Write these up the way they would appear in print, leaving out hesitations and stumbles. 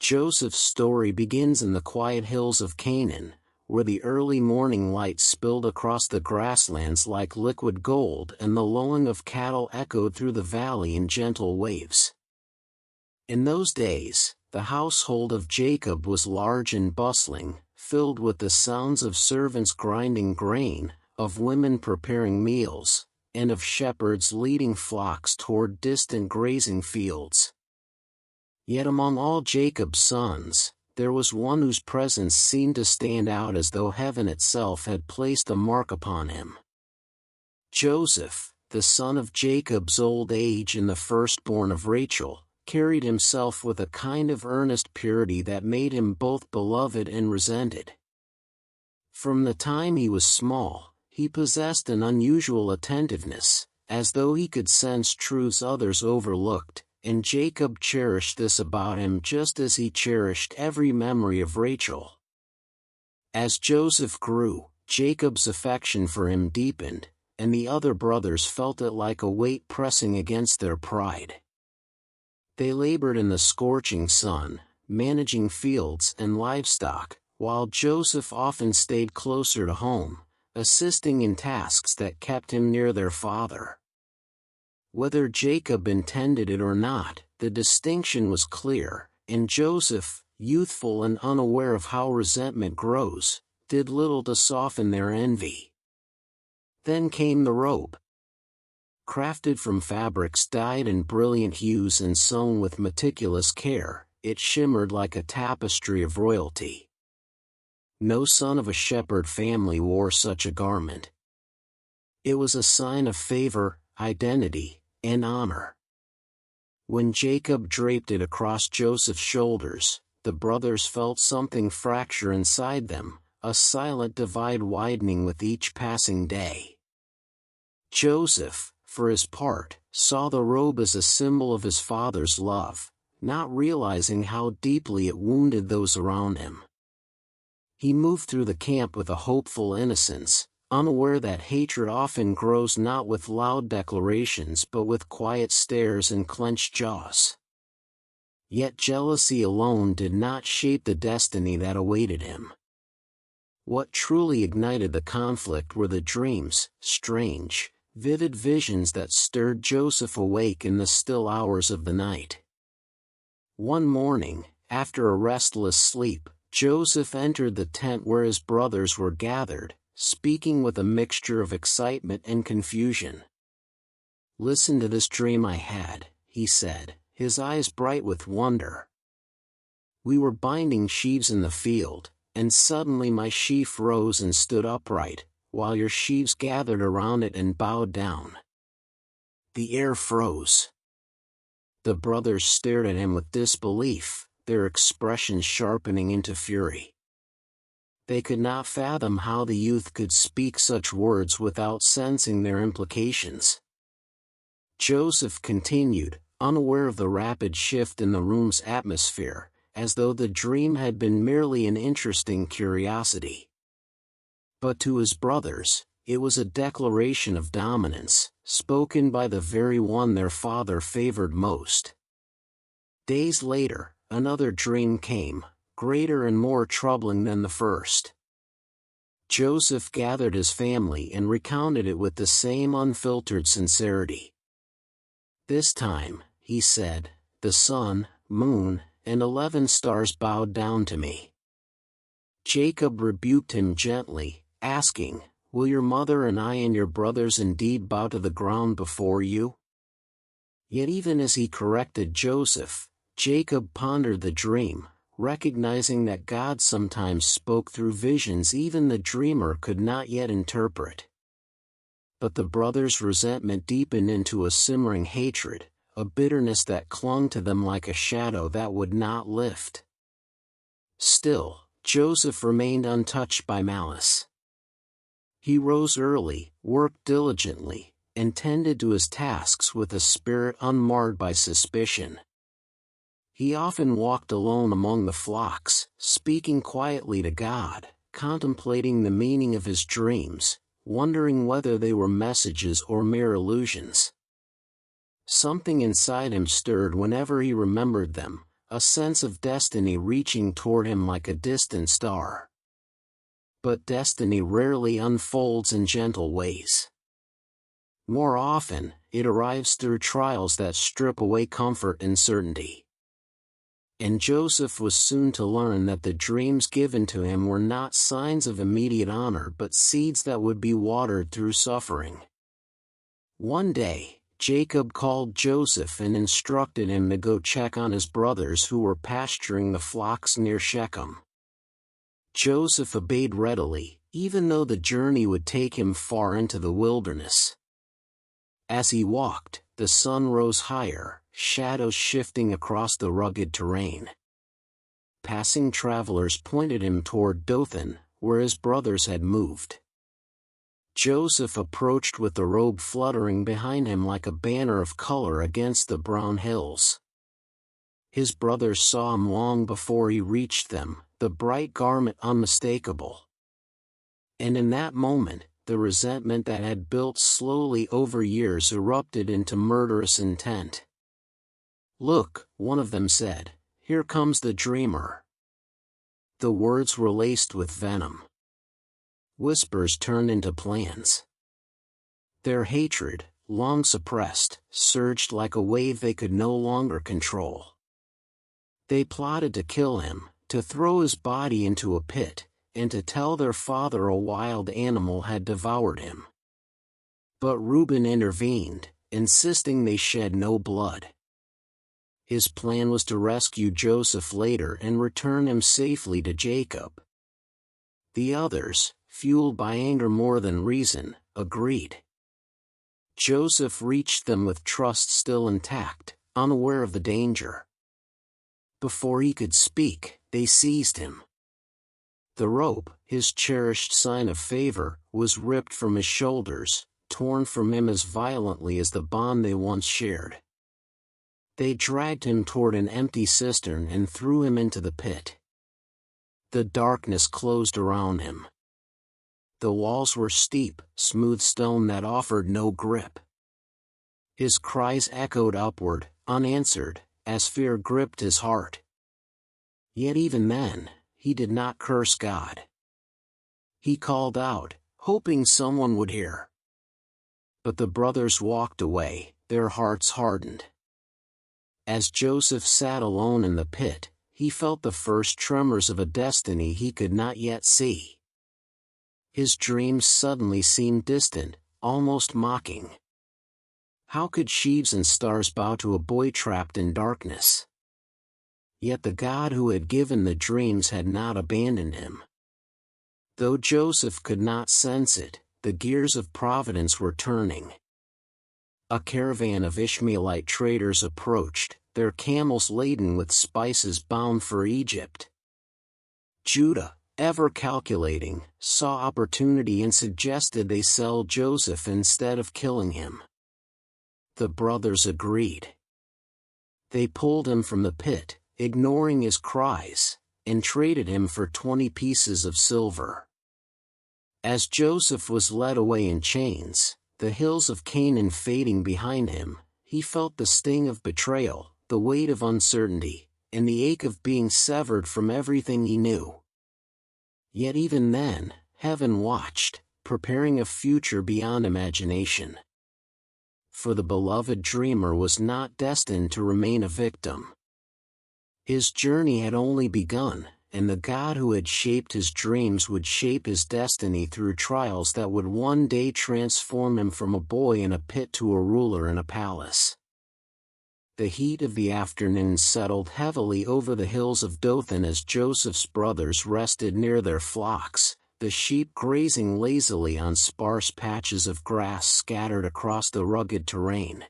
Joseph's story begins in the quiet hills of Canaan, where the early morning light spilled across the grasslands like liquid gold and the lowing of cattle echoed through the valley in gentle waves. In those days, the household of Jacob was large and bustling, filled with the sounds of servants grinding grain, of women preparing meals, and of shepherds leading flocks toward distant grazing fields. Yet among all Jacob's sons, there was one whose presence seemed to stand out as though heaven itself had placed a mark upon him. Joseph, the son of Jacob's old age and the firstborn of Rachel, carried himself with a kind of earnest purity that made him both beloved and resented. From the time he was small, he possessed an unusual attentiveness, as though he could sense truths others overlooked, and Jacob cherished this about him just as he cherished every memory of Rachel. As Joseph grew, Jacob's affection for him deepened, and the other brothers felt it like a weight pressing against their pride. They labored in the scorching sun, managing fields and livestock, while Joseph often stayed closer to home, assisting in tasks that kept him near their father. Whether Jacob intended it or not, the distinction was clear, and Joseph, youthful and unaware of how resentment grows, did little to soften their envy. Then came the robe. Crafted from fabrics dyed in brilliant hues and sewn with meticulous care, it shimmered like a tapestry of royalty. No son of a shepherd family wore such a garment. It was a sign of favor, identity, and honor. When Jacob draped it across Joseph's shoulders, the brothers felt something fracture inside them, a silent divide widening with each passing day. Joseph, for his part, saw the robe as a symbol of his father's love, not realizing how deeply it wounded those around him. He moved through the camp with a hopeful innocence, unaware that hatred often grows not with loud declarations but with quiet stares and clenched jaws. Yet jealousy alone did not shape the destiny that awaited him. What truly ignited the conflict were the dreams, strange, vivid visions that stirred Joseph awake in the still hours of the night. One morning, after a restless sleep, Joseph entered the tent where his brothers were gathered, speaking with a mixture of excitement and confusion. "Listen to this dream I had," he said, his eyes bright with wonder. "We were binding sheaves in the field, and suddenly my sheaf rose and stood upright, while your sheaves gathered around it and bowed down." The air froze. The brothers stared at him with disbelief, their expressions sharpening into fury. They could not fathom how the youth could speak such words without sensing their implications. Joseph continued, unaware of the rapid shift in the room's atmosphere, as though the dream had been merely an interesting curiosity. But to his brothers, it was a declaration of dominance, spoken by the very one their father favored most. Days later, another dream came, greater and more troubling than the first. Joseph gathered his family and recounted it with the same unfiltered sincerity. "This time," he said, "the sun, moon, and 11 stars bowed down to me." Jacob rebuked him gently, asking, "Will your mother and I and your brothers indeed bow to the ground before you?" Yet even as he corrected Joseph, Jacob pondered the dream, recognizing that God sometimes spoke through visions even the dreamer could not yet interpret. But the brothers' resentment deepened into a simmering hatred, a bitterness that clung to them like a shadow that would not lift. Still, Joseph remained untouched by malice. He rose early, worked diligently, and tended to his tasks with a spirit unmarred by suspicion. He often walked alone among the flocks, speaking quietly to God, contemplating the meaning of his dreams, wondering whether they were messages or mere illusions. Something inside him stirred whenever he remembered them, a sense of destiny reaching toward him like a distant star. But destiny rarely unfolds in gentle ways. More often, it arrives through trials that strip away comfort and certainty. And Joseph was soon to learn that the dreams given to him were not signs of immediate honor but seeds that would be watered through suffering. One day, Jacob called Joseph and instructed him to go check on his brothers who were pasturing the flocks near Shechem. Joseph obeyed readily, even though the journey would take him far into the wilderness. As he walked, the sun rose higher, shadows shifting across the rugged terrain. Passing travelers pointed him toward Dothan, where his brothers had moved. Joseph approached with the robe fluttering behind him like a banner of color against the brown hills. His brothers saw him long before he reached them, the bright garment unmistakable. And in that moment, the resentment that had built slowly over years erupted into murderous intent. "Look," one of them said, "here comes the dreamer." The words were laced with venom. Whispers turned into plans. Their hatred, long suppressed, surged like a wave they could no longer control. They plotted to kill him, to throw his body into a pit, and to tell their father a wild animal had devoured him. But Reuben intervened, insisting they shed no blood. His plan was to rescue Joseph later and return him safely to Jacob. The others, fueled by anger more than reason, agreed. Joseph reached them with trust still intact, unaware of the danger. Before he could speak, they seized him. The robe, his cherished sign of favor, was ripped from his shoulders, torn from him as violently as the bond they once shared. They dragged him toward an empty cistern and threw him into the pit. The darkness closed around him. The walls were steep, smooth stone that offered no grip. His cries echoed upward, unanswered, as fear gripped his heart. Yet even then, he did not curse God. He called out, hoping someone would hear. But the brothers walked away, their hearts hardened. As Joseph sat alone in the pit, he felt the first tremors of a destiny he could not yet see. His dreams suddenly seemed distant, almost mocking. How could sheaves and stars bow to a boy trapped in darkness? Yet the God who had given the dreams had not abandoned him. Though Joseph could not sense it, the gears of providence were turning. A caravan of Ishmaelite traders approached, their camels laden with spices bound for Egypt. Judah, ever calculating, saw opportunity and suggested they sell Joseph instead of killing him. The brothers agreed. They pulled him from the pit, ignoring his cries, and traded him for 20 pieces of silver. As Joseph was led away in chains, the hills of Canaan fading behind him, he felt the sting of betrayal, the weight of uncertainty, and the ache of being severed from everything he knew. Yet even then, heaven watched, preparing a future beyond imagination. For the beloved dreamer was not destined to remain a victim. His journey had only begun, and the God who had shaped his dreams would shape his destiny through trials that would one day transform him from a boy in a pit to a ruler in a palace. The heat of the afternoon settled heavily over the hills of Dothan as Joseph's brothers rested near their flocks, the sheep grazing lazily on sparse patches of grass scattered across the rugged terrain.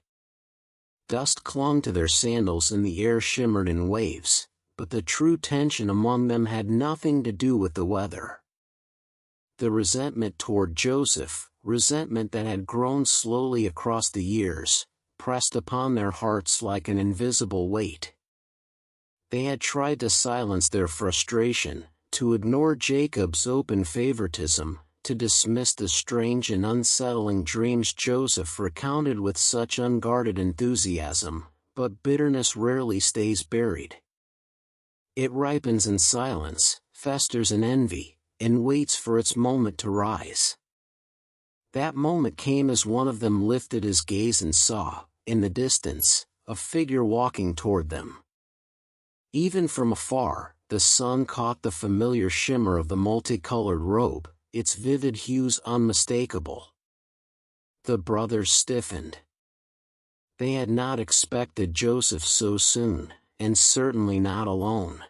Dust clung to their sandals and the air shimmered in waves, but the true tension among them had nothing to do with the weather. The resentment toward Joseph, resentment that had grown slowly across the years, pressed upon their hearts like an invisible weight. They had tried to silence their frustration, to ignore Jacob's open favoritism, to dismiss the strange and unsettling dreams Joseph recounted with such unguarded enthusiasm, but bitterness rarely stays buried. It ripens in silence, festers in envy, and waits for its moment to rise. That moment came as one of them lifted his gaze and saw, in the distance, a figure walking toward them. Even from afar, the sun caught the familiar shimmer of the multicolored robe, its vivid hues unmistakable. The brothers stiffened. They had not expected Joseph so soon, and certainly not alone.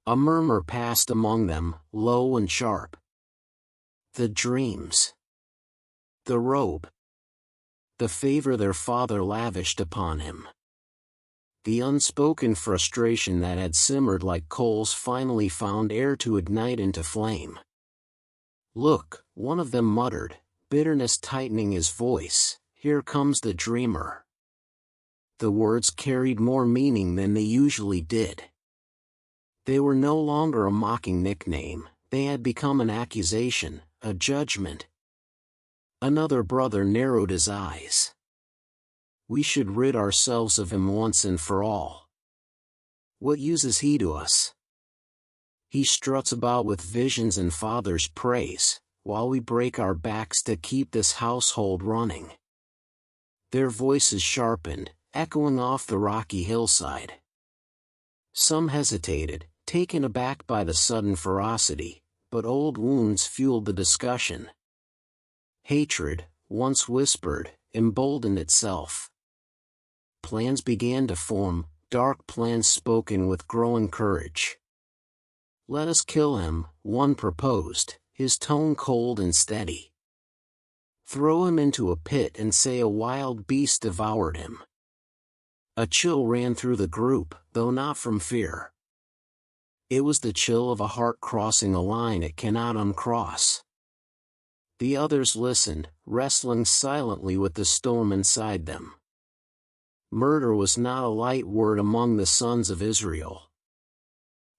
A murmur passed among them, low and sharp. The dreams. The robe. The favor their father lavished upon him. The unspoken frustration that had simmered like coals finally found air to ignite into flame. "Look," one of them muttered, bitterness tightening his voice, "here comes the dreamer." The words carried more meaning than they usually did. They were no longer a mocking nickname, they had become an accusation, a judgment. Another brother narrowed his eyes. "We should rid ourselves of him once and for all. What use is he to us? He struts about with visions and father's praise, while we break our backs to keep this household running." Their voices sharpened, echoing off the rocky hillside. Some hesitated, taken aback by the sudden ferocity, but old wounds fueled the discussion. Hatred, once whispered, emboldened itself. Plans began to form, dark plans spoken with growing courage. "Let us kill him," one proposed, his tone cold and steady. "Throw him into a pit and say a wild beast devoured him." A chill ran through the group, though not from fear. It was the chill of a heart crossing a line it cannot uncross. The others listened, wrestling silently with the storm inside them. Murder was not a light word among the sons of Israel.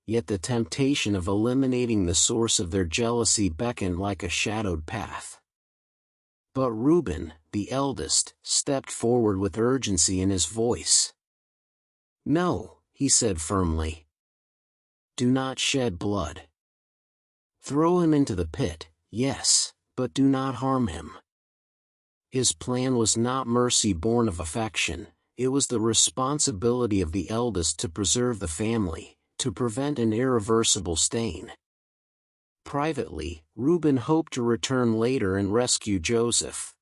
Yet the temptation of eliminating the source of their jealousy beckoned like a shadowed path. But Reuben, the eldest, stepped forward with urgency in his voice. "No," he said firmly. "Do not shed blood. Throw him into the pit, yes, but do not harm him." His plan was not mercy born of affection, it was the responsibility of the eldest to preserve the family, to prevent an irreversible stain. Privately, Reuben hoped to return later and rescue Joseph.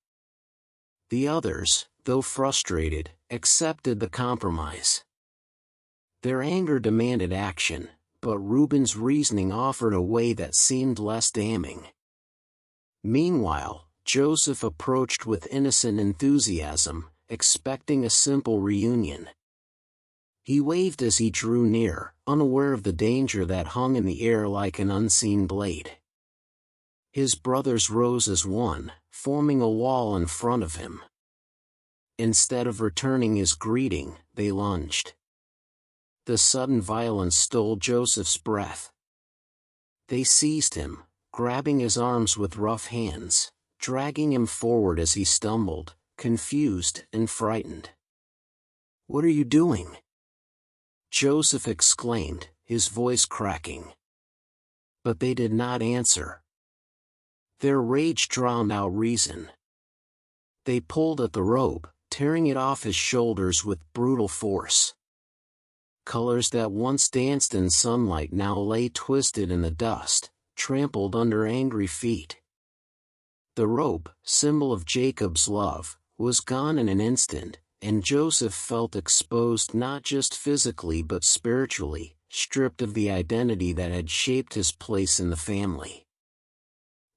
The others, though frustrated, accepted the compromise. Their anger demanded action, but Reuben's reasoning offered a way that seemed less damning. Meanwhile, Joseph approached with innocent enthusiasm, expecting a simple reunion. He waved as he drew near, unaware of the danger that hung in the air like an unseen blade. His brothers rose as one, forming a wall in front of him. Instead of returning his greeting, they lunged. The sudden violence stole Joseph's breath. They seized him, grabbing his arms with rough hands, dragging him forward as he stumbled, confused and frightened. "What are you doing?" Joseph exclaimed, his voice cracking. But they did not answer. Their rage drowned out reason. They pulled at the robe, tearing it off his shoulders with brutal force. Colors that once danced in sunlight now lay twisted in the dust, trampled under angry feet. The robe, symbol of Jacob's love, was gone in an instant, and Joseph felt exposed not just physically but spiritually, stripped of the identity that had shaped his place in the family.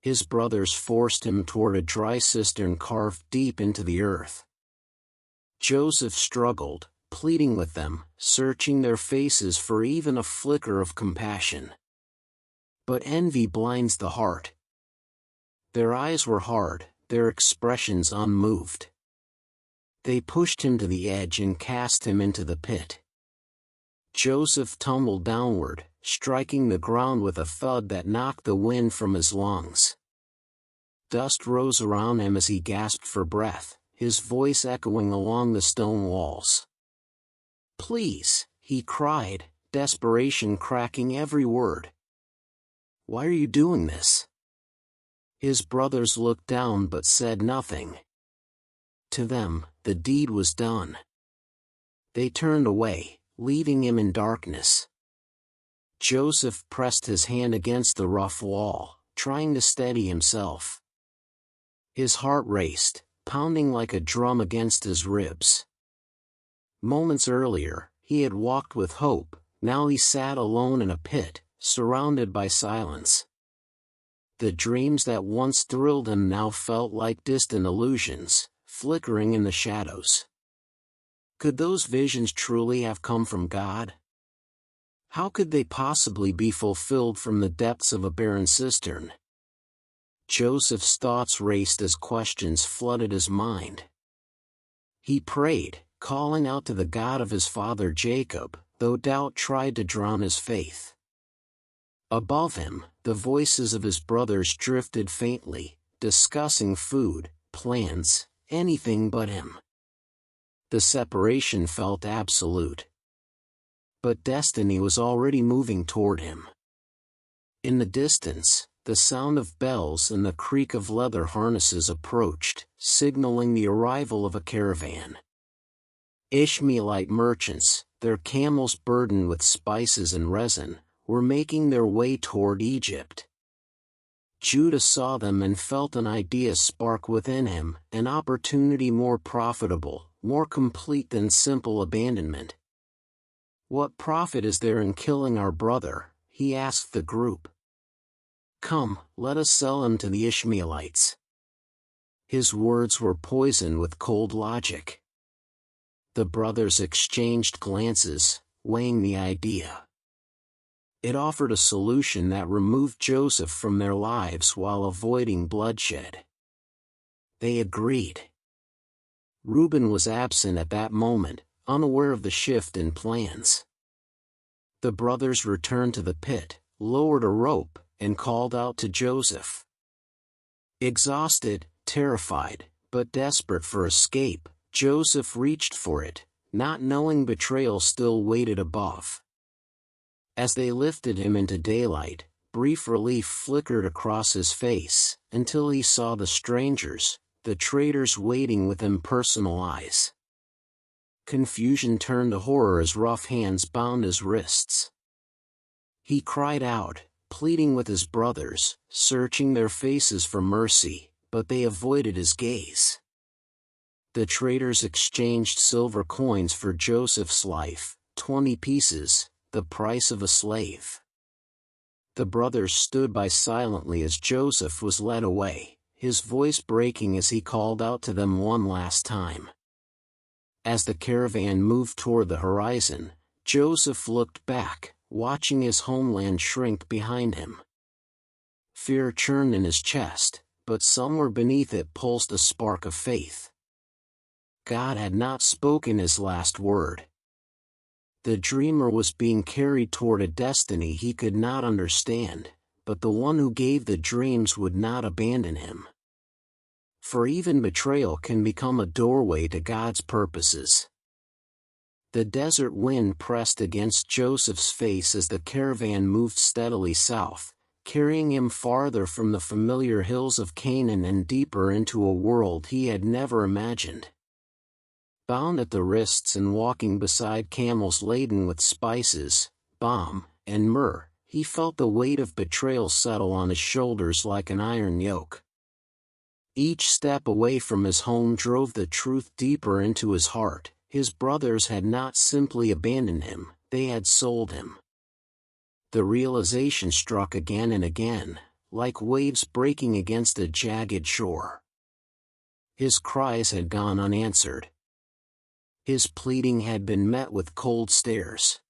His brothers forced him toward a dry cistern carved deep into the earth. Joseph struggled, pleading with them, searching their faces for even a flicker of compassion. But envy blinds the heart. Their eyes were hard, their expressions unmoved. They pushed him to the edge and cast him into the pit. Joseph tumbled downward, striking the ground with a thud that knocked the wind from his lungs. Dust rose around him as he gasped for breath, his voice echoing along the stone walls. "Please," he cried, desperation cracking every word. "Why are you doing this?" His brothers looked down but said nothing. To them, the deed was done. They turned away, leaving him in darkness. Joseph pressed his hand against the rough wall, trying to steady himself. His heart raced, pounding like a drum against his ribs. Moments earlier, he had walked with hope. Now he sat alone in a pit, surrounded by silence. The dreams that once thrilled him now felt like distant illusions, flickering in the shadows. Could those visions truly have come from God? How could they possibly be fulfilled from the depths of a barren cistern? Joseph's thoughts raced as questions flooded his mind. He prayed, calling out to the God of his father Jacob, though doubt tried to drown his faith. Above him, the voices of his brothers drifted faintly, discussing food, plans, anything but him. The separation felt absolute. But destiny was already moving toward him. In the distance, the sound of bells and the creak of leather harnesses approached, signaling the arrival of a caravan. Ishmaelite merchants, their camels burdened with spices and resin, were making their way toward Egypt. Judah saw them and felt an idea spark within him, an opportunity more profitable, more complete than simple abandonment. "What profit is there in killing our brother?" he asked the group. "Come, let us sell him to the Ishmaelites." His words were poisoned with cold logic. The brothers exchanged glances, weighing the idea. It offered a solution that removed Joseph from their lives while avoiding bloodshed. They agreed. Reuben was absent at that moment, unaware of the shift in plans. The brothers returned to the pit, lowered a rope, and called out to Joseph. Exhausted, terrified, but desperate for escape, Joseph reached for it, not knowing betrayal still waited above. As they lifted him into daylight, brief relief flickered across his face, until he saw the strangers, the traitors waiting with impersonal eyes. Confusion turned to horror as rough hands bound his wrists. He cried out, pleading with his brothers, searching their faces for mercy, but they avoided his gaze. The traitors exchanged silver coins for Joseph's life, 20 pieces, the price of a slave. The brothers stood by silently as Joseph was led away, his voice breaking as he called out to them one last time. As the caravan moved toward the horizon, Joseph looked back, watching his homeland shrink behind him. Fear churned in his chest, but somewhere beneath it pulsed a spark of faith. God had not spoken his last word. The dreamer was being carried toward a destiny he could not understand, but the one who gave the dreams would not abandon him. For even betrayal can become a doorway to God's purposes. The desert wind pressed against Joseph's face as the caravan moved steadily south, carrying him farther from the familiar hills of Canaan and deeper into a world he had never imagined. Bound at the wrists and walking beside camels laden with spices, balm, and myrrh, he felt the weight of betrayal settle on his shoulders like an iron yoke. Each step away from his home drove the truth deeper into his heart. His brothers had not simply abandoned him, they had sold him. The realization struck again and again, like waves breaking against a jagged shore. His cries had gone unanswered. His pleading had been met with cold stares.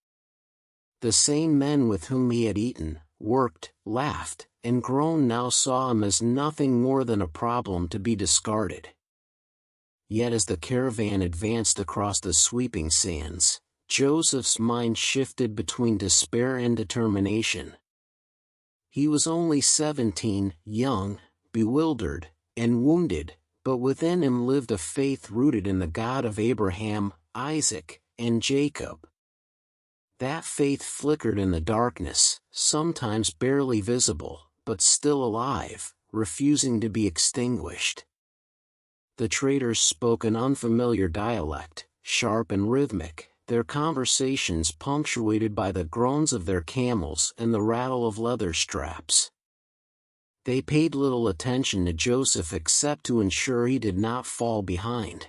The same men with whom he had eaten, worked, laughed, and grown now saw him as nothing more than a problem to be discarded. Yet as the caravan advanced across the sweeping sands, Joseph's mind shifted between despair and determination. He was only 17, young, bewildered, and wounded, but within him lived a faith rooted in the God of Abraham, Isaac, and Jacob. That faith flickered in the darkness, sometimes barely visible, but still alive, refusing to be extinguished. The traders spoke an unfamiliar dialect, sharp and rhythmic, their conversations punctuated by the groans of their camels and the rattle of leather straps. They paid little attention to Joseph except to ensure he did not fall behind.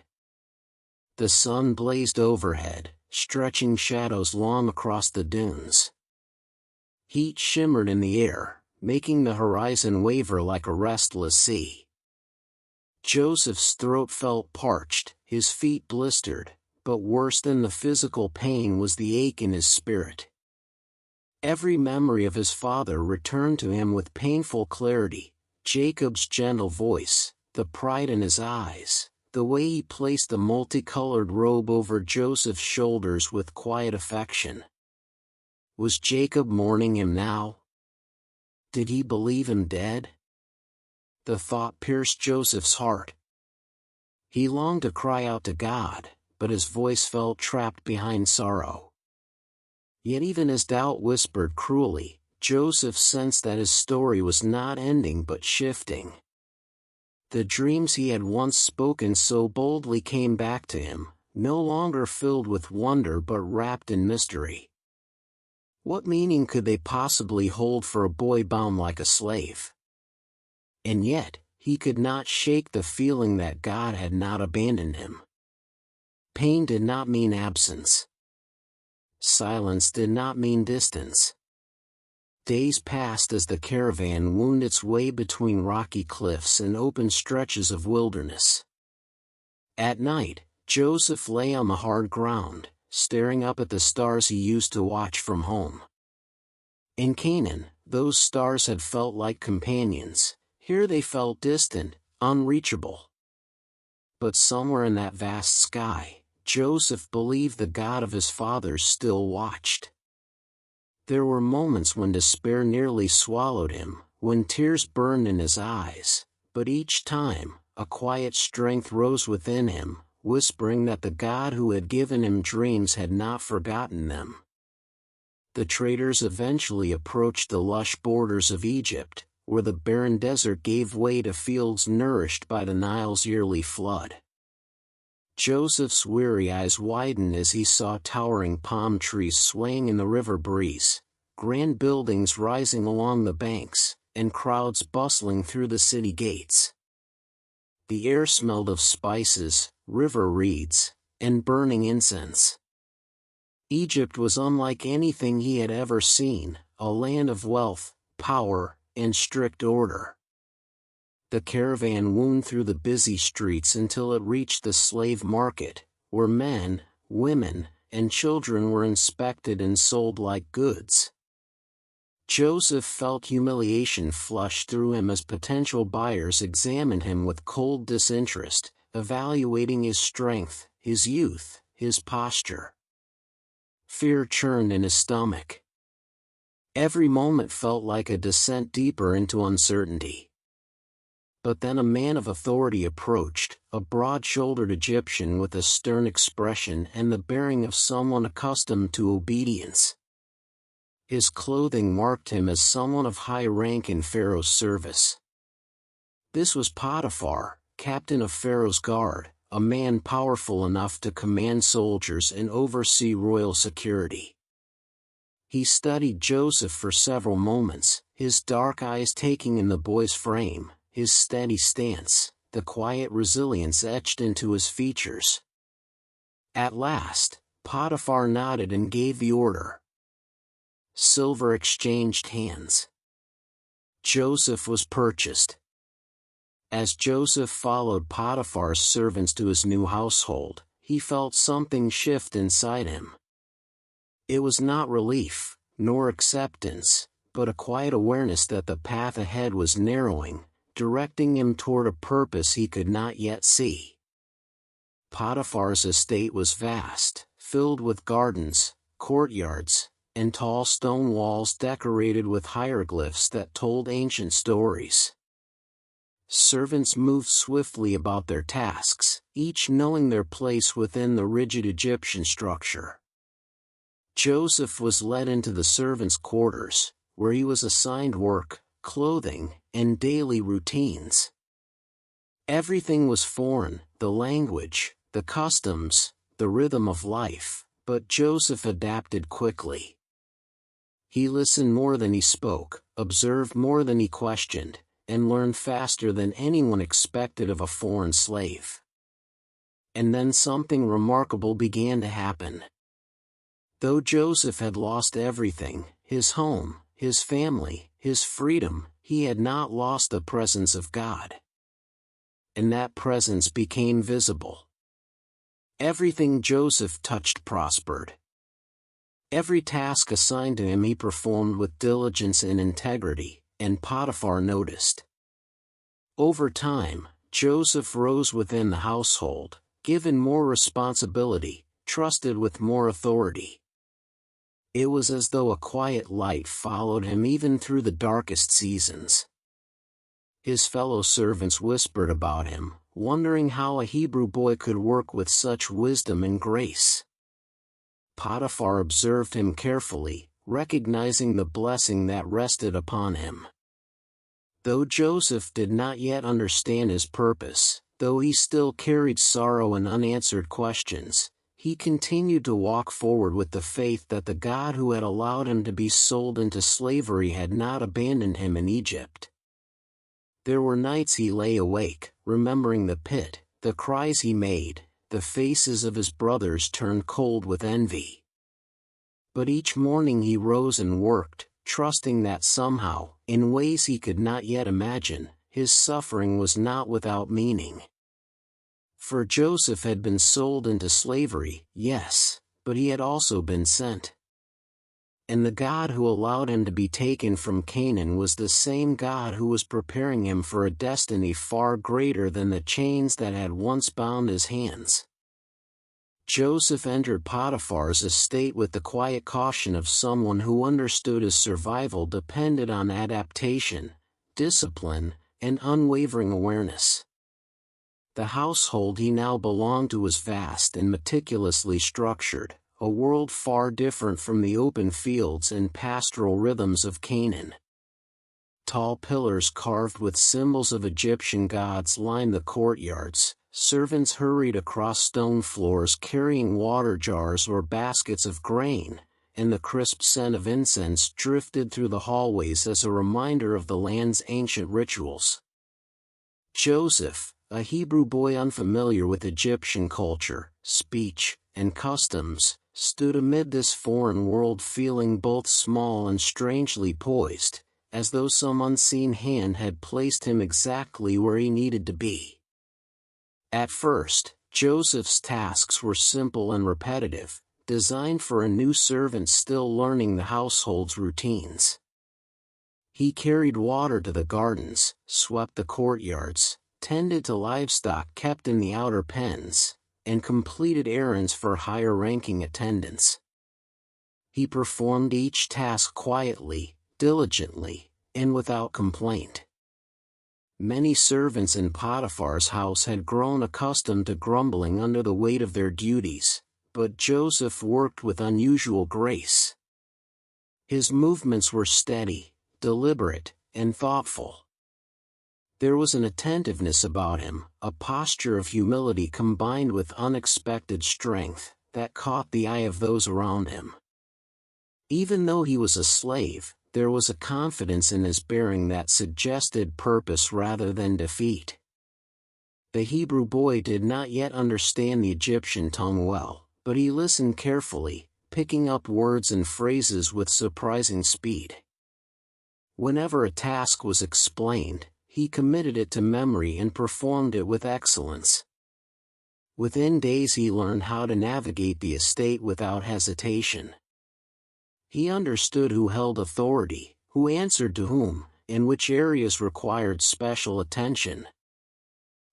The sun blazed overhead, stretching shadows long across the dunes. Heat shimmered in the air, making the horizon waver like a restless sea. Joseph's throat felt parched, his feet blistered, but worse than the physical pain was the ache in his spirit. Every memory of his father returned to him with painful clarity: Jacob's gentle voice, the pride in his eyes, the way he placed the multicolored robe over Joseph's shoulders with quiet affection. Was Jacob mourning him now? Did he believe him dead? The thought pierced Joseph's heart. He longed to cry out to God, but his voice felt trapped behind sorrow. Yet even as doubt whispered cruelly, Joseph sensed that his story was not ending but shifting. The dreams he had once spoken so boldly came back to him, no longer filled with wonder but wrapped in mystery. What meaning could they possibly hold for a boy bound like a slave? And yet, he could not shake the feeling that God had not abandoned him. Pain did not mean absence. Silence did not mean distance. Days passed as the caravan wound its way between rocky cliffs and open stretches of wilderness. At night, Joseph lay on the hard ground, staring up at the stars he used to watch from home. In Canaan, those stars had felt like companions. Here they felt distant, unreachable. But somewhere in that vast sky, Joseph believed the God of his fathers still watched. There were moments when despair nearly swallowed him, when tears burned in his eyes, but each time, a quiet strength rose within him, whispering that the God who had given him dreams had not forgotten them. The traders eventually approached the lush borders of Egypt, where the barren desert gave way to fields nourished by the Nile's yearly flood. Joseph's weary eyes widened as he saw towering palm trees swaying in the river breeze, grand buildings rising along the banks, and crowds bustling through the city gates. The air smelled of spices, river reeds, and burning incense. Egypt was unlike anything he had ever seen, a land of wealth, power, and strict order. The caravan wound through the busy streets until it reached the slave market, where men, women, and children were inspected and sold like goods. Joseph felt humiliation flush through him as potential buyers examined him with cold disinterest, evaluating his strength, his youth, his posture. Fear churned in his stomach. Every moment felt like a descent deeper into uncertainty. But then a man of authority approached, a broad-shouldered Egyptian with a stern expression and the bearing of someone accustomed to obedience. His clothing marked him as someone of high rank in Pharaoh's service. This was Potiphar, captain of Pharaoh's guard, a man powerful enough to command soldiers and oversee royal security. He studied Joseph for several moments, his dark eyes taking in the boy's frame, his steady stance, the quiet resilience etched into his features. At last, Potiphar nodded and gave the order. Silver exchanged hands. Joseph was purchased. As Joseph followed Potiphar's servants to his new household, he felt something shift inside him. It was not relief, nor acceptance, but a quiet awareness that the path ahead was narrowing, directing him toward a purpose he could not yet see. Potiphar's estate was vast, filled with gardens, courtyards, and tall stone walls decorated with hieroglyphs that told ancient stories. Servants moved swiftly about their tasks, each knowing their place within the rigid Egyptian structure. Joseph was led into the servants' quarters, where he was assigned work, clothing, and daily routines. Everything was foreign: the language, the customs, the rhythm of life, but Joseph adapted quickly. He listened more than he spoke, observed more than he questioned, and learned faster than anyone expected of a foreign slave. And then something remarkable began to happen. Though Joseph had lost everything, his home, his family, his freedom, he had not lost the presence of God. And that presence became visible. Everything Joseph touched prospered. Every task assigned to him he performed with diligence and integrity, and Potiphar noticed. Over time, Joseph rose within the household, given more responsibility, trusted with more authority. It was as though a quiet light followed him even through the darkest seasons. His fellow servants whispered about him, wondering how a Hebrew boy could work with such wisdom and grace. Potiphar observed him carefully, recognizing the blessing that rested upon him. Though Joseph did not yet understand his purpose, though he still carried sorrow and unanswered questions, he continued to walk forward with the faith that the God who had allowed him to be sold into slavery had not abandoned him in Egypt. There were nights he lay awake, remembering the pit, the cries he made, the faces of his brothers turned cold with envy. But each morning he rose and worked, trusting that somehow, in ways he could not yet imagine, his suffering was not without meaning. For Joseph had been sold into slavery, yes, but he had also been sent. And the God who allowed him to be taken from Canaan was the same God who was preparing him for a destiny far greater than the chains that had once bound his hands. Joseph entered Potiphar's estate with the quiet caution of someone who understood his survival depended on adaptation, discipline, and unwavering awareness. The household he now belonged to was vast and meticulously structured, a world far different from the open fields and pastoral rhythms of Canaan. Tall pillars carved with symbols of Egyptian gods lined the courtyards. Servants hurried across stone floors carrying water jars or baskets of grain, and the crisp scent of incense drifted through the hallways as a reminder of the land's ancient rituals. Joseph, a Hebrew boy unfamiliar with Egyptian culture, speech, and customs, stood amid this foreign world feeling both small and strangely poised, as though some unseen hand had placed him exactly where he needed to be. At first, Joseph's tasks were simple and repetitive, designed for a new servant still learning the household's routines. He carried water to the gardens, swept the courtyards, tended to livestock kept in the outer pens, and completed errands for higher-ranking attendants. He performed each task quietly, diligently, and without complaint. Many servants in Potiphar's house had grown accustomed to grumbling under the weight of their duties, but Joseph worked with unusual grace. His movements were steady, deliberate, and thoughtful. There was an attentiveness about him, a posture of humility combined with unexpected strength, that caught the eye of those around him. Even though he was a slave, there was a confidence in his bearing that suggested purpose rather than defeat. The Hebrew boy did not yet understand the Egyptian tongue well, but he listened carefully, picking up words and phrases with surprising speed. Whenever a task was explained, he committed it to memory and performed it with excellence. Within days he learned how to navigate the estate without hesitation. He understood who held authority, who answered to whom, and which areas required special attention.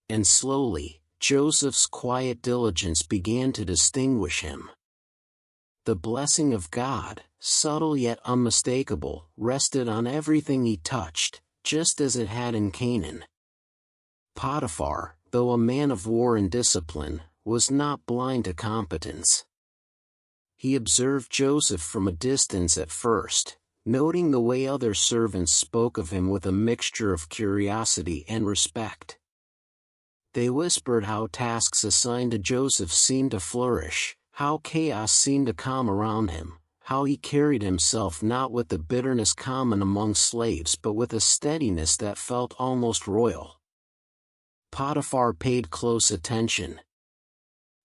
And slowly, Joseph's quiet diligence began to distinguish him. The blessing of God, subtle yet unmistakable, rested on everything he touched, just as it had in Canaan. Potiphar, though a man of war and discipline, was not blind to competence. He observed Joseph from a distance at first, noting the way other servants spoke of him with a mixture of curiosity and respect. They whispered how tasks assigned to Joseph seemed to flourish, how chaos seemed to calm around him, how he carried himself not with the bitterness common among slaves but with a steadiness that felt almost royal. Potiphar paid close attention.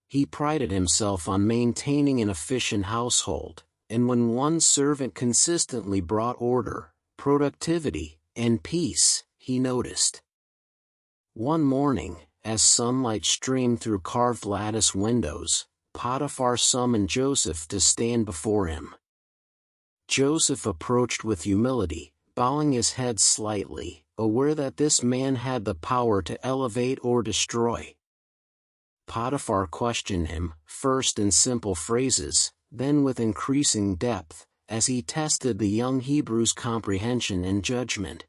He prided himself on maintaining an efficient household, and when one servant consistently brought order, productivity, and peace, he noticed. One morning, as sunlight streamed through carved lattice windows, Potiphar summoned Joseph to stand before him. Joseph approached with humility, bowing his head slightly, aware that this man had the power to elevate or destroy. Potiphar questioned him, first in simple phrases, then with increasing depth, as he tested the young Hebrew's comprehension and judgment.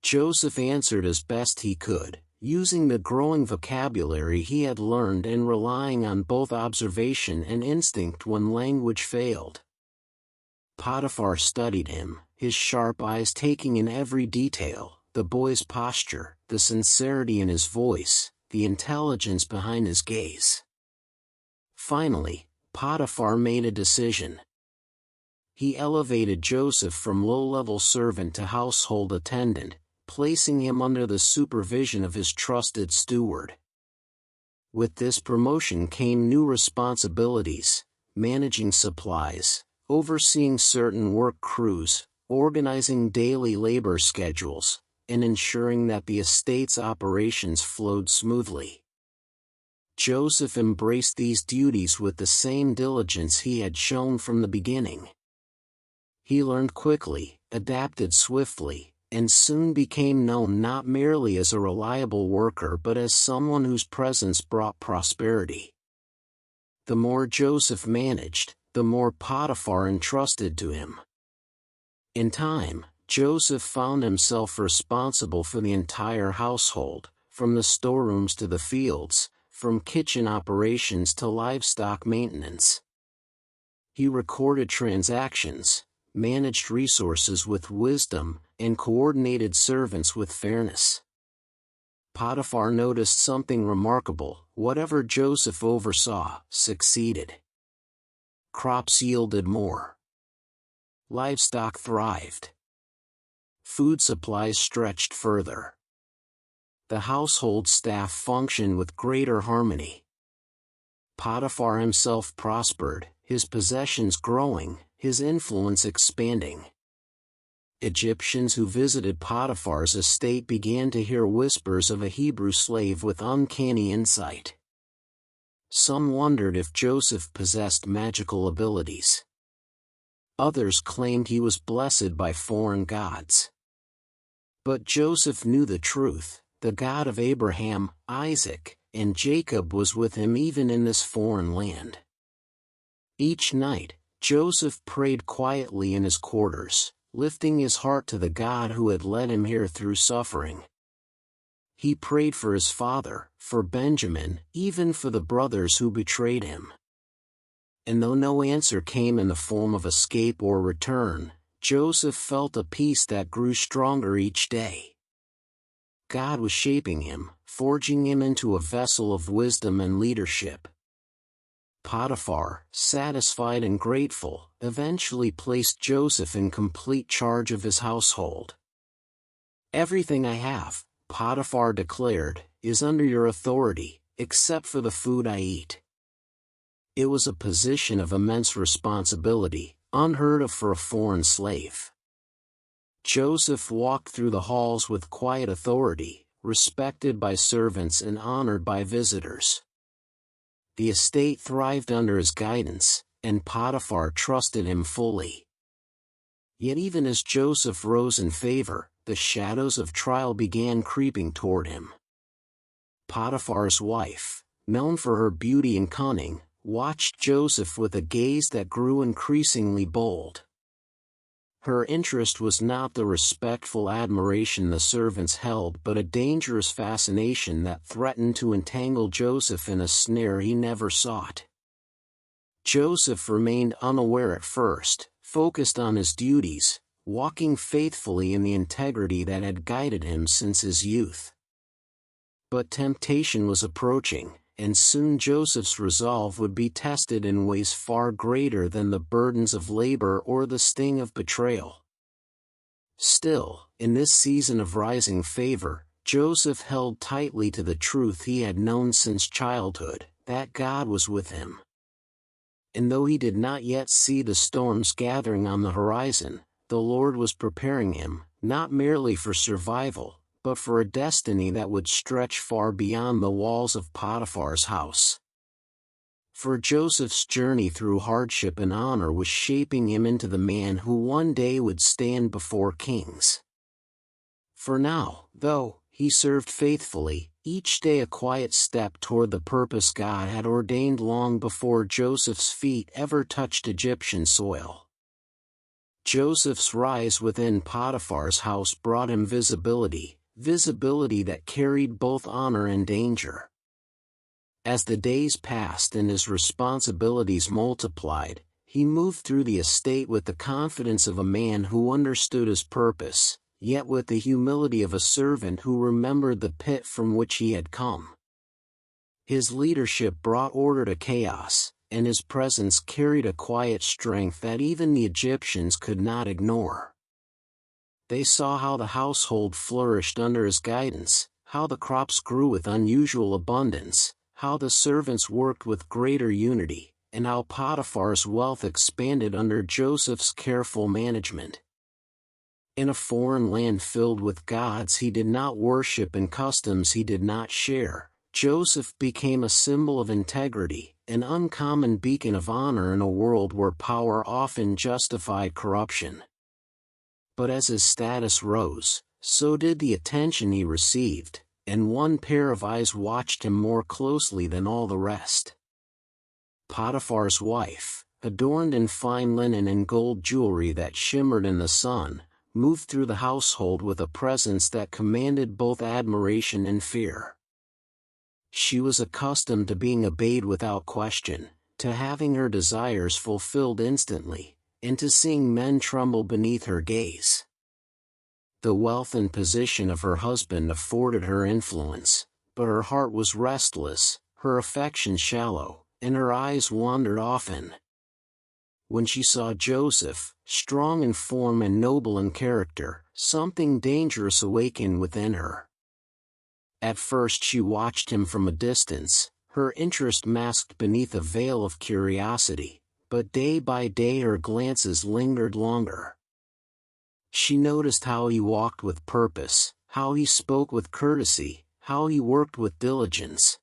Joseph answered as best he could, using the growing vocabulary he had learned and relying on both observation and instinct when language failed. Potiphar studied him, his sharp eyes taking in every detail, the boy's posture, the sincerity in his voice, the intelligence behind his gaze. Finally, Potiphar made a decision. He elevated Joseph from low-level servant to household attendant, placing him under the supervision of his trusted steward. With this promotion came new responsibilities: managing supplies, overseeing certain work crews, organizing daily labor schedules, and ensuring that the estate's operations flowed smoothly. Joseph embraced these duties with the same diligence he had shown from the beginning. He learned quickly, adapted swiftly, and soon became known not merely as a reliable worker but as someone whose presence brought prosperity. The more Joseph managed, the more Potiphar entrusted to him. In time, Joseph found himself responsible for the entire household, from the storerooms to the fields, from kitchen operations to livestock maintenance. He recorded transactions, managed resources with wisdom, and coordinated servants with fairness. Potiphar noticed something remarkable: whatever Joseph oversaw succeeded. Crops yielded more. Livestock thrived. Food supplies stretched further. The household staff functioned with greater harmony. Potiphar himself prospered, his possessions growing, his influence expanding. Egyptians who visited Potiphar's estate began to hear whispers of a Hebrew slave with uncanny insight. Some wondered if Joseph possessed magical abilities. Others claimed he was blessed by foreign gods. But Joseph knew the truth: the God of Abraham, Isaac, and Jacob was with him even in this foreign land. Each night, Joseph prayed quietly in his quarters, lifting his heart to the God who had led him here through suffering. He prayed for his father, for Benjamin, even for the brothers who betrayed him. And though no answer came in the form of escape or return, Joseph felt a peace that grew stronger each day. God was shaping him, forging him into a vessel of wisdom and leadership. Potiphar, satisfied and grateful, eventually placed Joseph in complete charge of his household. "Everything I have," Potiphar declared, "is under your authority, except for the food I eat." It was a position of immense responsibility, unheard of for a foreign slave. Joseph walked through the halls with quiet authority, respected by servants and honored by visitors. The estate thrived under his guidance, and Potiphar trusted him fully. Yet even as Joseph rose in favor, the shadows of trial began creeping toward him. Potiphar's wife, known for her beauty and cunning, watched Joseph with a gaze that grew increasingly bold. Her interest was not the respectful admiration the servants held but a dangerous fascination that threatened to entangle Joseph in a snare he never sought. Joseph remained unaware at first, focused on his duties, walking faithfully in the integrity that had guided him since his youth. But temptation was approaching, and soon Joseph's resolve would be tested in ways far greater than the burdens of labor or the sting of betrayal. Still, in this season of rising favor, Joseph held tightly to the truth he had known since childhood, that God was with him. And though he did not yet see the storms gathering on the horizon, the Lord was preparing him, not merely for survival, but for a destiny that would stretch far beyond the walls of Potiphar's house. For Joseph's journey through hardship and honor was shaping him into the man who one day would stand before kings. For now, though, he served faithfully, each day a quiet step toward the purpose God had ordained long before Joseph's feet ever touched Egyptian soil. Joseph's rise within Potiphar's house brought him visibility that carried both honor and danger. As the days passed and his responsibilities multiplied, he moved through the estate with the confidence of a man who understood his purpose, yet with the humility of a servant who remembered the pit from which he had come. His leadership brought order to chaos, and his presence carried a quiet strength that even the Egyptians could not ignore. They saw how the household flourished under his guidance, how the crops grew with unusual abundance, how the servants worked with greater unity, and how Potiphar's wealth expanded under Joseph's careful management. In a foreign land filled with gods he did not worship and customs he did not share, Joseph became a symbol of integrity, an uncommon beacon of honor in a world where power often justified corruption. But as his status rose, so did the attention he received, and one pair of eyes watched him more closely than all the rest. Potiphar's wife, adorned in fine linen and gold jewelry that shimmered in the sun, moved through the household with a presence that commanded both admiration and fear. She was accustomed to being obeyed without question, to having her desires fulfilled instantly, and to seeing men tremble beneath her gaze. The wealth and position of her husband afforded her influence, but her heart was restless, her affection shallow, and her eyes wandered often. When she saw Joseph, strong in form and noble in character, something dangerous awakened within her. At first she watched him from a distance, her interest masked beneath a veil of curiosity, but day by day her glances lingered longer. She noticed how he walked with purpose, how he spoke with courtesy, how he worked with diligence.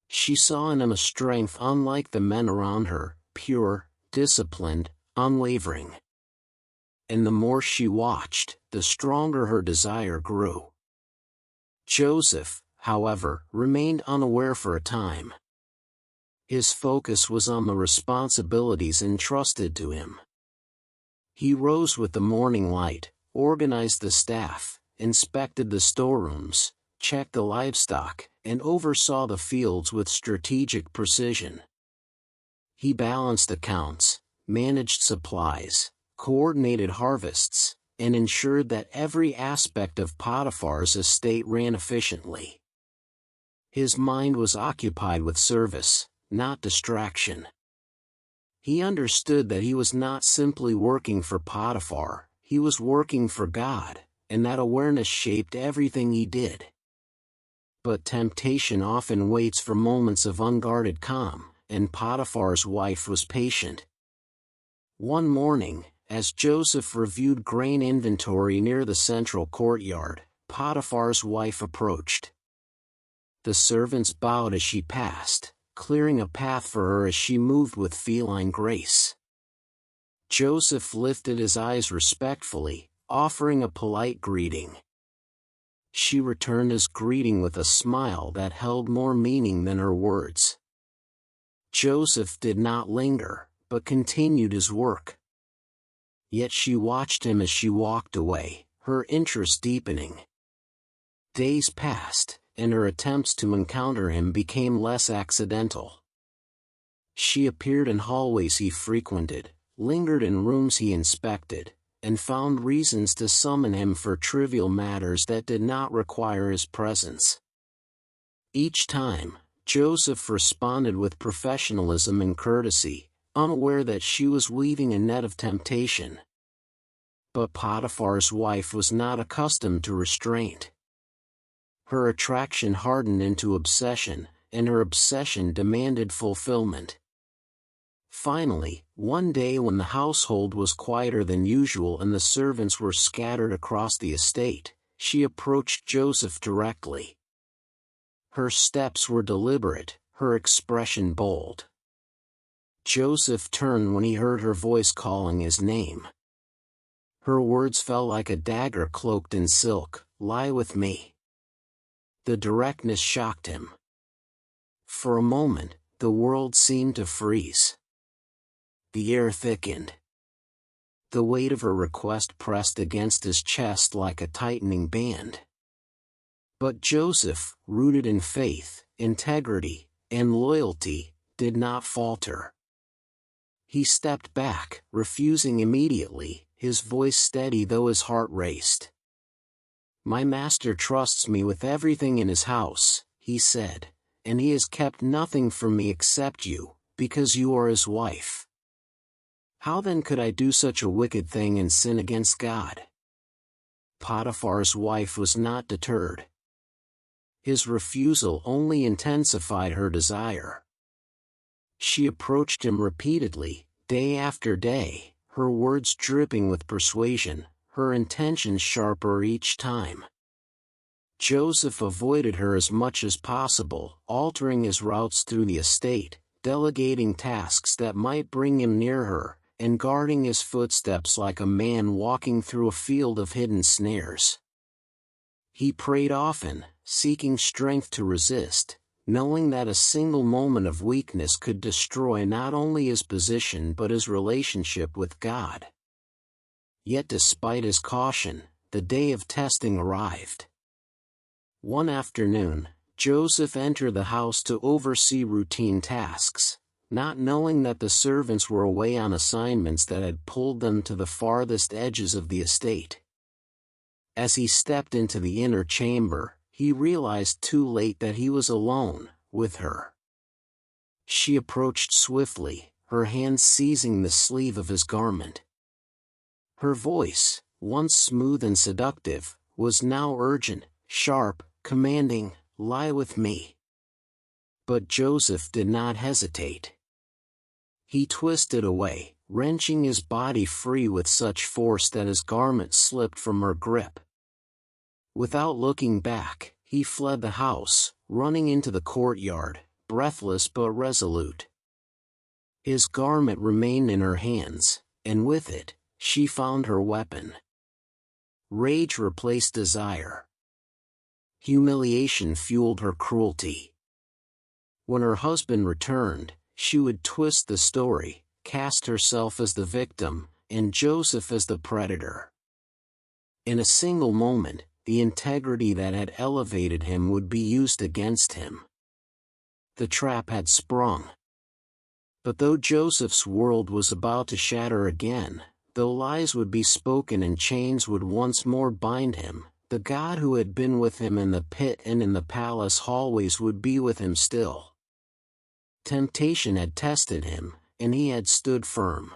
She saw in him a strength unlike the men around her, pure, disciplined, unwavering. And the more she watched, the stronger her desire grew. Joseph, however, remained unaware for a time. His focus was on the responsibilities entrusted to him. He rose with the morning light, organized the staff, inspected the storerooms, checked the livestock, and oversaw the fields with strategic precision. He balanced accounts, managed supplies, coordinated harvests, and ensured that every aspect of Potiphar's estate ran efficiently. His mind was occupied with service, not distraction. He understood that he was not simply working for Potiphar, he was working for God, and that awareness shaped everything he did. But temptation often waits for moments of unguarded calm, and Potiphar's wife was patient. One morning, as Joseph reviewed grain inventory near the central courtyard, Potiphar's wife approached. The servants bowed as she passed, clearing a path for her as she moved with feline grace. Joseph lifted his eyes respectfully, offering a polite greeting. She returned his greeting with a smile that held more meaning than her words. Joseph did not linger, but continued his work. Yet she watched him as she walked away, her interest deepening. Days passed, and her attempts to encounter him became less accidental. She appeared in hallways he frequented, lingered in rooms he inspected, and found reasons to summon him for trivial matters that did not require his presence. Each time, Joseph responded with professionalism and courtesy, unaware that she was weaving a net of temptation. But Potiphar's wife was not accustomed to restraint. Her attraction hardened into obsession, and her obsession demanded fulfillment. Finally, one day when the household was quieter than usual and the servants were scattered across the estate, she approached Joseph directly. Her steps were deliberate, her expression bold. Joseph turned when he heard her voice calling his name. Her words fell like a dagger cloaked in silk, "Lie with me." The directness shocked him. For a moment, the world seemed to freeze. The air thickened. The weight of her request pressed against his chest like a tightening band. But Joseph, rooted in faith, integrity, and loyalty, did not falter. He stepped back, refusing immediately, his voice steady though his heart raced. "My master trusts me with everything in his house," he said, "and he has kept nothing from me except you, because you are his wife. How then could I do such a wicked thing and sin against God?" Potiphar's wife was not deterred. His refusal only intensified her desire. She approached him repeatedly, day after day, her words dripping with persuasion, her intentions sharper each time. Joseph avoided her as much as possible, altering his routes through the estate, delegating tasks that might bring him near her, and guarding his footsteps like a man walking through a field of hidden snares. He prayed often, seeking strength to resist, knowing that a single moment of weakness could destroy not only his position but his relationship with God. Yet despite his caution, the day of testing arrived. One afternoon, Joseph entered the house to oversee routine tasks, not knowing that the servants were away on assignments that had pulled them to the farthest edges of the estate. As he stepped into the inner chamber, he realized too late that he was alone with her. She approached swiftly, her hand seizing the sleeve of his garment. Her voice, once smooth and seductive, was now urgent, sharp, commanding, "Lie with me." But Joseph did not hesitate. He twisted away, wrenching his body free with such force that his garment slipped from her grip. Without looking back, he fled the house, running into the courtyard, breathless but resolute. His garment remained in her hands, and with it, she found her weapon. Rage replaced desire. Humiliation fueled her cruelty. When her husband returned, she would twist the story, cast herself as the victim, and Joseph as the predator. In a single moment, the integrity that had elevated him would be used against him. The trap had sprung. But though Joseph's world was about to shatter again, though lies would be spoken and chains would once more bind him, the God who had been with him in the pit and in the palace hallways would be with him still. Temptation had tested him, and he had stood firm.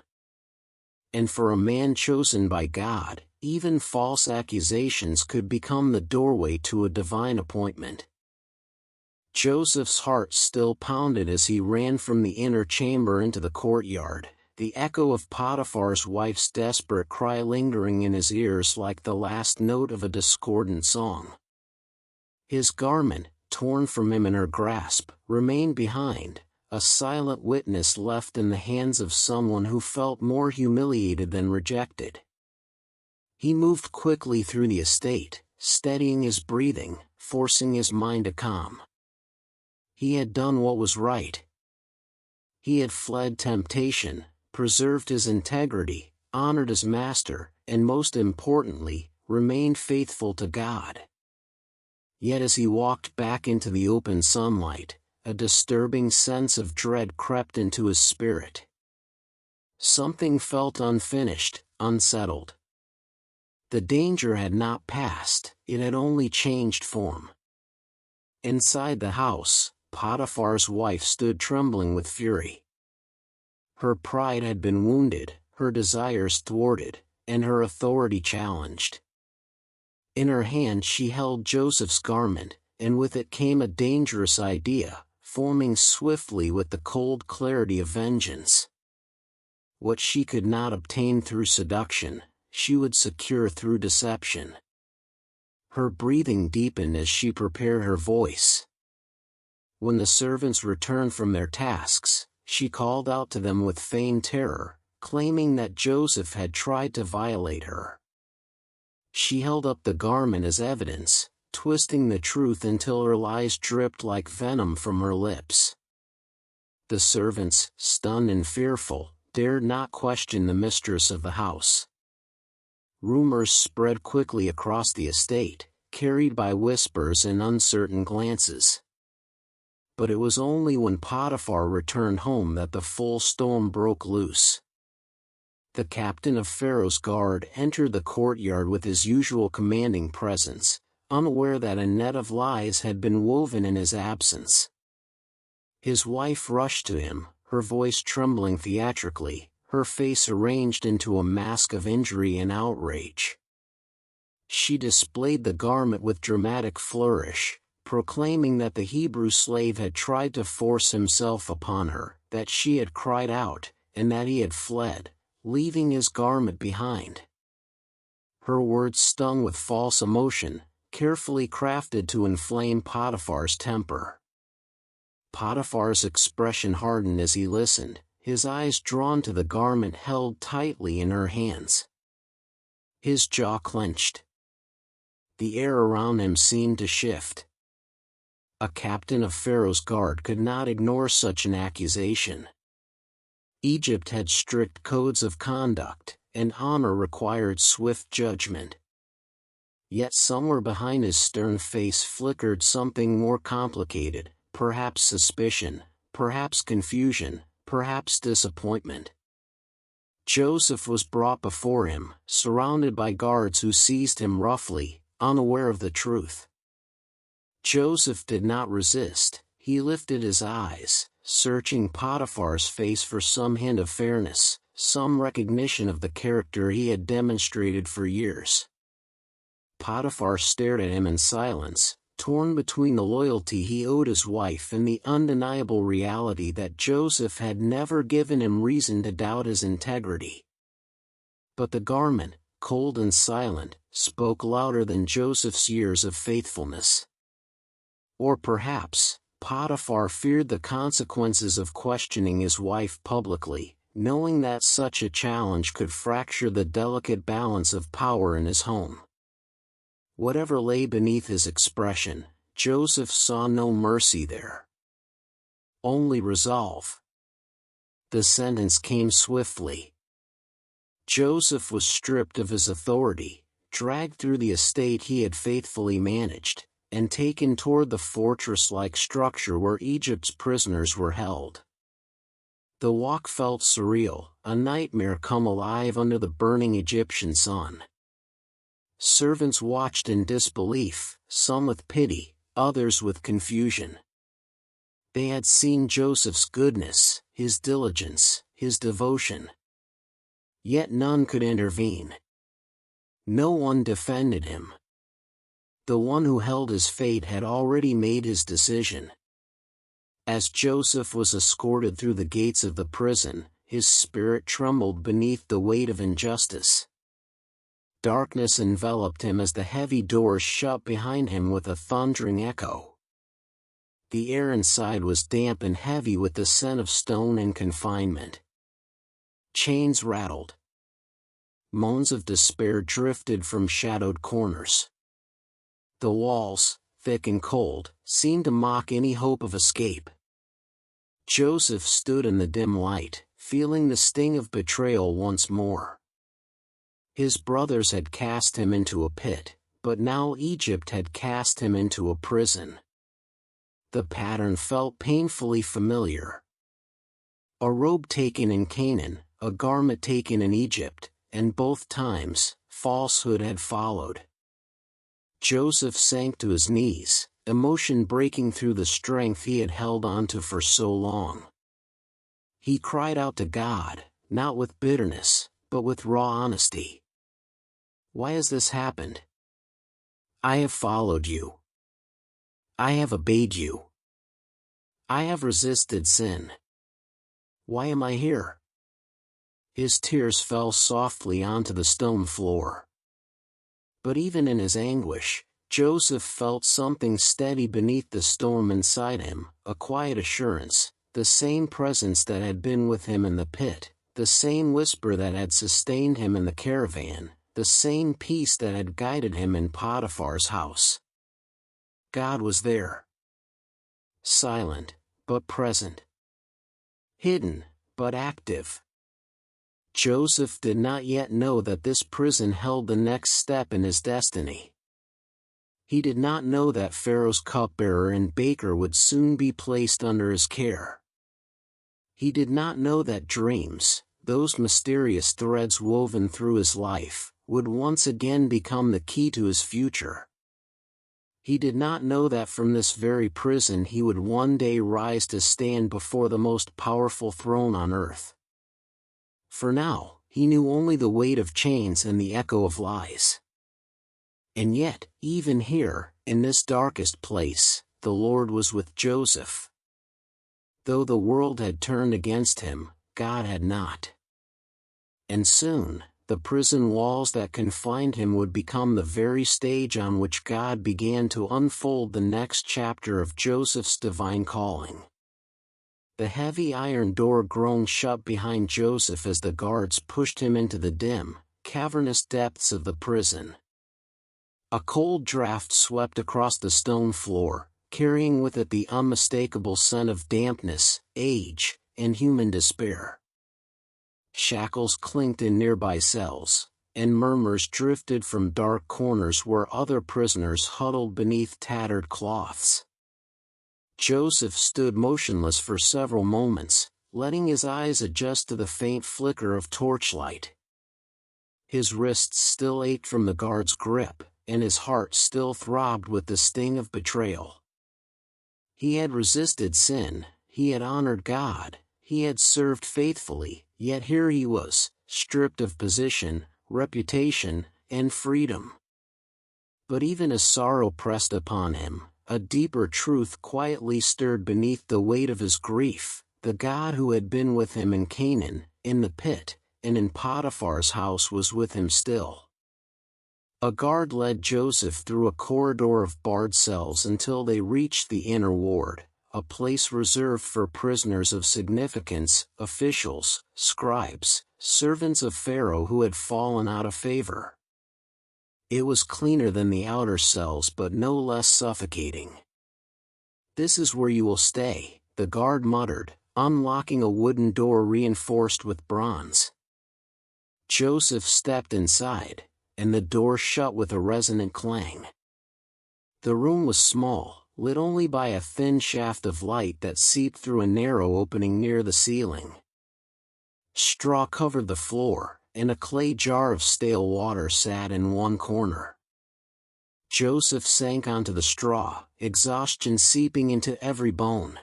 And for a man chosen by God, even false accusations could become the doorway to a divine appointment. Joseph's heart still pounded as he ran from the inner chamber into the courtyard, the echo of Potiphar's wife's desperate cry lingering in his ears like the last note of a discordant song. His garment, torn from him in her grasp, remained behind, a silent witness left in the hands of someone who felt more humiliated than rejected. He moved quickly through the estate, steadying his breathing, forcing his mind to calm. He had done what was right. He had fled temptation, preserved his integrity, honored his master, and most importantly, remained faithful to God. Yet as he walked back into the open sunlight, a disturbing sense of dread crept into his spirit. Something felt unfinished, unsettled. The danger had not passed, it had only changed form. Inside the house, Potiphar's wife stood trembling with fury. Her pride had been wounded, her desires thwarted, and her authority challenged. In her hand she held Joseph's garment, and with it came a dangerous idea, forming swiftly with the cold clarity of vengeance. What she could not obtain through seduction, she would secure through deception. Her breathing deepened as she prepared her voice. When the servants returned from their tasks, she called out to them with feigned terror, claiming that Joseph had tried to violate her. She held up the garment as evidence, twisting the truth until her lies dripped like venom from her lips. The servants, stunned and fearful, dared not question the mistress of the house. Rumors spread quickly across the estate, carried by whispers and uncertain glances. But it was only when Potiphar returned home that the full storm broke loose. The captain of Pharaoh's guard entered the courtyard with his usual commanding presence, unaware that a net of lies had been woven in his absence. His wife rushed to him, her voice trembling theatrically, her face arranged into a mask of injury and outrage. She displayed the garment with dramatic flourish, proclaiming that the Hebrew slave had tried to force himself upon her, that she had cried out, and that he had fled, leaving his garment behind. Her words stung with false emotion, carefully crafted to inflame Potiphar's temper. Potiphar's expression hardened as he listened, his eyes drawn to the garment held tightly in her hands. His jaw clenched. The air around him seemed to shift. A captain of Pharaoh's guard could not ignore such an accusation. Egypt had strict codes of conduct, and honor required swift judgment. Yet somewhere behind his stern face flickered something more complicated, perhaps suspicion, perhaps confusion, perhaps disappointment. Joseph was brought before him, surrounded by guards who seized him roughly, unaware of the truth. Joseph did not resist, he lifted his eyes, searching Potiphar's face for some hint of fairness, some recognition of the character he had demonstrated for years. Potiphar stared at him in silence, torn between the loyalty he owed his wife and the undeniable reality that Joseph had never given him reason to doubt his integrity. But the garment, cold and silent, spoke louder than Joseph's years of faithfulness. Or perhaps, Potiphar feared the consequences of questioning his wife publicly, knowing that such a challenge could fracture the delicate balance of power in his home. Whatever lay beneath his expression, Joseph saw no mercy there. Only resolve. The sentence came swiftly. Joseph was stripped of his authority, dragged through the estate he had faithfully managed, and taken toward the fortress-like structure where Egypt's prisoners were held. The walk felt surreal, a nightmare come alive under the burning Egyptian sun. Servants watched in disbelief, some with pity, others with confusion. They had seen Joseph's goodness, his diligence, his devotion. Yet none could intervene. No one defended him. The one who held his fate had already made his decision. As Joseph was escorted through the gates of the prison, his spirit trembled beneath the weight of injustice. Darkness enveloped him as the heavy doors shut behind him with a thundering echo. The air inside was damp and heavy with the scent of stone and confinement. Chains rattled. Moans of despair drifted from shadowed corners. The walls, thick and cold, seemed to mock any hope of escape. Joseph stood in the dim light, feeling the sting of betrayal once more. His brothers had cast him into a pit, but now Egypt had cast him into a prison. The pattern felt painfully familiar. A robe taken in Canaan, a garment taken in Egypt, and both times, falsehood had followed. Joseph sank to his knees, emotion breaking through the strength he had held onto for so long. He cried out to God, not with bitterness, but with raw honesty. Why has this happened? I have followed you. I have obeyed you. I have resisted sin. Why am I here? His tears fell softly onto the stone floor. But even in his anguish, Joseph felt something steady beneath the storm inside him, a quiet assurance, the same presence that had been with him in the pit, the same whisper that had sustained him in the caravan, the same peace that had guided him in Potiphar's house. God was there. Silent, but present. Hidden, but active. Joseph did not yet know that this prison held the next step in his destiny. He did not know that Pharaoh's cupbearer and baker would soon be placed under his care. He did not know that dreams, those mysterious threads woven through his life, would once again become the key to his future. He did not know that from this very prison he would one day rise to stand before the most powerful throne on earth. For now, he knew only the weight of chains and the echo of lies. And yet, even here, in this darkest place, the Lord was with Joseph. Though the world had turned against him, God had not. And soon, the prison walls that confined him would become the very stage on which God began to unfold the next chapter of Joseph's divine calling. The heavy iron door groaned shut behind Joseph as the guards pushed him into the dim, cavernous depths of the prison. A cold draft swept across the stone floor, carrying with it the unmistakable scent of dampness, age, and human despair. Shackles clinked in nearby cells, and murmurs drifted from dark corners where other prisoners huddled beneath tattered cloths. Joseph stood motionless for several moments, letting his eyes adjust to the faint flicker of torchlight. His wrists still ached from the guard's grip, and his heart still throbbed with the sting of betrayal. He had resisted sin, he had honored God, he had served faithfully, yet here he was, stripped of position, reputation, and freedom. But even as sorrow pressed upon him, a deeper truth quietly stirred beneath the weight of his grief. The God who had been with him in Canaan, in the pit, and in Potiphar's house was with him still. A guard led Joseph through a corridor of barred cells until they reached the inner ward, a place reserved for prisoners of significance, officials, scribes, servants of Pharaoh who had fallen out of favor. It was cleaner than the outer cells but no less suffocating. "This is where you will stay," the guard muttered, unlocking a wooden door reinforced with bronze. Joseph stepped inside, and the door shut with a resonant clang. The room was small, lit only by a thin shaft of light that seeped through a narrow opening near the ceiling. Straw covered the floor, and a clay jar of stale water sat in one corner. Joseph sank onto the straw, exhaustion seeping into every bone.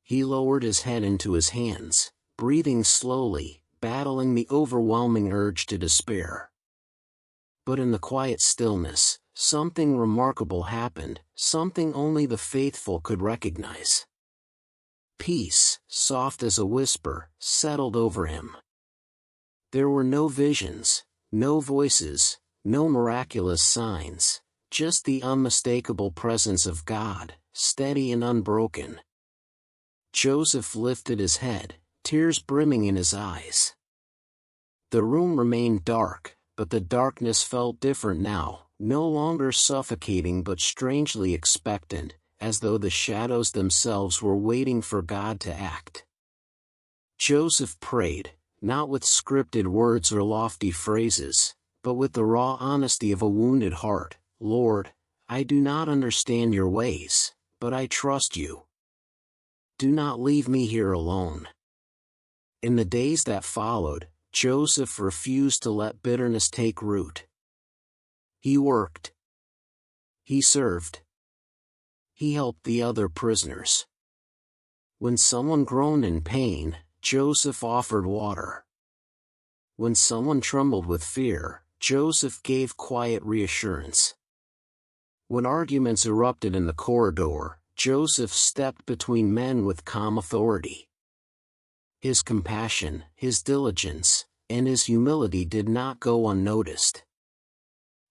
He lowered his head into his hands, breathing slowly, battling the overwhelming urge to despair. But in the quiet stillness, something remarkable happened, something only the faithful could recognize. Peace, soft as a whisper, settled over him. There were no visions, no voices, no miraculous signs, just the unmistakable presence of God, steady and unbroken. Joseph lifted his head, tears brimming in his eyes. The room remained dark, but the darkness felt different now, no longer suffocating but strangely expectant, as though the shadows themselves were waiting for God to act. Joseph prayed, not with scripted words or lofty phrases, but with the raw honesty of a wounded heart. "Lord, I do not understand your ways, but I trust you. Do not leave me here alone." In the days that followed, Joseph refused to let bitterness take root. He worked. He served. He helped the other prisoners. When someone groaned in pain, Joseph offered water. When someone trembled with fear, Joseph gave quiet reassurance. When arguments erupted in the corridor, Joseph stepped between men with calm authority. His compassion, his diligence, and his humility did not go unnoticed.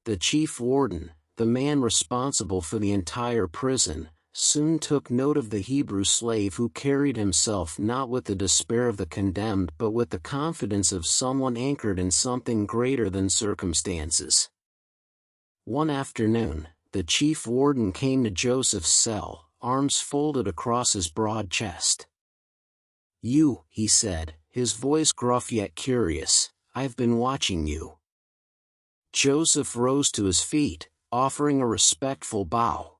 The chief warden, the man responsible for the entire prison, soon took note of the Hebrew slave who carried himself not with the despair of the condemned but with the confidence of someone anchored in something greater than circumstances. One afternoon, the chief warden came to Joseph's cell, arms folded across his broad chest. "You," he said, his voice gruff yet curious, "I've been watching you." Joseph rose to his feet, offering a respectful bow.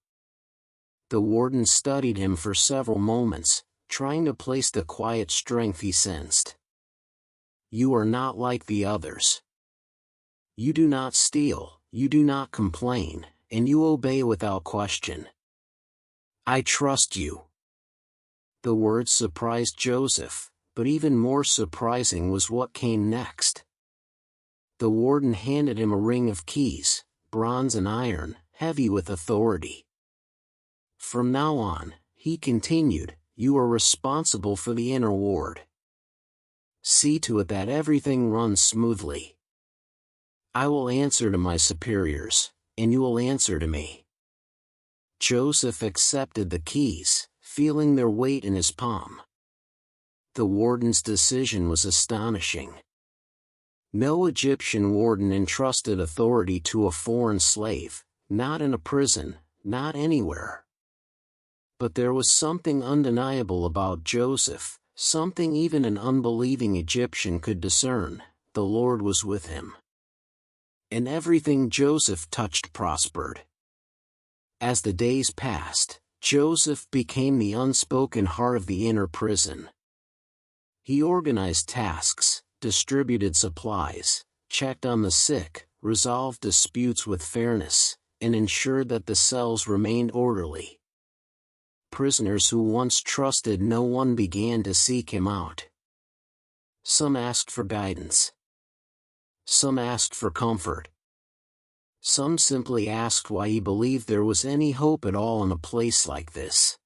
The warden studied him for several moments, trying to place the quiet strength he sensed. "You are not like the others. You do not steal, you do not complain, and you obey without question. I trust you." The words surprised Joseph, but even more surprising was what came next. The warden handed him a ring of keys, bronze and iron, heavy with authority. "From now on," he continued, "you are responsible for the inner ward. See to it that everything runs smoothly. I will answer to my superiors, and you will answer to me." Joseph accepted the keys, feeling their weight in his palm. The warden's decision was astonishing. No Egyptian warden entrusted authority to a foreign slave, not in a prison, not anywhere. But there was something undeniable about Joseph, something even an unbelieving Egyptian could discern: the Lord was with him. And everything Joseph touched prospered. As the days passed, Joseph became the unspoken heart of the inner prison. He organized tasks, distributed supplies, checked on the sick, resolved disputes with fairness, and ensured that the cells remained orderly. Prisoners who once trusted no one began to seek him out. Some asked for guidance. Some asked for comfort. Some simply asked why he believed there was any hope at all in a place like this.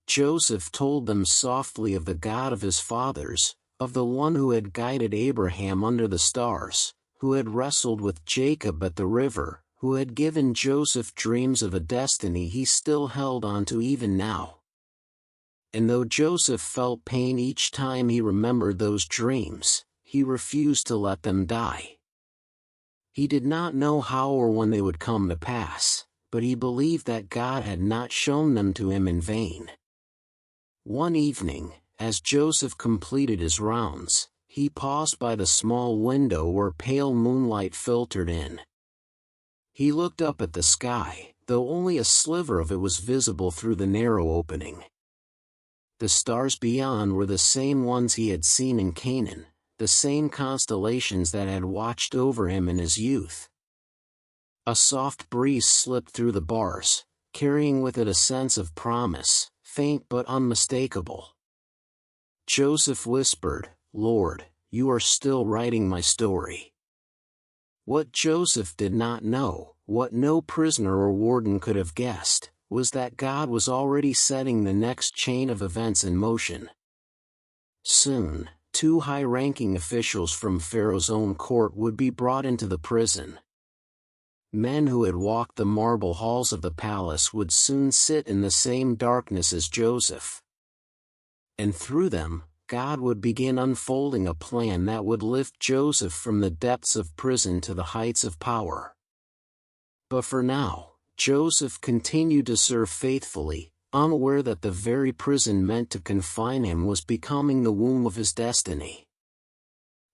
Joseph told them softly of the God of his fathers, of the one who had guided Abraham under the stars, who had wrestled with Jacob at the river, who had given Joseph dreams of a destiny he still held on to even now. And though Joseph felt pain each time he remembered those dreams, he refused to let them die. He did not know how or when they would come to pass, but he believed that God had not shown them to him in vain. One evening, as Joseph completed his rounds, he paused by the small window where pale moonlight filtered in. He looked up at the sky, though only a sliver of it was visible through the narrow opening. The stars beyond were the same ones he had seen in Canaan, the same constellations that had watched over him in his youth. A soft breeze slipped through the bars, carrying with it a sense of promise, faint but unmistakable. Joseph whispered, "Lord, you are still writing my story." What Joseph did not know, what no prisoner or warden could have guessed, was that God was already setting the next chain of events in motion. Soon, two high-ranking officials from Pharaoh's own court would be brought into the prison. Men who had walked the marble halls of the palace would soon sit in the same darkness as Joseph. And through them, God would begin unfolding a plan that would lift Joseph from the depths of prison to the heights of power. But for now, Joseph continued to serve faithfully, unaware that the very prison meant to confine him was becoming the womb of his destiny.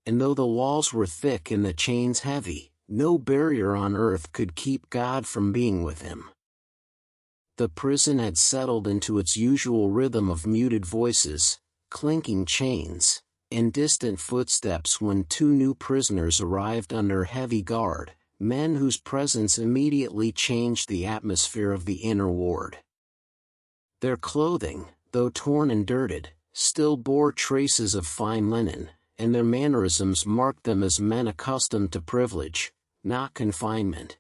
And though the walls were thick and the chains heavy, no barrier on earth could keep God from being with him. The prison had settled into its usual rhythm of muted voices, clinking chains, and distant footsteps when two new prisoners arrived under heavy guard, men whose presence immediately changed the atmosphere of the inner ward. Their clothing, though torn and dirted, still bore traces of fine linen, and their mannerisms marked them as men accustomed to privilege, not confinement.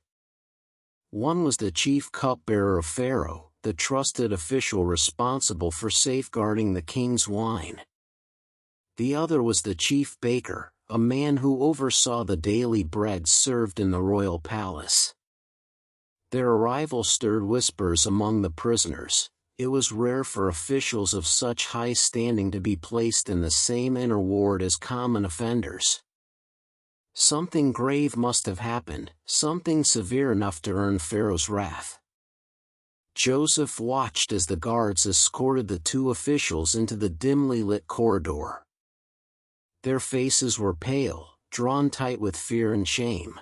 One was the chief cupbearer of Pharaoh, the trusted official responsible for safeguarding the king's wine. The other was the chief baker, a man who oversaw the daily bread served in the royal palace. Their arrival stirred whispers among the prisoners. It was rare for officials of such high standing to be placed in the same inner ward as common offenders. Something grave must have happened, something severe enough to earn Pharaoh's wrath. Joseph watched as the guards escorted the two officials into the dimly lit corridor. Their faces were pale, drawn tight with fear and shame.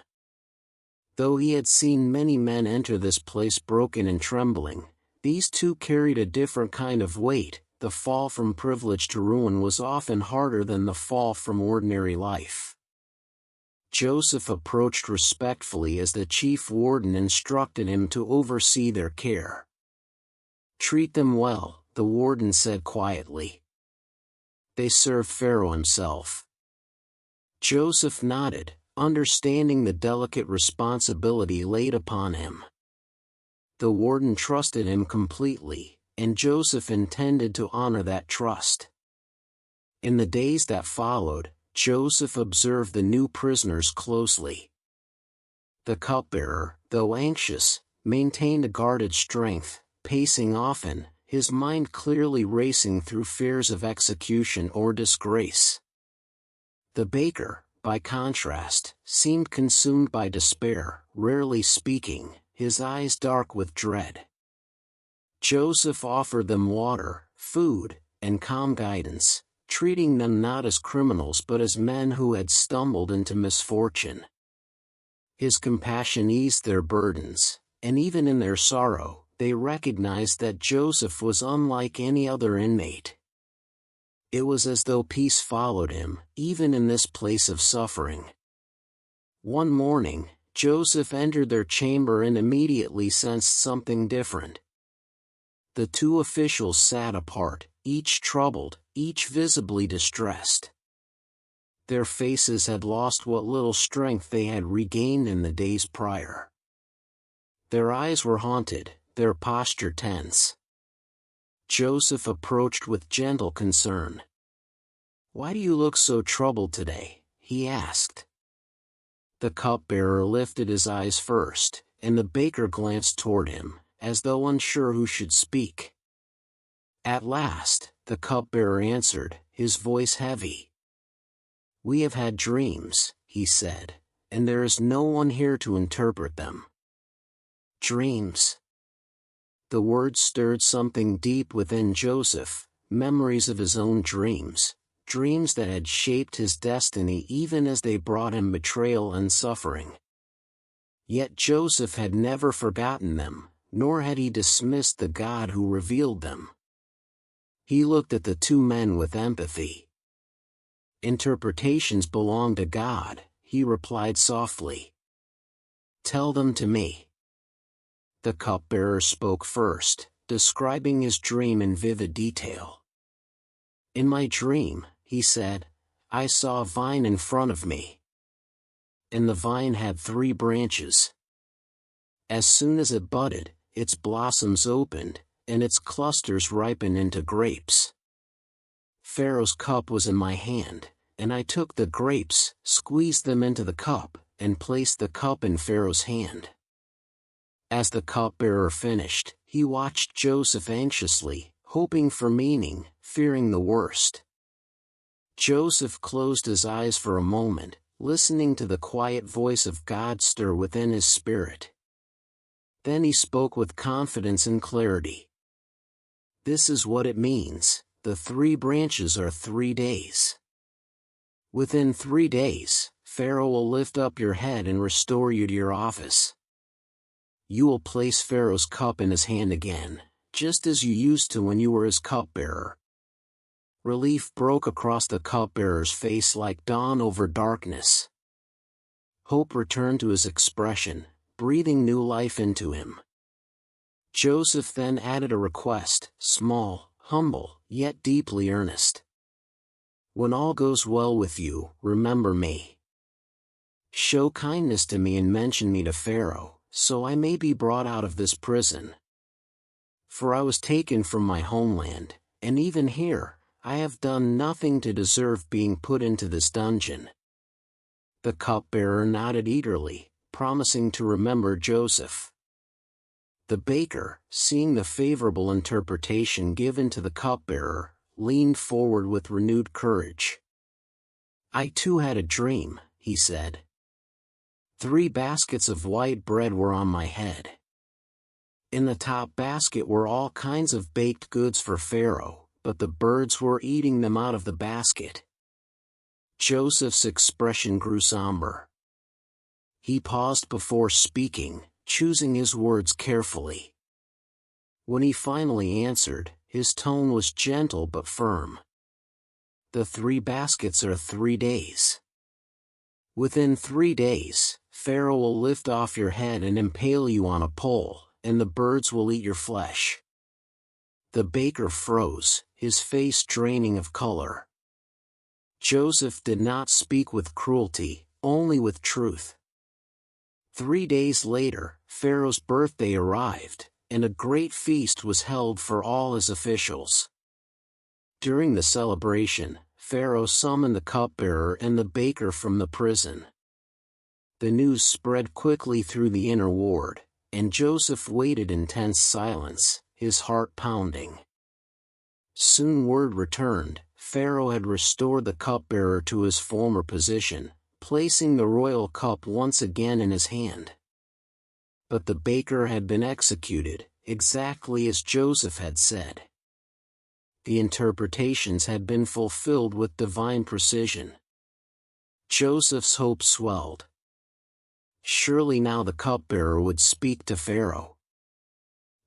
Though he had seen many men enter this place broken and trembling, these two carried a different kind of weight. The fall from privilege to ruin was often harder than the fall from ordinary life. Joseph approached respectfully as the chief warden instructed him to oversee their care. "Treat them well," the warden said quietly. "They serve Pharaoh himself." Joseph nodded, understanding the delicate responsibility laid upon him. The warden trusted him completely, and Joseph intended to honor that trust. In the days that followed, Joseph observed the new prisoners closely. The cupbearer, though anxious, maintained a guarded strength, pacing often, his mind clearly racing through fears of execution or disgrace. The baker, by contrast, seemed consumed by despair, rarely speaking, his eyes dark with dread. Joseph offered them water, food, and calm guidance, treating them not as criminals but as men who had stumbled into misfortune. His compassion eased their burdens, and even in their sorrow, they recognized that Joseph was unlike any other inmate. It was as though peace followed him, even in this place of suffering. One morning, Joseph entered their chamber and immediately sensed something different. The two officials sat apart, each troubled, each visibly distressed. Their faces had lost what little strength they had regained in the days prior. Their eyes were haunted, their posture tense. Joseph approached with gentle concern. "Why do you look so troubled today?" he asked. The cupbearer lifted his eyes first, and the baker glanced toward him, as though unsure who should speak. At last, the cupbearer answered, his voice heavy. "We have had dreams," he said, "and there is no one here to interpret them." Dreams. The word stirred something deep within Joseph, memories of his own dreams, dreams that had shaped his destiny even as they brought him betrayal and suffering. Yet Joseph had never forgotten them, nor had he dismissed the God who revealed them. He looked at the two men with empathy. "Interpretations belong to God," he replied softly. "Tell them to me." The cupbearer spoke first, describing his dream in vivid detail. "In my dream," he said, "I saw a vine in front of me. And the vine had 3 branches. As soon as it budded, its blossoms opened, and its clusters ripened into grapes. Pharaoh's cup was in my hand, and I took the grapes, squeezed them into the cup, and placed the cup in Pharaoh's hand." As the cupbearer finished, he watched Joseph anxiously, hoping for meaning, fearing the worst. Joseph closed his eyes for a moment, listening to the quiet voice of God stir within his spirit. Then he spoke with confidence and clarity. "This is what it means. The 3 branches are 3 days. Within 3 days, Pharaoh will lift up your head and restore you to your office. you will place Pharaoh's cup in his hand again, just as you used to when you were his cupbearer." Relief broke across the cupbearer's face like dawn over darkness. Hope returned to his expression, breathing new life into him. Joseph then added a request, small, humble, yet deeply earnest. "When all goes well with you, remember me. Show kindness to me and mention me to Pharaoh, so I may be brought out of this prison. For I was taken from my homeland, and even here, I have done nothing to deserve being put into this dungeon." The cupbearer nodded eagerly, promising to remember Joseph. The baker, seeing the favorable interpretation given to the cupbearer, leaned forward with renewed courage. "I too had a dream," he said. "3 baskets of white bread were on my head. In the top basket were all kinds of baked goods for Pharaoh, but the birds were eating them out of the basket." Joseph's expression grew somber. He paused before speaking, choosing his words carefully. When he finally answered, his tone was gentle but firm. "The 3 baskets are 3 days. Within 3 days, Pharaoh will lift off your head and impale you on a pole, and the birds will eat your flesh." The baker froze, his face draining of color. Joseph did not speak with cruelty, only with truth. 3 days later, Pharaoh's birthday arrived, and a great feast was held for all his officials. During the celebration, Pharaoh summoned the cupbearer and the baker from the prison. The news spread quickly through the inner ward, and Joseph waited in tense silence, his heart pounding. Soon word returned. Pharaoh had restored the cupbearer to his former position, placing the royal cup once again in his hand. But the baker had been executed, exactly as Joseph had said. The interpretations had been fulfilled with divine precision. Joseph's hope swelled. Surely now the cupbearer would speak to Pharaoh.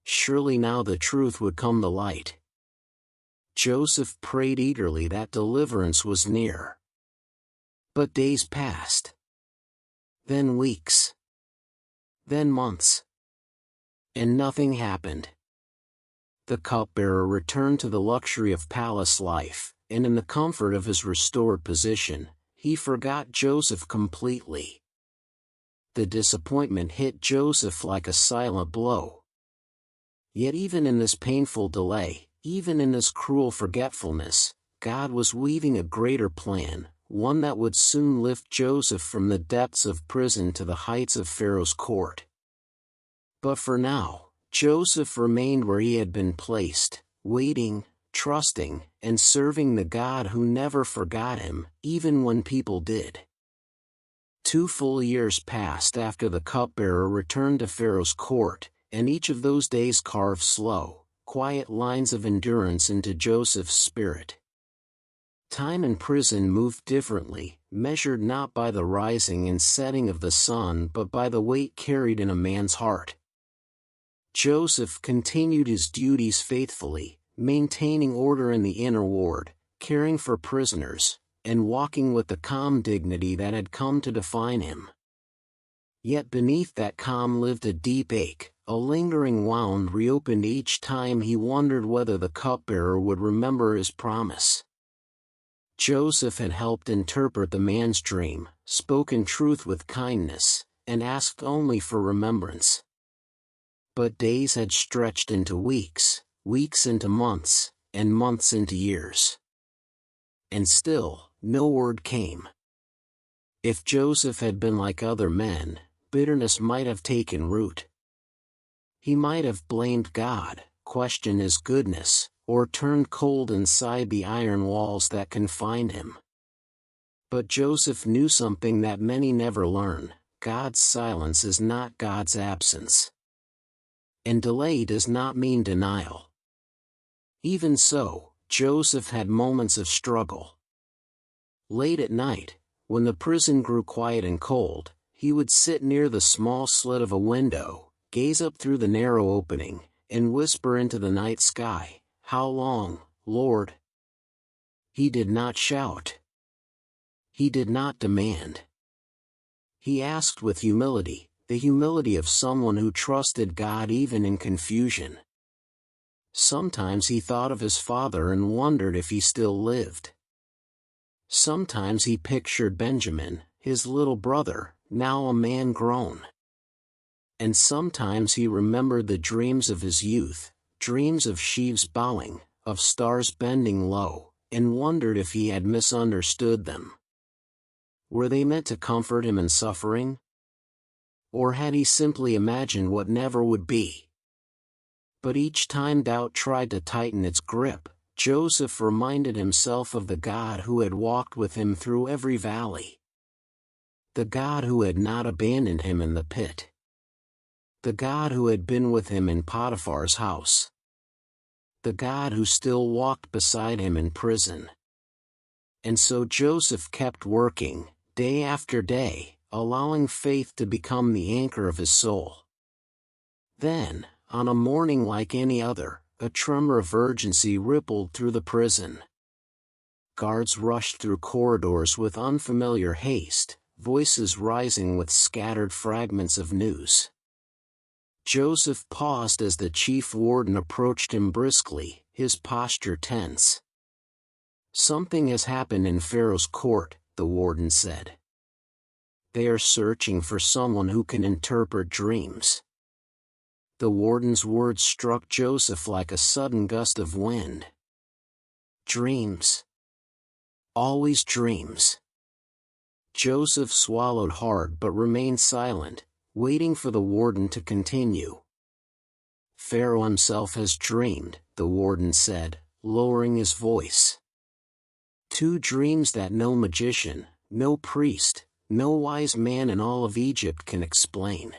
Surely now the truth would come to light. Joseph prayed eagerly that deliverance was near. But days passed. Then weeks. Then months. And nothing happened. The cupbearer returned to the luxury of palace life, and in the comfort of his restored position, he forgot Joseph completely. The disappointment hit Joseph like a silent blow. Yet even in this painful delay, even in this cruel forgetfulness, God was weaving a greater plan, one that would soon lift Joseph from the depths of prison to the heights of Pharaoh's court. But for now, Joseph remained where he had been placed, waiting, trusting, and serving the God who never forgot him, even when people did. 2 full years passed after the cupbearer returned to Pharaoh's court, and each of those days carved slow, quiet lines of endurance into Joseph's spirit. Time in prison moved differently, measured not by the rising and setting of the sun but by the weight carried in a man's heart. Joseph continued his duties faithfully, maintaining order in the inner ward, caring for prisoners, and walking with the calm dignity that had come to define him. Yet beneath that calm lived a deep ache, a lingering wound reopened each time he wondered whether the cupbearer would remember his promise. Joseph had helped interpret the man's dream, spoken truth with kindness, and asked only for remembrance. But days had stretched into weeks, weeks into months, and months into years. And still, no word came. If Joseph had been like other men, bitterness might have taken root. He might have blamed God, questioned his goodness, or turned cold inside the iron walls that confined him. But Joseph knew something that many never learn: God's silence is not God's absence. And delay does not mean denial. Even so, Joseph had moments of struggle. Late at night, when the prison grew quiet and cold, he would sit near the small slit of a window, gaze up through the narrow opening, and whisper into the night sky, "How long, Lord?" He did not shout. He did not demand. He asked with humility, the humility of someone who trusted God even in confusion. Sometimes he thought of his father and wondered if he still lived. Sometimes he pictured Benjamin, his little brother, now a man grown. And sometimes he remembered the dreams of his youth, dreams of sheaves bowing, of stars bending low, and wondered if he had misunderstood them. Were they meant to comfort him in suffering? Or had he simply imagined what never would be? But each time doubt tried to tighten its grip, Joseph reminded himself of the God who had walked with him through every valley. The God who had not abandoned him in the pit. The God who had been with him in Potiphar's house. The God who still walked beside him in prison. And so Joseph kept working, day after day, allowing faith to become the anchor of his soul. Then, on a morning like any other, a tremor of urgency rippled through the prison. Guards rushed through corridors with unfamiliar haste, voices rising with scattered fragments of news. Joseph paused as the chief warden approached him briskly, his posture tense. "Something has happened in Pharaoh's court," the warden said. "They are searching for someone who can interpret dreams." The warden's words struck Joseph like a sudden gust of wind. Dreams. Always dreams. Joseph swallowed hard but remained silent, waiting for the warden to continue. "Pharaoh himself has dreamed," the warden said, lowering his voice. "Two dreams that no magician, no priest, no wise man in all of Egypt can explain."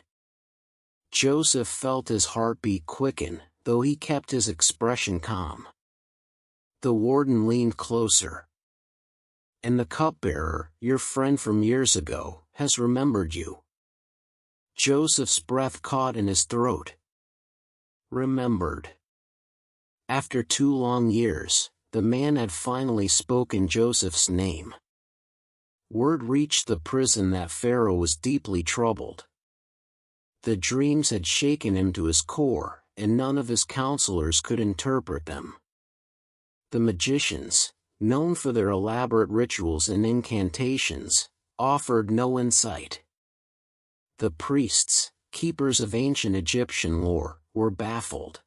Joseph felt his heartbeat quicken, though he kept his expression calm. The warden leaned closer. "And the cupbearer, your friend from years ago, has remembered you." Joseph's breath caught in his throat. Remembered. After 2 long years, the man had finally spoken Joseph's name. Word reached the prison that Pharaoh was deeply troubled. The dreams had shaken him to his core, and none of his counselors could interpret them. The magicians, known for their elaborate rituals and incantations, offered no insight. The priests, keepers of ancient Egyptian lore, were baffled.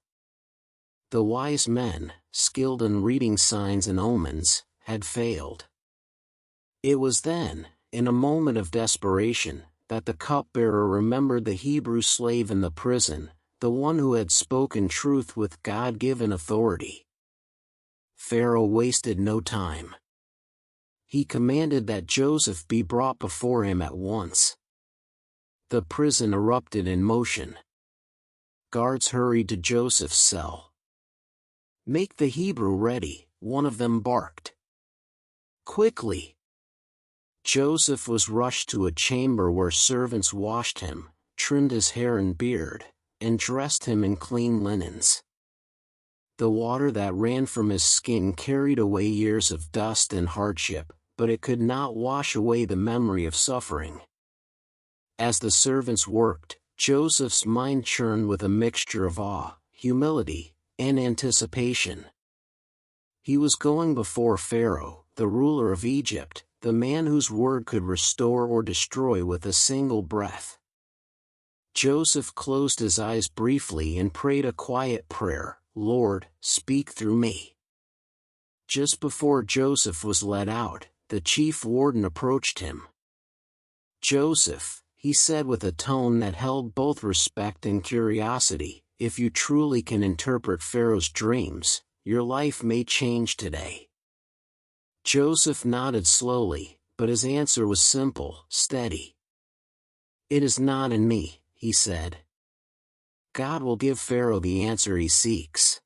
The wise men, skilled in reading signs and omens, had failed. It was then, in a moment of desperation, that the cupbearer remembered the Hebrew slave in the prison, the one who had spoken truth with God-given authority. Pharaoh wasted no time. He commanded that Joseph be brought before him at once. The prison erupted in motion. Guards hurried to Joseph's cell. "Make the Hebrew ready," one of them barked. "Quickly!" Joseph was rushed to a chamber where servants washed him, trimmed his hair and beard, and dressed him in clean linens. The water that ran from his skin carried away years of dust and hardship, but it could not wash away the memory of suffering. As the servants worked, Joseph's mind churned with a mixture of awe, humility, and anticipation. He was going before Pharaoh, the ruler of Egypt, the man whose word could restore or destroy with a single breath. Joseph closed his eyes briefly and prayed a quiet prayer, "Lord, speak through me." Just before Joseph was let out, the chief warden approached him. "Joseph," he said with a tone that held both respect and curiosity, "if you truly can interpret Pharaoh's dreams, your life may change today." Joseph nodded slowly, but his answer was simple, steady. "It is not in me," he said. "God will give Pharaoh the answer he seeks."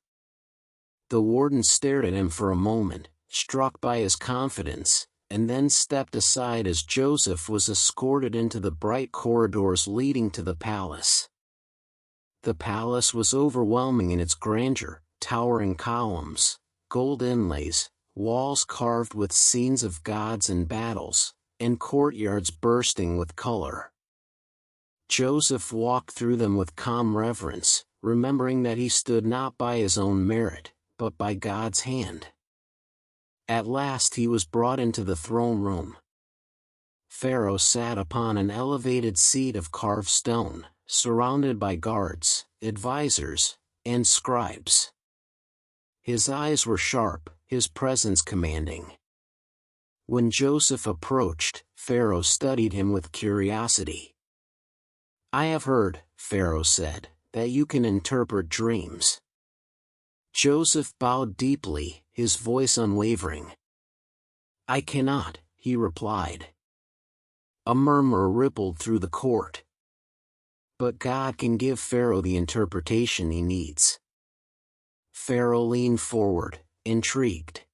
The warden stared at him for a moment, struck by his confidence, and then stepped aside as Joseph was escorted into the bright corridors leading to the palace. The palace was overwhelming in its grandeur, towering columns, gold inlays, walls carved with scenes of gods and battles, and courtyards bursting with color. Joseph walked through them with calm reverence, remembering that he stood not by his own merit, but by God's hand. At last he was brought into the throne room. Pharaoh sat upon an elevated seat of carved stone, surrounded by guards, advisors, and scribes. His eyes were sharp, his presence commanding. When Joseph approached, Pharaoh studied him with curiosity. "I have heard," Pharaoh said, "that you can interpret dreams." Joseph bowed deeply, his voice unwavering. "I cannot," he replied. A murmur rippled through the court. "But God can give Pharaoh the interpretation he needs." Pharaoh leaned forward, intrigued.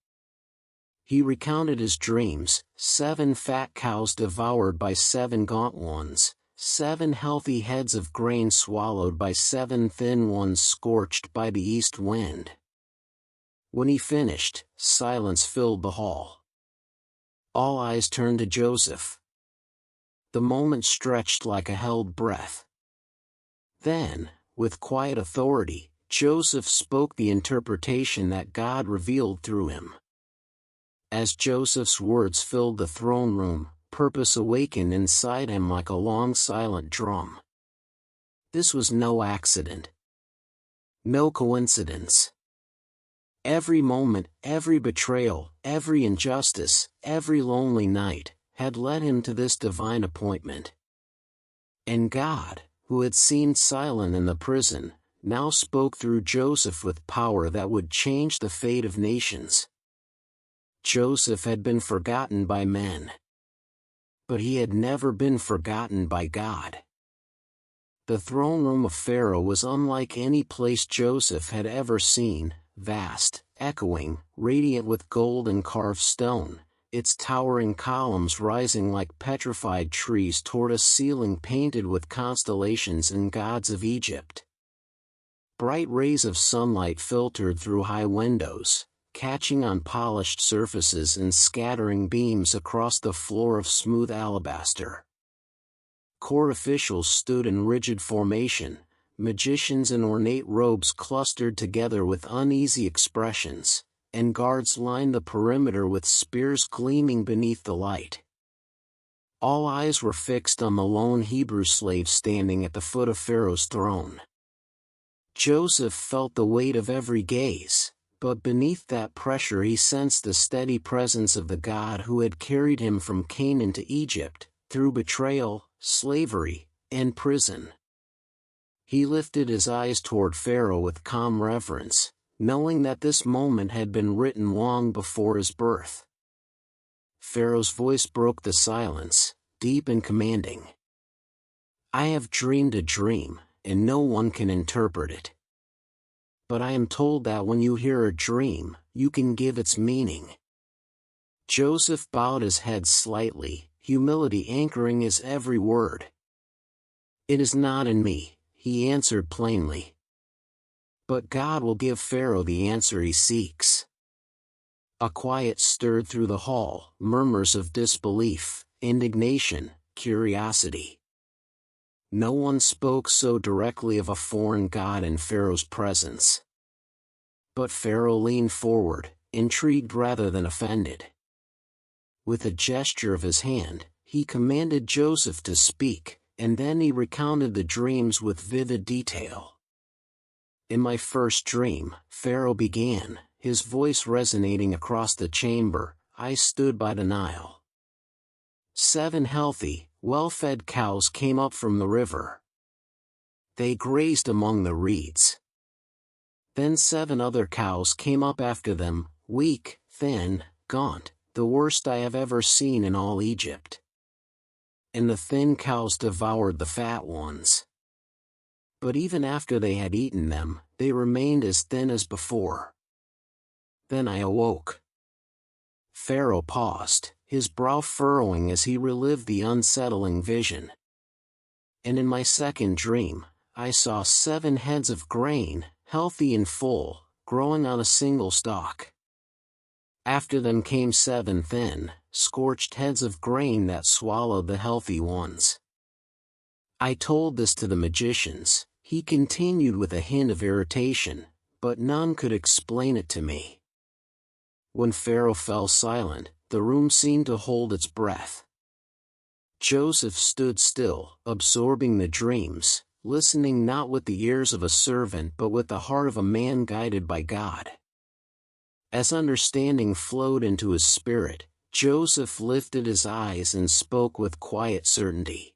He recounted his dreams: 7 fat cows devoured by 7 gaunt ones, 7 healthy heads of grain swallowed by 7 thin ones scorched by the east wind. When he finished, silence filled the hall. All eyes turned to Joseph. The moment stretched like a held breath. Then, with quiet authority, Joseph spoke the interpretation that God revealed through him. As Joseph's words filled the throne room, purpose awakened inside him like a long silent drum. This was no accident. No coincidence. Every moment, every betrayal, every injustice, every lonely night, had led him to this divine appointment. And God, who had seemed silent in the prison, now spoke through Joseph with power that would change the fate of nations. Joseph had been forgotten by men. But he had never been forgotten by God. The throne room of Pharaoh was unlike any place Joseph had ever seen, vast, echoing, radiant with gold and carved stone, its towering columns rising like petrified trees toward a ceiling painted with constellations and gods of Egypt. Bright rays of sunlight filtered through high windows, catching on polished surfaces and scattering beams across the floor of smooth alabaster. Court officials stood in rigid formation, magicians in ornate robes clustered together with uneasy expressions, and guards lined the perimeter with spears gleaming beneath the light. All eyes were fixed on the lone Hebrew slave standing at the foot of Pharaoh's throne. Joseph felt the weight of every gaze, but beneath that pressure he sensed the steady presence of the God who had carried him from Canaan to Egypt, through betrayal, slavery, and prison. He lifted his eyes toward Pharaoh with calm reverence, knowing that this moment had been written long before his birth. Pharaoh's voice broke the silence, deep and commanding. "I have dreamed a dream, and no one can interpret it. But I am told that when you hear a dream, you can give its meaning." Joseph bowed his head slightly, humility anchoring his every word. "It is not in me," he answered plainly. "But God will give Pharaoh the answer he seeks." A quiet stirred through the hall, murmurs of disbelief, indignation, curiosity. No one spoke so directly of a foreign god in Pharaoh's presence. But Pharaoh leaned forward, intrigued rather than offended. With a gesture of his hand, he commanded Joseph to speak, and then he recounted the dreams with vivid detail. "In my first dream," Pharaoh began, his voice resonating across the chamber, "I stood by the Nile. 7 healthy, well-fed cows came up from the river. They grazed among the reeds. Then 7 other cows came up after them, weak, thin, gaunt, the worst I have ever seen in all Egypt. And the thin cows devoured the fat ones. But even after they had eaten them, they remained as thin as before. Then I awoke." Pharaoh paused, his brow furrowing as he relived the unsettling vision. "And in my second dream, I saw 7 heads of grain, healthy and full, growing on a single stalk. After them came 7 thin, scorched heads of grain that swallowed the healthy ones. I told this to the magicians. He continued with a hint of irritation, but none could explain it to me. When Pharaoh fell silent, the room seemed to hold its breath. Joseph stood still, absorbing the dreams, listening not with the ears of a servant but with the heart of a man guided by God. As understanding flowed into his spirit, Joseph lifted his eyes and spoke with quiet certainty.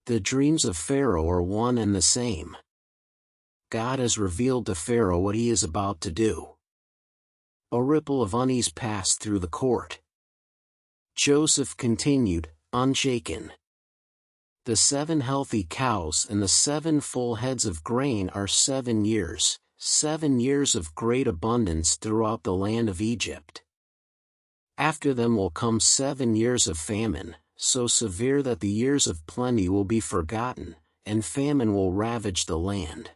The dreams of Pharaoh are one and the same. God has revealed to Pharaoh what he is about to do. A ripple of unease passed through the court. Joseph continued, unshaken. The 7 healthy cows and the 7 full heads of grain are 7 years, 7 years of great abundance throughout the land of Egypt. After them will come 7 years of famine, so severe that the years of plenty will be forgotten, and famine will ravage the land.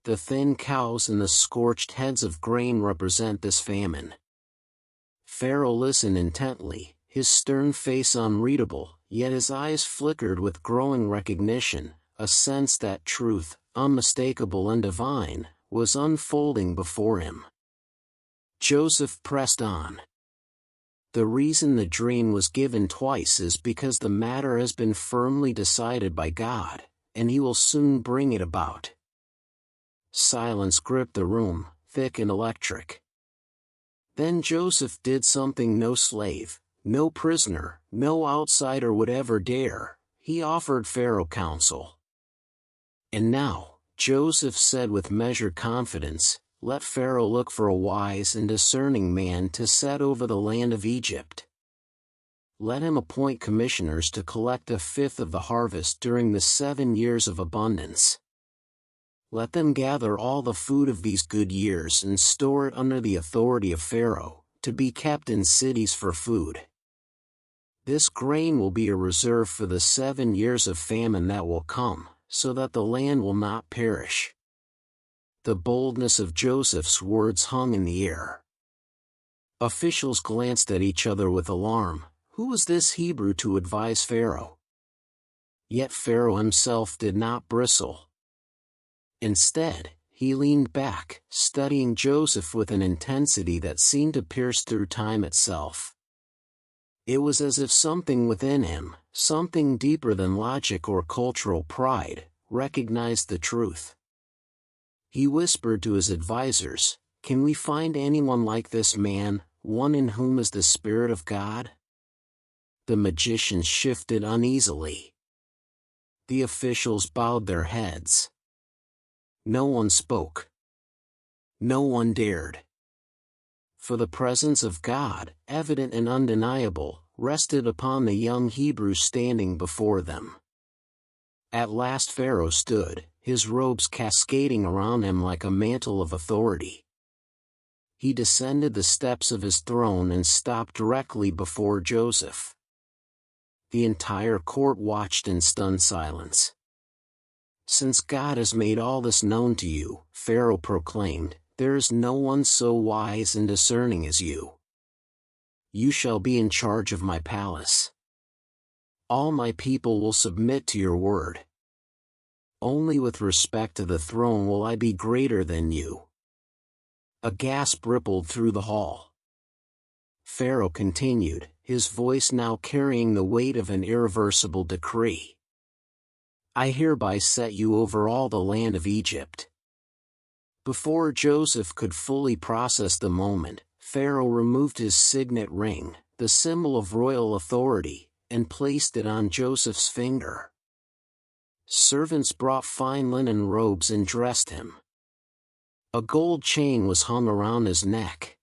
The thin cows and the scorched heads of grain represent this famine. Pharaoh listened intently, his stern face unreadable, yet his eyes flickered with growing recognition, a sense that truth, unmistakable and divine, was unfolding before him. Joseph pressed on. The reason the dream was given twice is because the matter has been firmly decided by God, and he will soon bring it about. Silence gripped the room, thick and electric. Then Joseph did something no slave, no prisoner, no outsider would ever dare. He offered Pharaoh counsel. And now, Joseph said with measured confidence, let Pharaoh look for a wise and discerning man to set over the land of Egypt. Let him appoint commissioners to collect 1/5 of the harvest during the 7 years of abundance. Let them gather all the food of these good years and store it under the authority of Pharaoh, to be kept in cities for food. This grain will be a reserve for the 7 years of famine that will come, so that the land will not perish. The boldness of Joseph's words hung in the air. Officials glanced at each other with alarm. Who was this Hebrew to advise Pharaoh? Yet Pharaoh himself did not bristle. Instead, he leaned back, studying Joseph with an intensity that seemed to pierce through time itself. It was as if something within him, something deeper than logic or cultural pride, recognized the truth. He whispered to his advisors, "Can we find anyone like this man, one in whom is the Spirit of God?" The magicians shifted uneasily. The officials bowed their heads. No one spoke. No one dared. For the presence of God, evident and undeniable, rested upon the young Hebrew standing before them. At last Pharaoh stood, his robes cascading around him like a mantle of authority. He descended the steps of his throne and stopped directly before Joseph. The entire court watched in stunned silence. "Since God has made all this known to you," Pharaoh proclaimed, "there is no one so wise and discerning as you. You shall be in charge of my palace. All my people will submit to your word. Only with respect to the throne will I be greater than you." A gasp rippled through the hall. Pharaoh continued, his voice now carrying the weight of an irreversible decree. "I hereby set you over all the land of Egypt." Before Joseph could fully process the moment, Pharaoh removed his signet ring, the symbol of royal authority, and placed it on Joseph's finger. Servants brought fine linen robes and dressed him. A gold chain was hung around his neck.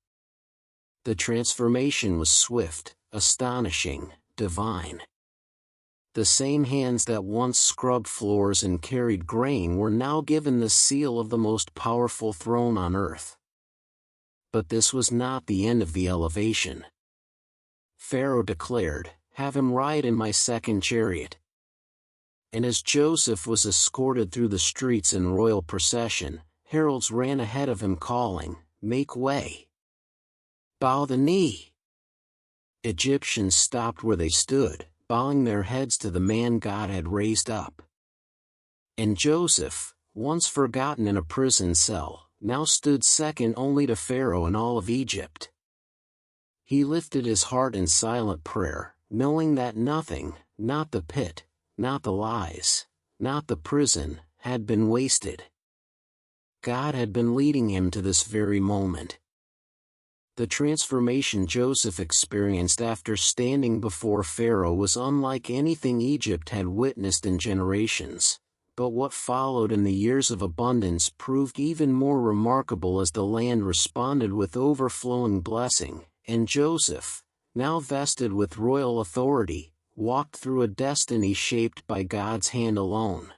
The transformation was swift, astonishing, divine. The same hands that once scrubbed floors and carried grain were now given the seal of the most powerful throne on earth. But this was not the end of the elevation. Pharaoh declared, "Have him ride in my second chariot." And as Joseph was escorted through the streets in royal procession, heralds ran ahead of him calling, "Make way! Bow the knee!" Egyptians stopped where they stood, bowing their heads to the man God had raised up. And Joseph, once forgotten in a prison cell, now stood second only to Pharaoh in all of Egypt. He lifted his heart in silent prayer, knowing that nothing, not the pit, not the lies, not the prison, had been wasted. God had been leading him to this very moment. The transformation Joseph experienced after standing before Pharaoh was unlike anything Egypt had witnessed in generations, but what followed in the years of abundance proved even more remarkable as the land responded with overflowing blessing, and Joseph, now vested with royal authority, walked through a destiny shaped by God's hand alone.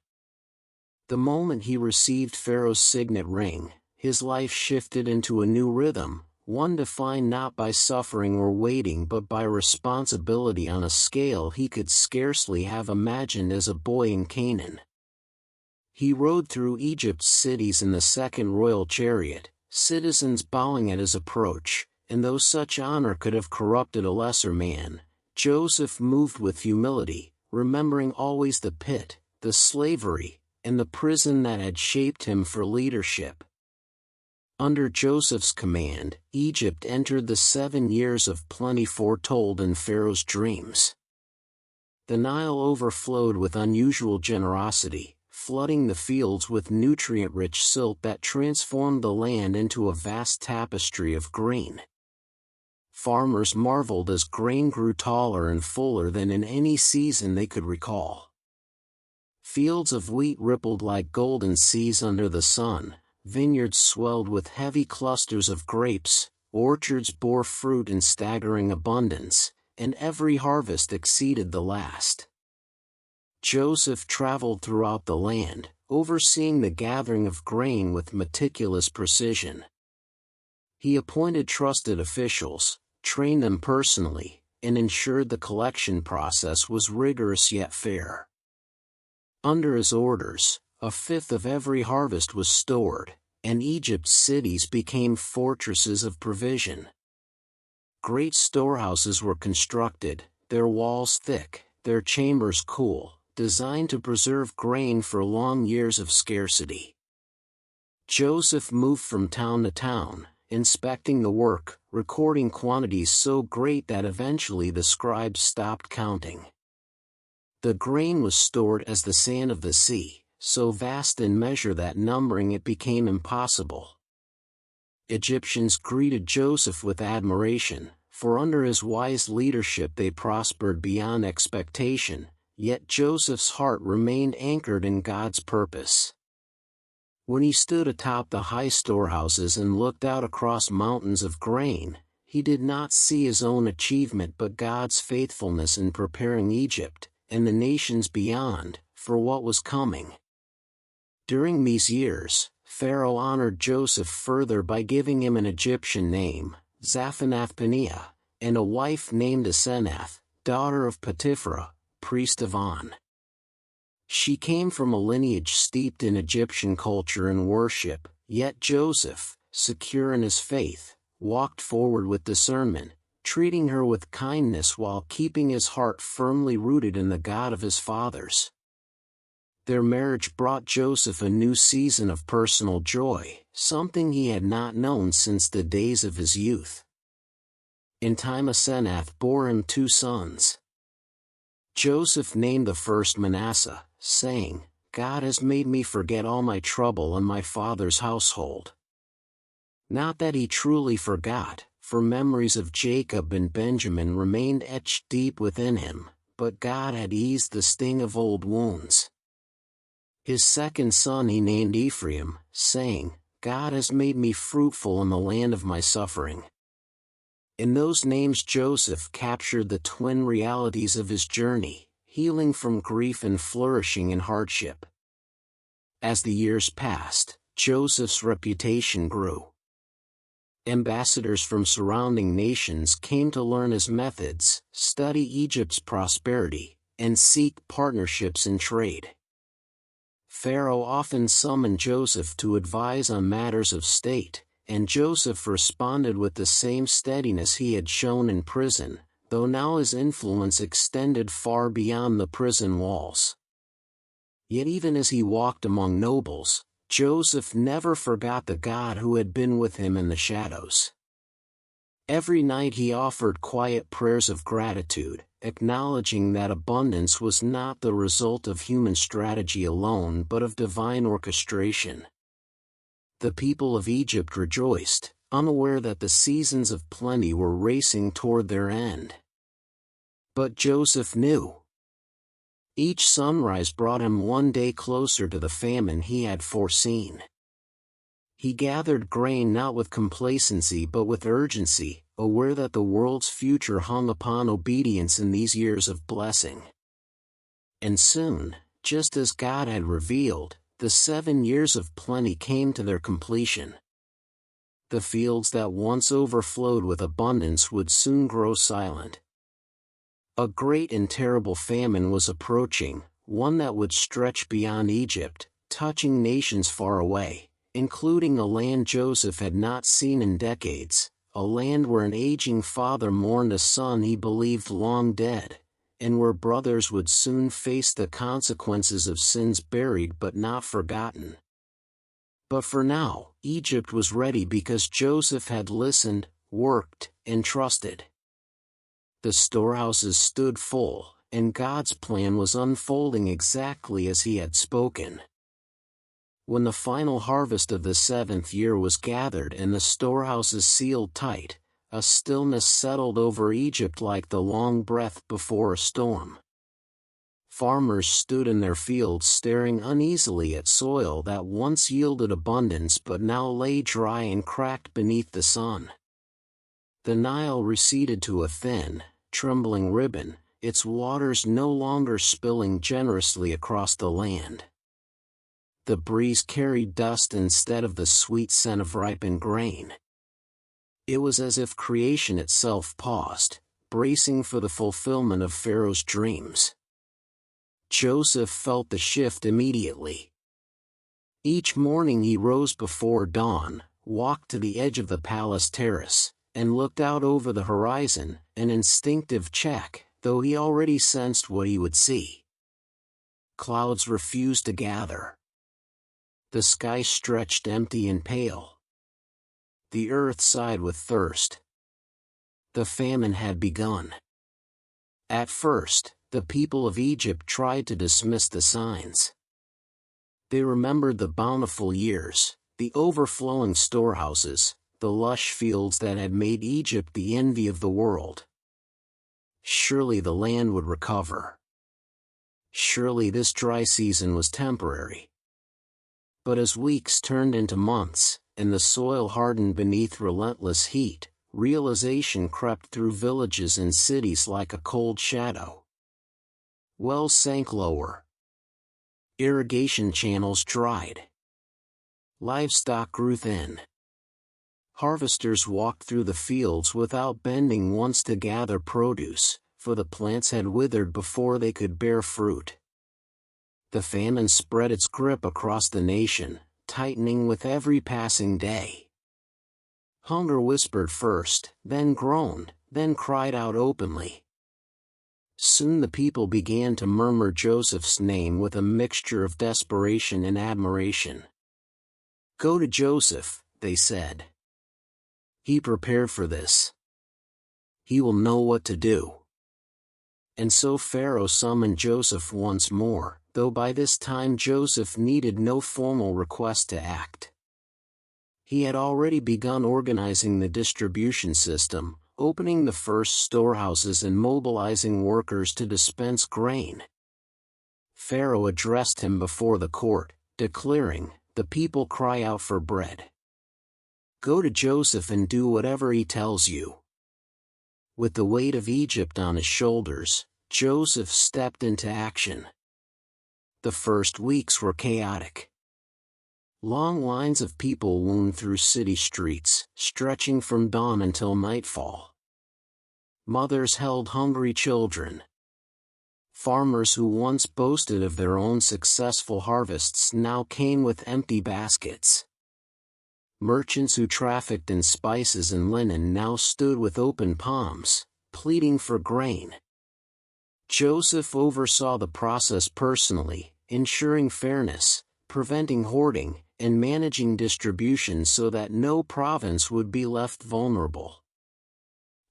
The moment he received Pharaoh's signet ring, his life shifted into a new rhythm, one defined not by suffering or waiting but by responsibility on a scale he could scarcely have imagined as a boy in Canaan. He rode through Egypt's cities in the second royal chariot, citizens bowing at his approach, and though such honor could have corrupted a lesser man, Joseph moved with humility, remembering always the pit, the slavery, and the prison that had shaped him for leadership. Under Joseph's command, Egypt entered the 7 years of plenty foretold in Pharaoh's dreams. The Nile overflowed with unusual generosity, flooding the fields with nutrient-rich silt that transformed the land into a vast tapestry of green. Farmers marveled as grain grew taller and fuller than in any season they could recall. Fields of wheat rippled like golden seas under the sun, vineyards swelled with heavy clusters of grapes, orchards bore fruit in staggering abundance, and every harvest exceeded the last. Joseph traveled throughout the land, overseeing the gathering of grain with meticulous precision. He appointed trusted officials, trained them personally, and ensured the collection process was rigorous yet fair. Under his orders, 1/5 of every harvest was stored, and Egypt's cities became fortresses of provision. Great storehouses were constructed, their walls thick, their chambers cool, designed to preserve grain for long years of scarcity. Joseph moved from town to town, inspecting the work, recording quantities so great that eventually the scribes stopped counting. The grain was stored as the sand of the sea, so vast in measure that numbering it became impossible. Egyptians greeted Joseph with admiration, for under his wise leadership they prospered beyond expectation, yet Joseph's heart remained anchored in God's purpose. When he stood atop the high storehouses and looked out across mountains of grain, he did not see his own achievement but God's faithfulness in preparing Egypt, and the nations beyond, for what was coming. During these years, Pharaoh honored Joseph further by giving him an Egyptian name, Zaphenath-Paneah, and a wife named Asenath, daughter of Potiphar, priest of On. She came from a lineage steeped in Egyptian culture and worship, yet Joseph, secure in his faith, walked forward with discernment, treating her with kindness while keeping his heart firmly rooted in the God of his fathers. Their marriage brought Joseph a new season of personal joy, something he had not known since the days of his youth. In time Asenath bore him 2 sons. Joseph named the first Manasseh, saying, "God has made me forget all my trouble and my father's household." Not that he truly forgot, for memories of Jacob and Benjamin remained etched deep within him, but God had eased the sting of old wounds. His second son he named Ephraim, saying, "God has made me fruitful in the land of my suffering." In those names Joseph captured the twin realities of his journey, healing from grief and flourishing in hardship. As the years passed, Joseph's reputation grew. Ambassadors from surrounding nations came to learn his methods, study Egypt's prosperity, and seek partnerships in trade. Pharaoh often summoned Joseph to advise on matters of state, and Joseph responded with the same steadiness he had shown in prison, though now his influence extended far beyond the prison walls. Yet even as he walked among nobles, Joseph never forgot the God who had been with him in the shadows. Every night he offered quiet prayers of gratitude, acknowledging that abundance was not the result of human strategy alone but of divine orchestration. The people of Egypt rejoiced, unaware that the seasons of plenty were racing toward their end. But Joseph knew. Each sunrise brought him one day closer to the famine he had foreseen. He gathered grain not with complacency but with urgency, aware that the world's future hung upon obedience in these years of blessing. And soon, just as God had revealed, the 7 years of plenty came to their completion. The fields that once overflowed with abundance would soon grow silent. A great and terrible famine was approaching, one that would stretch beyond Egypt, touching nations far away, including a land Joseph had not seen in decades, a land where an aging father mourned a son he believed long dead, and where brothers would soon face the consequences of sins buried but not forgotten. But for now, Egypt was ready because Joseph had listened, worked, and trusted. The storehouses stood full, and God's plan was unfolding exactly as he had spoken. When the final harvest of the 7th year was gathered and the storehouses sealed tight, a stillness settled over Egypt like the long breath before a storm. Farmers stood in their fields staring uneasily at soil that once yielded abundance but now lay dry and cracked beneath the sun. The Nile receded to a thin, trembling ribbon, its waters no longer spilling generously across the land. The breeze carried dust instead of the sweet scent of ripened grain. It was as if creation itself paused, bracing for the fulfillment of Pharaoh's dreams. Joseph felt the shift immediately. Each morning he rose before dawn, walked to the edge of the palace terrace, and looked out over the horizon, an instinctive check, though he already sensed what he would see. Clouds refused to gather. The sky stretched empty and pale. The earth sighed with thirst. The famine had begun. At first, the people of Egypt tried to dismiss the signs. They remembered the bountiful years, the overflowing storehouses, the lush fields that had made Egypt the envy of the world. Surely the land would recover. Surely this dry season was temporary. But as weeks turned into months, and the soil hardened beneath relentless heat, realization crept through villages and cities like a cold shadow. Wells sank lower. Irrigation channels dried. Livestock grew thin. Harvesters walked through the fields without bending once to gather produce, for the plants had withered before they could bear fruit. The famine spread its grip across the nation, tightening with every passing day. Hunger whispered first, then groaned, then cried out openly. Soon the people began to murmur Joseph's name with a mixture of desperation and admiration. "Go to Joseph," they said. "He prepared for this. He will know what to do." And so Pharaoh summoned Joseph once more, though by this time Joseph needed no formal request to act. He had already begun organizing the distribution system, opening the first storehouses and mobilizing workers to dispense grain. Pharaoh addressed him before the court, declaring, "The people cry out for bread. Go to Joseph and do whatever he tells you." With the weight of Egypt on his shoulders, Joseph stepped into action. The first weeks were chaotic. Long lines of people wound through city streets, stretching from dawn until nightfall. Mothers held hungry children. Farmers who once boasted of their own successful harvests now came with empty baskets. Merchants who trafficked in spices and linen now stood with open palms, pleading for grain. Joseph oversaw the process personally, ensuring fairness, preventing hoarding, and managing distribution so that no province would be left vulnerable.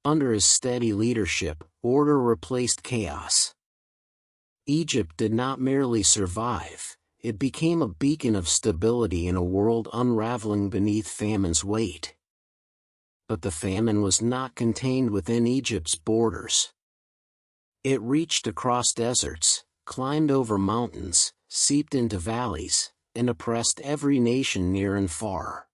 Under his steady leadership, order replaced chaos. Egypt did not merely survive, it became a beacon of stability in a world unraveling beneath famine's weight. But the famine was not contained within Egypt's borders. It reached across deserts, climbed over mountains, seeped into valleys, and oppressed every nation near and far.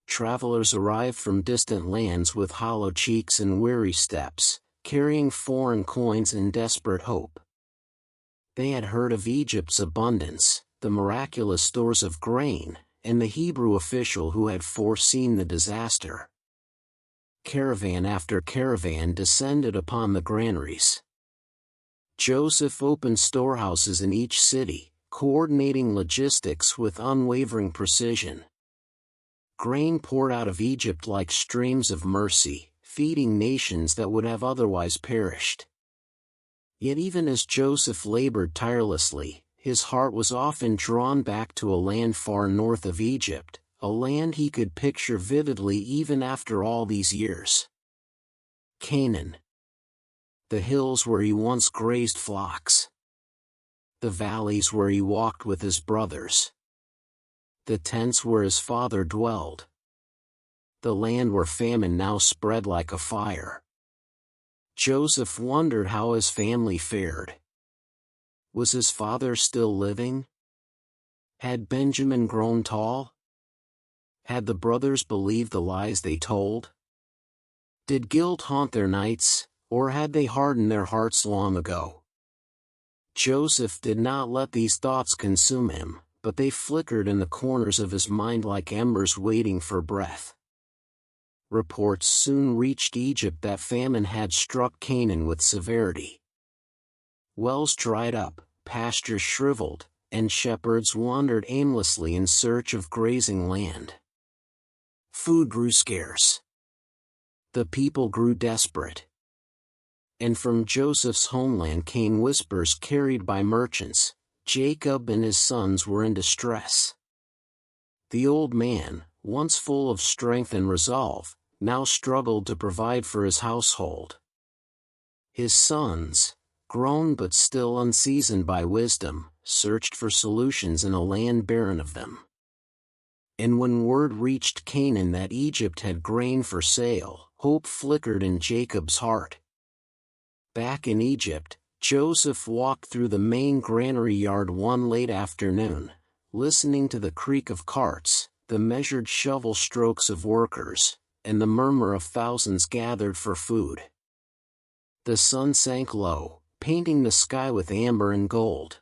Travelers arrived from distant lands with hollow cheeks and weary steps, carrying foreign coins in desperate hope. They had heard of Egypt's abundance, the miraculous stores of grain, and the Hebrew official who had foreseen the disaster. Caravan after caravan descended upon the granaries. Joseph opened storehouses in each city, coordinating logistics with unwavering precision. Grain poured out of Egypt like streams of mercy, feeding nations that would have otherwise perished. Yet even as Joseph labored tirelessly, his heart was often drawn back to a land far north of Egypt, a land he could picture vividly even after all these years. Canaan. The hills where he once grazed flocks. The valleys where he walked with his brothers. The tents where his father dwelled. The land where famine now spread like a fire. Joseph wondered how his family fared. Was his father still living? Had Benjamin grown tall? Had the brothers believed the lies they told? Did guilt haunt their nights, or had they hardened their hearts long ago? Joseph did not let these thoughts consume him, but they flickered in the corners of his mind like embers waiting for breath. Reports soon reached Egypt that famine had struck Canaan with severity. Wells dried up, pastures shriveled, and shepherds wandered aimlessly in search of grazing land. Food grew scarce. The people grew desperate. And from Joseph's homeland came whispers carried by merchants: Jacob and his sons were in distress. The old man, once full of strength and resolve, now struggled to provide for his household. His sons, grown but still unseasoned by wisdom, searched for solutions in a land barren of them. And when word reached Canaan that Egypt had grain for sale, hope flickered in Jacob's heart. Back in Egypt, Joseph walked through the main granary yard one late afternoon, listening to the creak of carts, the measured shovel strokes of workers, and the murmur of thousands gathered for food. The sun sank low, painting the sky with amber and gold.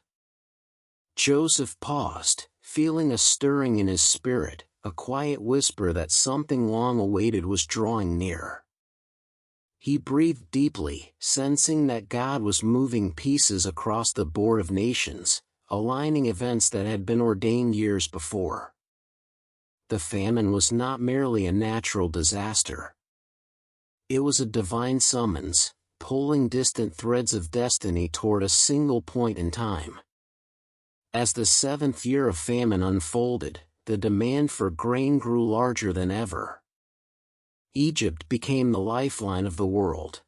Joseph paused, feeling a stirring in his spirit, a quiet whisper that something long awaited was drawing near. He breathed deeply, sensing that God was moving pieces across the board of nations, aligning events that had been ordained years before. The famine was not merely a natural disaster. It was a divine summons, pulling distant threads of destiny toward a single point in time. As the 7th year of famine unfolded, the demand for grain grew larger than ever. Egypt became the lifeline of the world.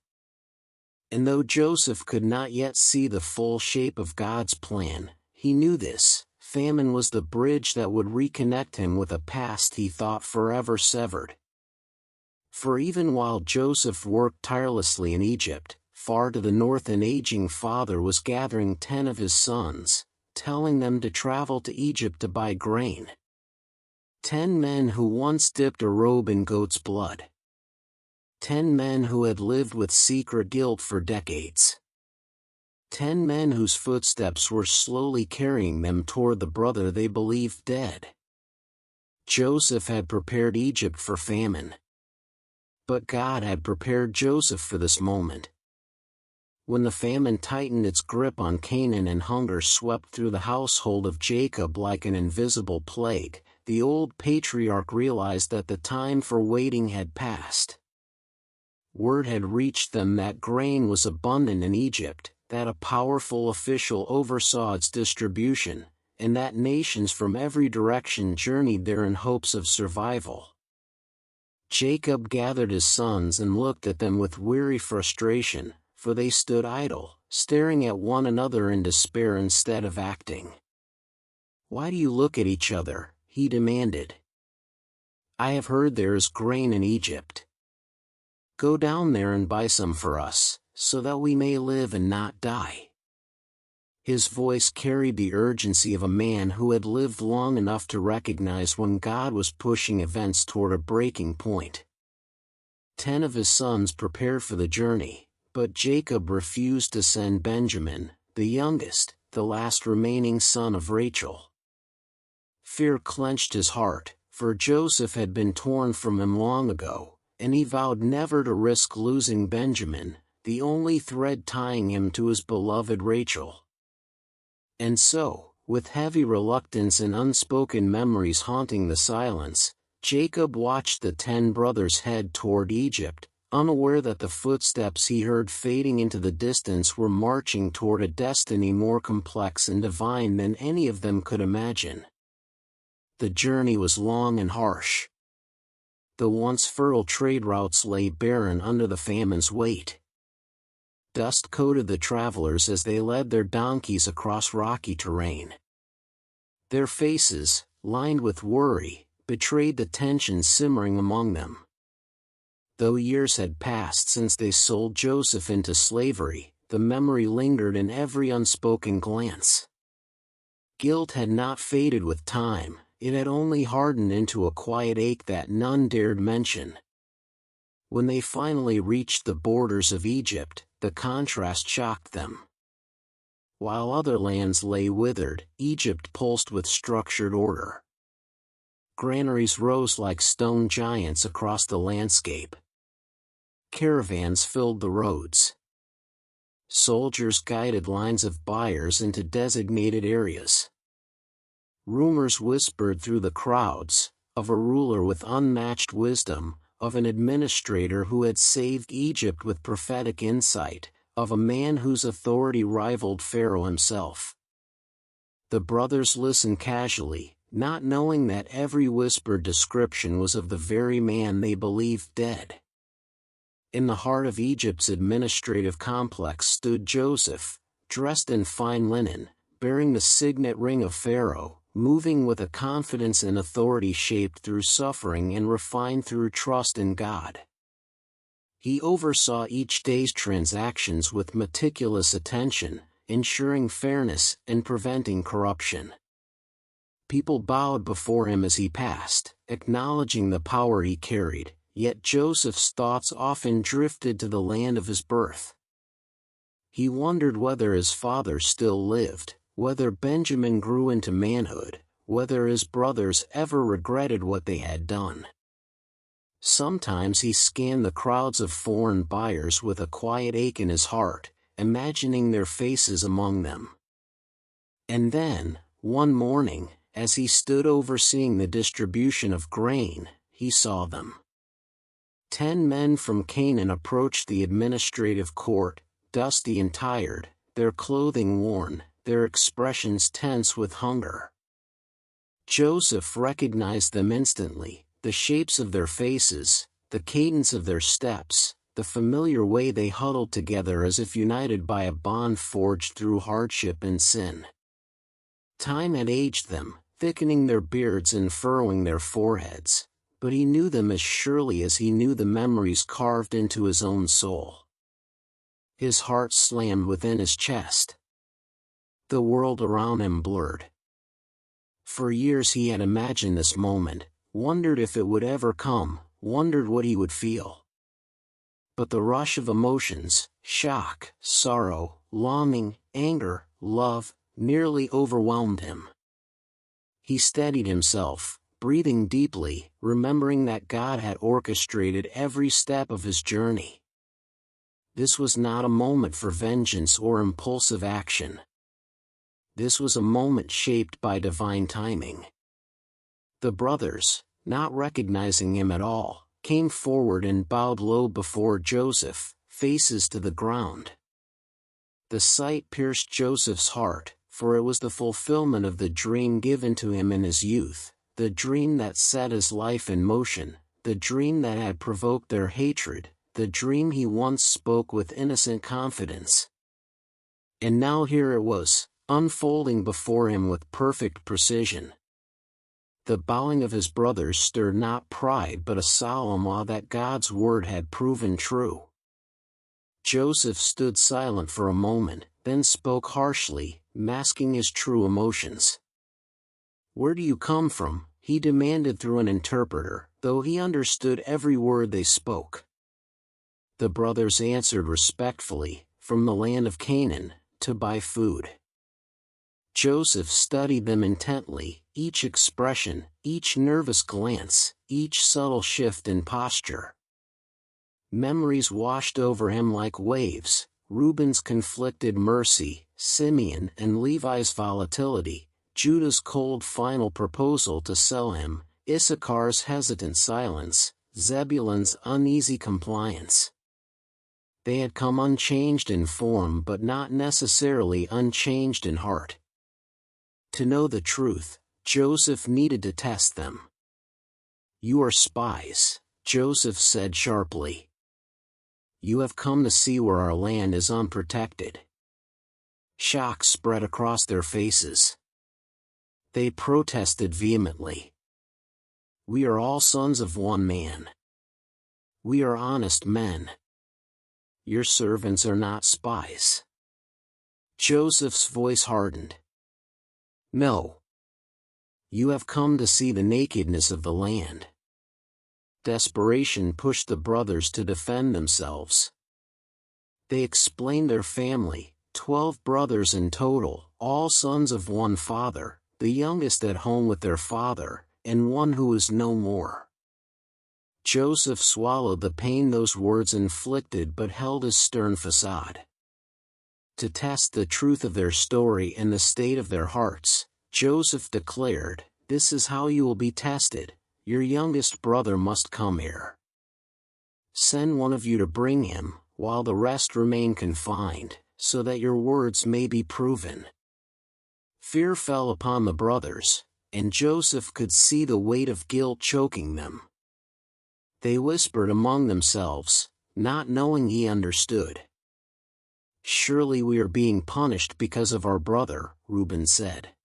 And though Joseph could not yet see the full shape of God's plan, he knew this: famine was the bridge that would reconnect him with a past he thought forever severed. For even while Joseph worked tirelessly in Egypt, far to the north an aging father was gathering 10 of his sons, telling them to travel to Egypt to buy grain. 10 men who once dipped a robe in goat's blood. 10 men who had lived with secret guilt for decades. 10 men whose footsteps were slowly carrying them toward the brother they believed dead. Joseph had prepared Egypt for famine. But God had prepared Joseph for this moment. When the famine tightened its grip on Canaan and hunger swept through the household of Jacob like an invisible plague, the old patriarch realized that the time for waiting had passed. Word had reached them that grain was abundant in Egypt, that a powerful official oversaw its distribution, and that nations from every direction journeyed there in hopes of survival. Jacob gathered his sons and looked at them with weary frustration, for they stood idle, staring at one another in despair instead of acting. "Why do you look at each other?" he demanded. "I have heard there is grain in Egypt. Go down there and buy some for us, so that we may live and not die." His voice carried the urgency of a man who had lived long enough to recognize when God was pushing events toward a breaking point. 10 of his sons prepared for the journey, but Jacob refused to send Benjamin, the youngest, the last remaining son of Rachel. Fear clenched his heart, for Joseph had been torn from him long ago, and he vowed never to risk losing Benjamin, the only thread tying him to his beloved Rachel. And so, with heavy reluctance and unspoken memories haunting the silence, Jacob watched the 10 brothers head toward Egypt, unaware that the footsteps he heard fading into the distance were marching toward a destiny more complex and divine than any of them could imagine. The journey was long and harsh. The once fertile trade routes lay barren under the famine's weight. Dust coated the travelers as they led their donkeys across rocky terrain. Their faces, lined with worry, betrayed the tension simmering among them. Though years had passed since they sold Joseph into slavery, the memory lingered in every unspoken glance. Guilt had not faded with time, it had only hardened into a quiet ache that none dared mention. When they finally reached the borders of Egypt, the contrast shocked them. While other lands lay withered, Egypt pulsed with structured order. Granaries rose like stone giants across the landscape. Caravans filled the roads. Soldiers guided lines of buyers into designated areas. Rumors whispered through the crowds, of a ruler with unmatched wisdom, of an administrator who had saved Egypt with prophetic insight, of a man whose authority rivaled Pharaoh himself. The brothers listened casually, not knowing that every whispered description was of the very man they believed dead. In the heart of Egypt's administrative complex stood Joseph, dressed in fine linen, bearing the signet ring of Pharaoh, moving with a confidence and authority shaped through suffering and refined through trust in God. He oversaw each day's transactions with meticulous attention, ensuring fairness and preventing corruption. People bowed before him as he passed, acknowledging the power he carried, yet Joseph's thoughts often drifted to the land of his birth. He wondered whether his father still lived, whether Benjamin grew into manhood, whether his brothers ever regretted what they had done. Sometimes he scanned the crowds of foreign buyers with a quiet ache in his heart, imagining their faces among them. And then, one morning, as he stood overseeing the distribution of grain, he saw them. 10 men from Canaan approached the administrative court, dusty and tired, their clothing worn, their expressions tense with hunger. Joseph recognized them instantly, the shapes of their faces, the cadence of their steps, the familiar way they huddled together as if united by a bond forged through hardship and sin. Time had aged them, thickening their beards and furrowing their foreheads, but he knew them as surely as he knew the memories carved into his own soul. His heart slammed within his chest. The world around him blurred. For years he had imagined this moment, wondered if it would ever come, wondered what he would feel. But the rush of emotions, shock, sorrow, longing, anger, love, nearly overwhelmed him. He steadied himself, breathing deeply, remembering that God had orchestrated every step of his journey. This was not a moment for vengeance or impulsive action. This was a moment shaped by divine timing. The brothers, not recognizing him at all, came forward and bowed low before Joseph, faces to the ground. The sight pierced Joseph's heart, for it was the fulfillment of the dream given to him in his youth, the dream that set his life in motion, the dream that had provoked their hatred, the dream he once spoke with innocent confidence. And now here it was, unfolding before him with perfect precision. The bowing of his brothers stirred not pride but a solemn awe that God's word had proven true. Joseph stood silent for a moment, then spoke harshly, masking his true emotions. "Where do you come from?" he demanded through an interpreter, though he understood every word they spoke. The brothers answered respectfully, "From the land of Canaan, to buy food." Joseph studied them intently, each expression, each nervous glance, each subtle shift in posture. Memories washed over him like waves, Reuben's conflicted mercy, Simeon and Levi's volatility, Judah's cold final proposal to sell him, Issachar's hesitant silence, Zebulun's uneasy compliance. They had come unchanged in form but not necessarily unchanged in heart. To know the truth, Joseph needed to test them. "You are spies," Joseph said sharply. "You have come to see where our land is unprotected." Shock spread across their faces. They protested vehemently. "We are all sons of one man. We are honest men. Your servants are not spies." Joseph's voice hardened. "No. You have come to see the nakedness of the land." Desperation pushed the brothers to defend themselves. They explained their family, 12 brothers in total, all sons of one father, the youngest at home with their father, and one who is no more. Joseph swallowed the pain those words inflicted but held his stern facade. To test the truth of their story and the state of their hearts, Joseph declared, "This is how you will be tested. Your youngest brother must come here. Send one of you to bring him, while the rest remain confined, so that your words may be proven." Fear fell upon the brothers, and Joseph could see the weight of guilt choking them. They whispered among themselves, not knowing he understood. "Surely we are being punished because of our brother," Reuben said.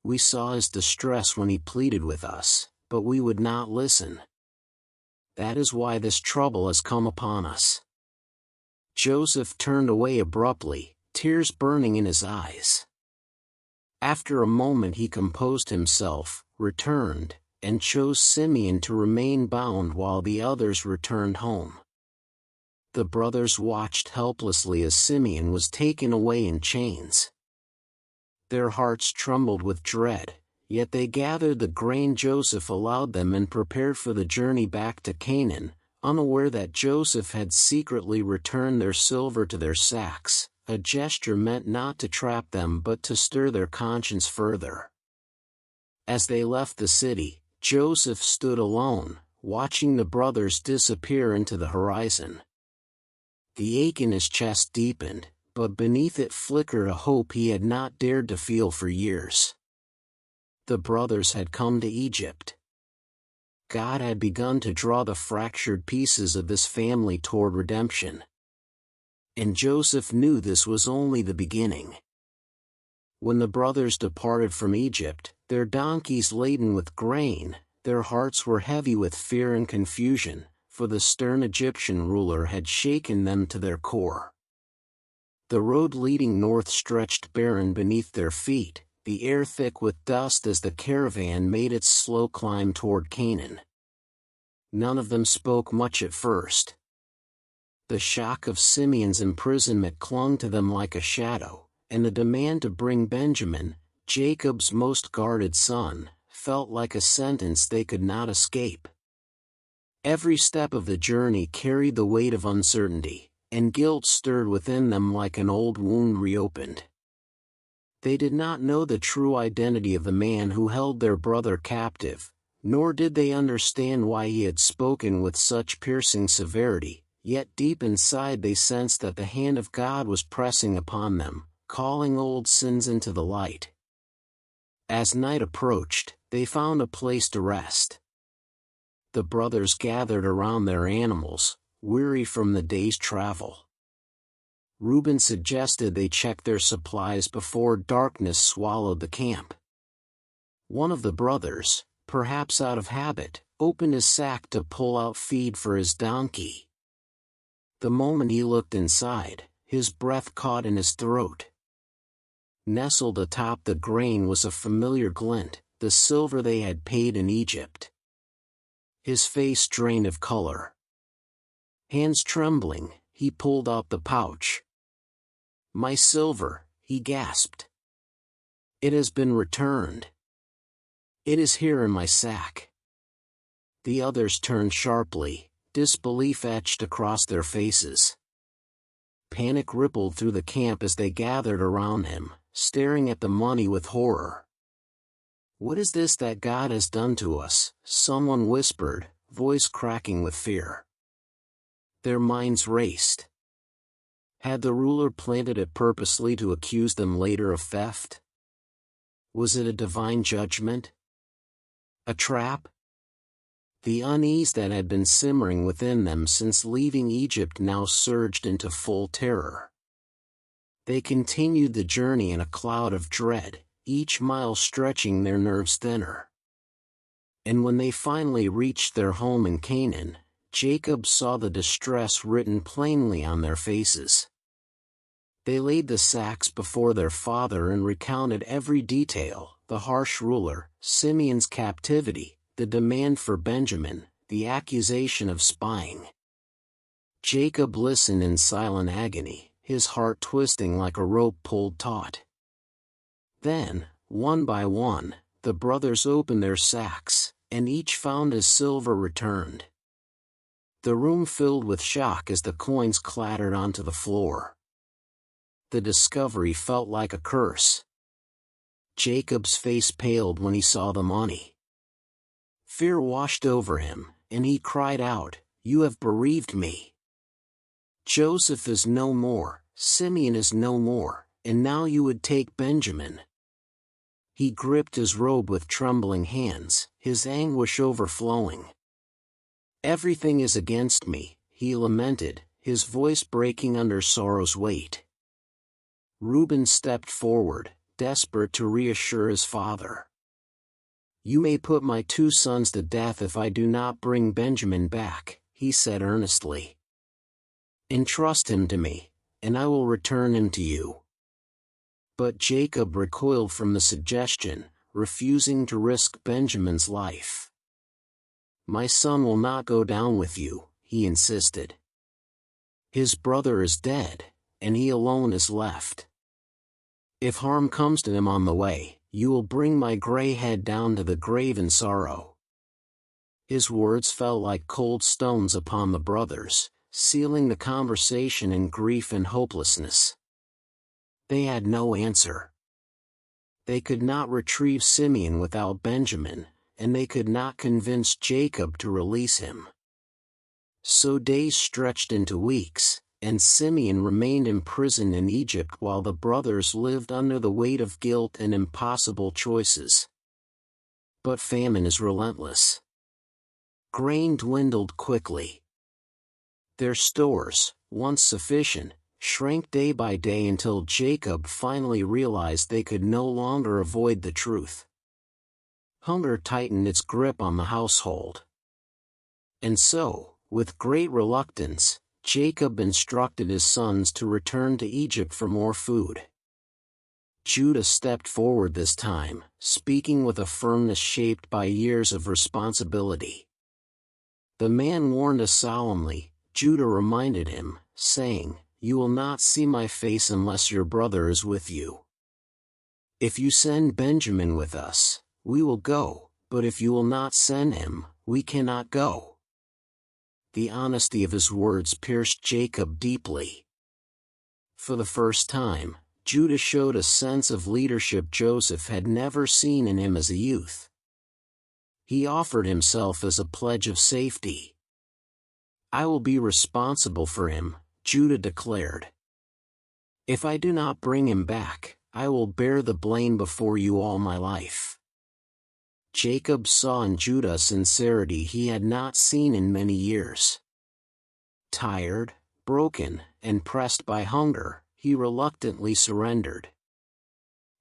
"We saw his distress when he pleaded with us, but we would not listen. That is why this trouble has come upon us." Joseph turned away abruptly, tears burning in his eyes. After a moment he composed himself, returned, and chose Simeon to remain bound while the others returned home. The brothers watched helplessly as Simeon was taken away in chains. Their hearts trembled with dread, yet they gathered the grain Joseph allowed them and prepared for the journey back to Canaan, unaware that Joseph had secretly returned their silver to their sacks, a gesture meant not to trap them but to stir their conscience further. As they left the city, Joseph stood alone, watching the brothers disappear into the horizon. The ache in his chest deepened, but beneath it flickered a hope he had not dared to feel for years. The brothers had come to Egypt. God had begun to draw the fractured pieces of this family toward redemption. And Joseph knew this was only the beginning. When the brothers departed from Egypt, their donkeys laden with grain, their hearts were heavy with fear and confusion, for the stern Egyptian ruler had shaken them to their core. The road leading north stretched barren beneath their feet, the air thick with dust as the caravan made its slow climb toward Canaan. None of them spoke much at first. The shock of Simeon's imprisonment clung to them like a shadow, and the demand to bring Benjamin, Jacob's most guarded son, felt like a sentence they could not escape. Every step of the journey carried the weight of uncertainty, and guilt stirred within them like an old wound reopened. They did not know the true identity of the man who held their brother captive, nor did they understand why he had spoken with such piercing severity, yet deep inside they sensed that the hand of God was pressing upon them, calling old sins into the light. As night approached, they found a place to rest. The brothers gathered around their animals, weary from the day's travel. Reuben suggested they check their supplies before darkness swallowed the camp. One of the brothers, perhaps out of habit, opened his sack to pull out feed for his donkey. The moment he looked inside, his breath caught in his throat. Nestled atop the grain was a familiar glint, the silver they had paid in Egypt. His face drained of color. Hands trembling, he pulled out the pouch. "My silver," he gasped. "It has been returned. It is here in my sack." The others turned sharply, disbelief etched across their faces. Panic rippled through the camp as they gathered around him, staring at the money with horror. "What is this that God has done to us?" someone whispered, voice cracking with fear. Their minds raced. Had the ruler planted it purposely to accuse them later of theft? Was it a divine judgment? A trap? The unease that had been simmering within them since leaving Egypt now surged into full terror. They continued the journey in a cloud of dread, each mile stretching their nerves thinner. And when they finally reached their home in Canaan, Jacob saw the distress written plainly on their faces. They laid the sacks before their father and recounted every detail: the harsh ruler, Simeon's captivity, the demand for Benjamin, the accusation of spying. Jacob listened in silent agony, his heart twisting like a rope pulled taut. Then, one by one, the brothers opened their sacks, and each found his silver returned. The room filled with shock as the coins clattered onto the floor. The discovery felt like a curse. Jacob's face paled when he saw the money. Fear washed over him, and he cried out, "You have bereaved me. Joseph is no more, Simeon is no more, and now you would take Benjamin." He gripped his robe with trembling hands, his anguish overflowing. "Everything is against me," he lamented, his voice breaking under sorrow's weight. Reuben stepped forward, desperate to reassure his father. "You may put my 2 sons to death if I do not bring Benjamin back," he said earnestly. "Entrust him to me, and I will return him to you." But Jacob recoiled from the suggestion, refusing to risk Benjamin's life. "My son will not go down with you," he insisted. "His brother is dead, and he alone is left. If harm comes to him on the way, you will bring my gray head down to the grave in sorrow." His words fell like cold stones upon the brothers, sealing the conversation in grief and hopelessness. They had no answer. They could not retrieve Simeon without Benjamin, and they could not convince Jacob to release him. So days stretched into weeks, and Simeon remained imprisoned in Egypt while the brothers lived under the weight of guilt and impossible choices. But famine is relentless. Grain dwindled quickly. Their stores, once sufficient, shrank day by day until Jacob finally realized they could no longer avoid the truth. Hunger tightened its grip on the household. And so, with great reluctance, Jacob instructed his sons to return to Egypt for more food. Judah stepped forward this time, speaking with a firmness shaped by years of responsibility. The man warned us solemnly, Judah reminded him, saying, "You will not see my face unless your brother is with you. If you send Benjamin with us, we will go, but if you will not send him, we cannot go." The honesty of his words pierced Jacob deeply. For the first time, Judah showed a sense of leadership Joseph had never seen in him as a youth. He offered himself as a pledge of safety. "I will be responsible for him," Judah declared. "If I do not bring him back, I will bear the blame before you all my life." Jacob saw in Judah sincerity he had not seen in many years. Tired, broken, and pressed by hunger, he reluctantly surrendered.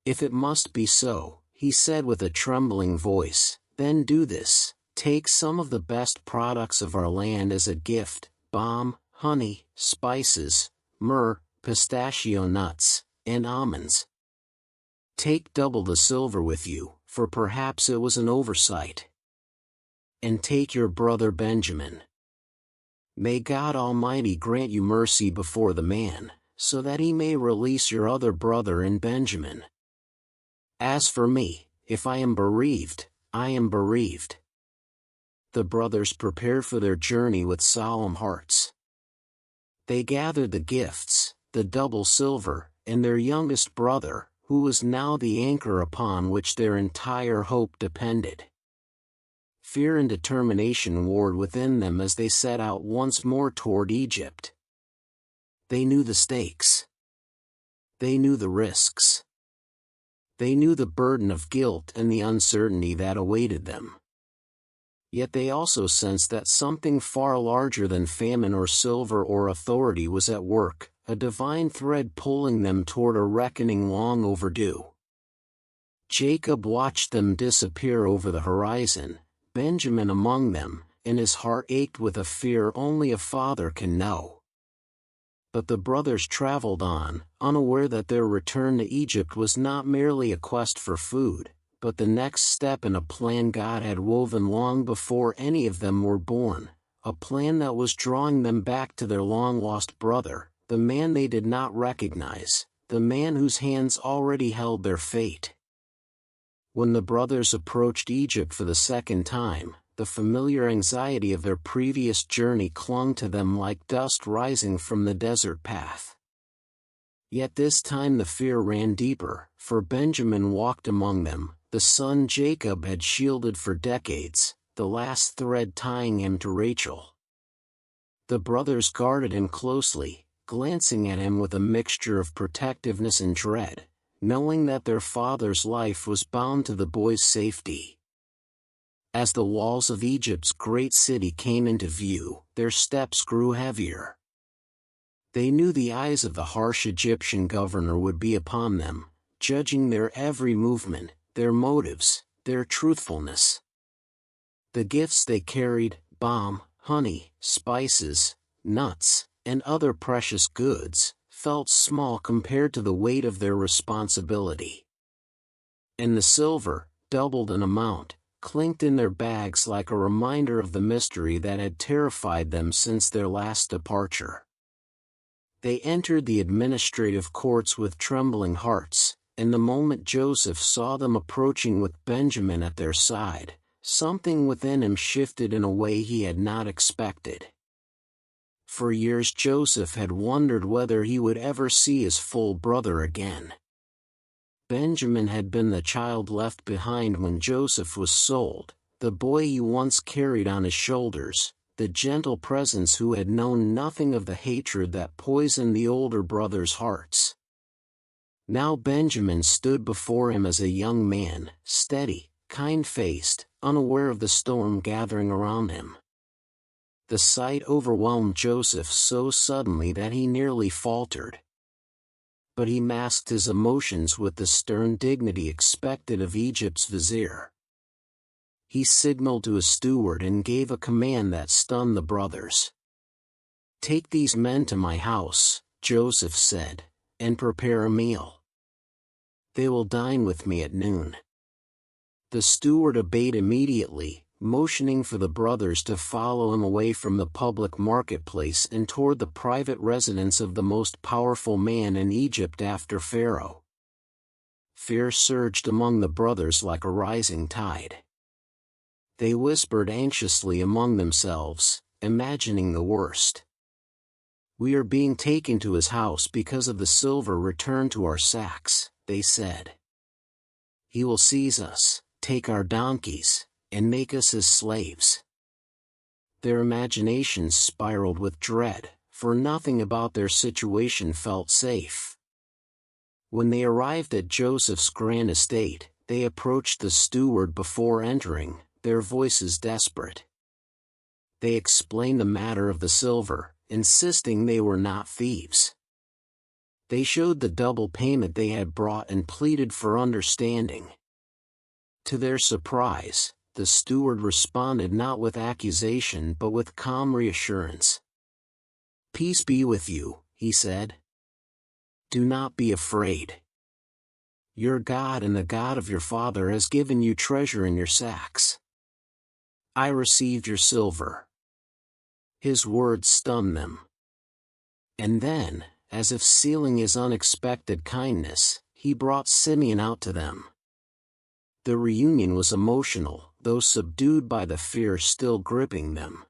"If it must be so," he said with a trembling voice, "then do this. Take some of the best products of our land as a gift: balm, honey, spices, myrrh, pistachio nuts, and almonds. Take double the silver with you, for perhaps it was an oversight. And take your brother Benjamin. May God Almighty grant you mercy before the man, so that he may release your other brother in Benjamin. As for me, if I am bereaved, I am bereaved." The brothers prepared for their journey with solemn hearts. They gathered the gifts, the double silver, and their youngest brother, who was now the anchor upon which their entire hope depended. Fear and determination warred within them as they set out once more toward Egypt. They knew the stakes. They knew the risks. They knew the burden of guilt and the uncertainty that awaited them. Yet they also sensed that something far larger than famine or silver or authority was at work, a divine thread pulling them toward a reckoning long overdue. Jacob watched them disappear over the horizon, Benjamin among them, and his heart ached with a fear only a father can know. But the brothers traveled on, unaware that their return to Egypt was not merely a quest for food, but the next step in a plan God had woven long before any of them were born, a plan that was drawing them back to their long-lost brother, the man they did not recognize, the man whose hands already held their fate. When the brothers approached Egypt for the second time, the familiar anxiety of their previous journey clung to them like dust rising from the desert path. Yet this time the fear ran deeper, for Benjamin walked among them, the son Jacob had shielded for decades, the last thread tying him to Rachel. The brothers guarded him closely, glancing at him with a mixture of protectiveness and dread, knowing that their father's life was bound to the boy's safety. As the walls of Egypt's great city came into view, their steps grew heavier. They knew the eyes of the harsh Egyptian governor would be upon them, judging their every movement, their motives, their truthfulness. The gifts they carried, balm, honey, spices, nuts, and other precious goods, felt small compared to the weight of their responsibility. And the silver, doubled in amount, clinked in their bags like a reminder of the mystery that had terrified them since their last departure. They entered the administrative courts with trembling hearts, and the moment Joseph saw them approaching with Benjamin at their side, something within him shifted in a way he had not expected. For years Joseph had wondered whether he would ever see his full brother again. Benjamin had been the child left behind when Joseph was sold, the boy he once carried on his shoulders, the gentle presence who had known nothing of the hatred that poisoned the older brothers' hearts. Now Benjamin stood before him as a young man, steady, kind-faced, unaware of the storm gathering around him. The sight overwhelmed Joseph so suddenly that he nearly faltered. But he masked his emotions with the stern dignity expected of Egypt's vizier. He signaled to his steward and gave a command that stunned the brothers. "Take these men to my house," Joseph said, "and prepare a meal. They will dine with me at noon." The steward obeyed immediately, motioning for the brothers to follow him away from the public marketplace and toward the private residence of the most powerful man in Egypt after Pharaoh. Fear surged among the brothers like a rising tide. They whispered anxiously among themselves, imagining the worst. "We are being taken to his house because of the silver returned to our sacks," they said. "He will seize us, take our donkeys, and make us his slaves." Their imaginations spiraled with dread, for nothing about their situation felt safe. When they arrived at Joseph's grand estate, they approached the steward before entering, their voices desperate. They explained the matter of the silver, insisting they were not thieves. They showed the double payment they had brought and pleaded for understanding. To their surprise, the steward responded not with accusation but with calm reassurance. "Peace be with you," he said. "Do not be afraid. Your God and the God of your father has given you treasure in your sacks. I received your silver." His words stunned them. And then, as if sealing his unexpected kindness, he brought Simeon out to them. The reunion was emotional, though subdued by the fear still gripping them.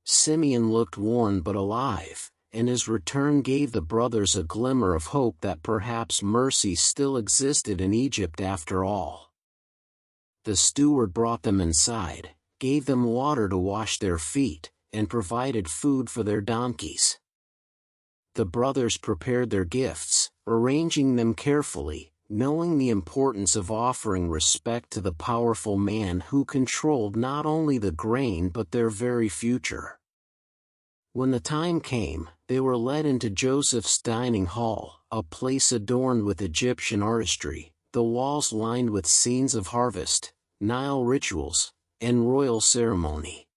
Simeon looked worn but alive, and his return gave the brothers a glimmer of hope that perhaps mercy still existed in Egypt after all. The steward brought them inside, gave them water to wash their feet, and provided food for their donkeys. The brothers prepared their gifts, arranging them carefully, knowing the importance of offering respect to the powerful man who controlled not only the grain but their very future. When the time came, they were led into Joseph's dining hall, a place adorned with Egyptian artistry, the walls lined with scenes of harvest, Nile rituals, and royal ceremony.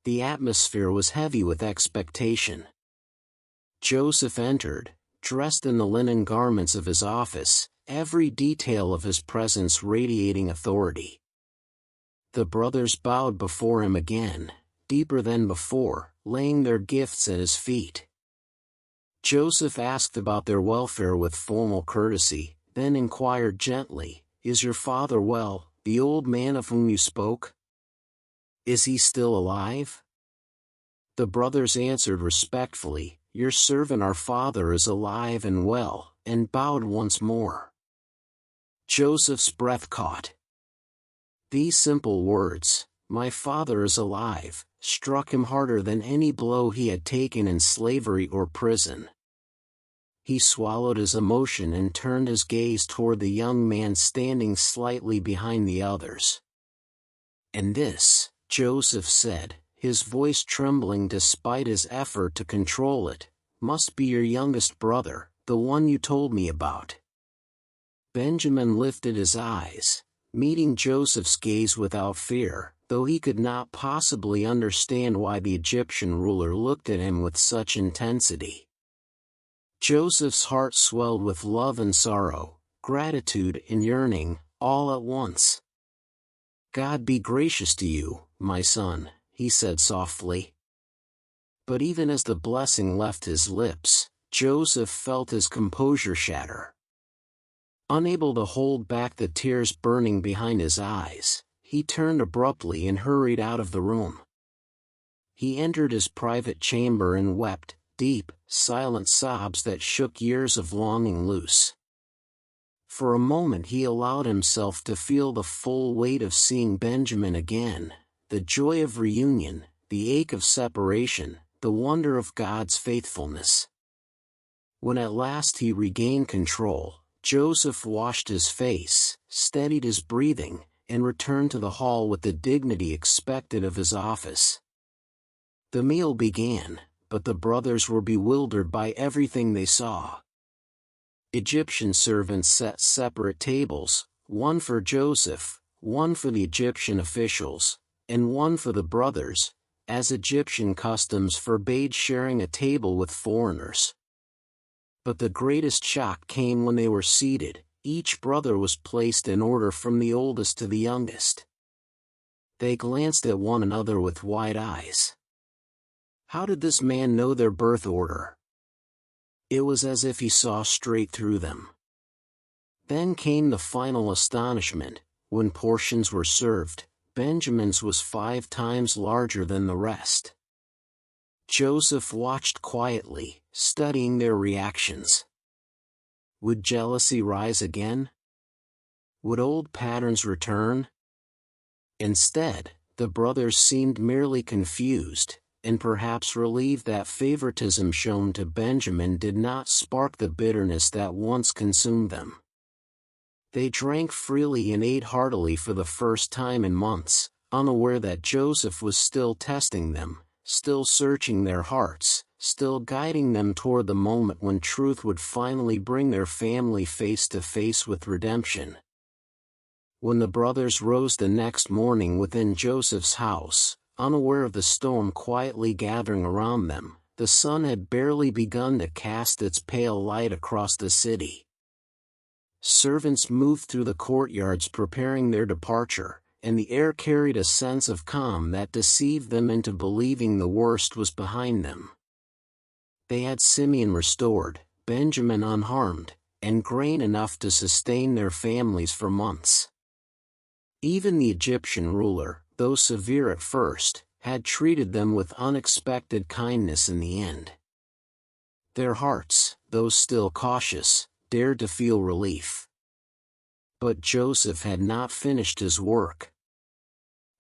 The atmosphere was heavy with expectation. Joseph entered, dressed in the linen garments of his office, every detail of his presence radiating authority. The brothers bowed before him again, deeper than before, laying their gifts at his feet. Joseph asked about their welfare with formal courtesy, then inquired gently, "Is your father well, the old man of whom you spoke? Is he still alive?" The brothers answered respectfully, "Your servant our father is alive and well," and bowed once more. Joseph's breath caught. These simple words, "My father is alive," struck him harder than any blow he had taken in slavery or prison. He swallowed his emotion and turned his gaze toward the young man standing slightly behind the others. "And this," Joseph said, his voice trembling despite his effort to control it, "must be your youngest brother, the one you told me about." Benjamin lifted his eyes, meeting Joseph's gaze without fear, though he could not possibly understand why the Egyptian ruler looked at him with such intensity. Joseph's heart swelled with love and sorrow, gratitude and yearning, all at once. "God be gracious to you, my son," he said softly. But even as the blessing left his lips, Joseph felt his composure shatter. Unable to hold back the tears burning behind his eyes, he turned abruptly and hurried out of the room. He entered his private chamber and wept, deep, silent sobs that shook years of longing loose. For a moment he allowed himself to feel the full weight of seeing Benjamin again, the joy of reunion, the ache of separation, the wonder of God's faithfulness. When at last he regained control, Joseph washed his face, steadied his breathing, and returned to the hall with the dignity expected of his office. The meal began, but the brothers were bewildered by everything they saw. Egyptian servants set separate tables, one for Joseph, one for the Egyptian officials, and one for the brothers, as Egyptian customs forbade sharing a table with foreigners. But the greatest shock came when they were seated. Each brother was placed in order from the oldest to the youngest. They glanced at one another with wide eyes. How did this man know their birth order? It was as if he saw straight through them. Then came the final astonishment. When portions were served, Benjamin's was 5 times larger than the rest. Joseph watched quietly, studying their reactions. Would jealousy rise again? Would old patterns return? Instead, the brothers seemed merely confused, and perhaps relieved that favoritism shown to Benjamin did not spark the bitterness that once consumed them. They drank freely and ate heartily for the first time in months, unaware that Joseph was still testing them, still searching their hearts, still guiding them toward the moment when truth would finally bring their family face to face with redemption. When the brothers rose the next morning within Joseph's house, unaware of the storm quietly gathering around them, the sun had barely begun to cast its pale light across the city. Servants moved through the courtyards preparing their departure, and the air carried a sense of calm that deceived them into believing the worst was behind them. They had Simeon restored, Benjamin unharmed, and grain enough to sustain their families for months. Even the Egyptian ruler, though severe at first, had treated them with unexpected kindness in the end. Their hearts, though still cautious, dared to feel relief. But Joseph had not finished his work.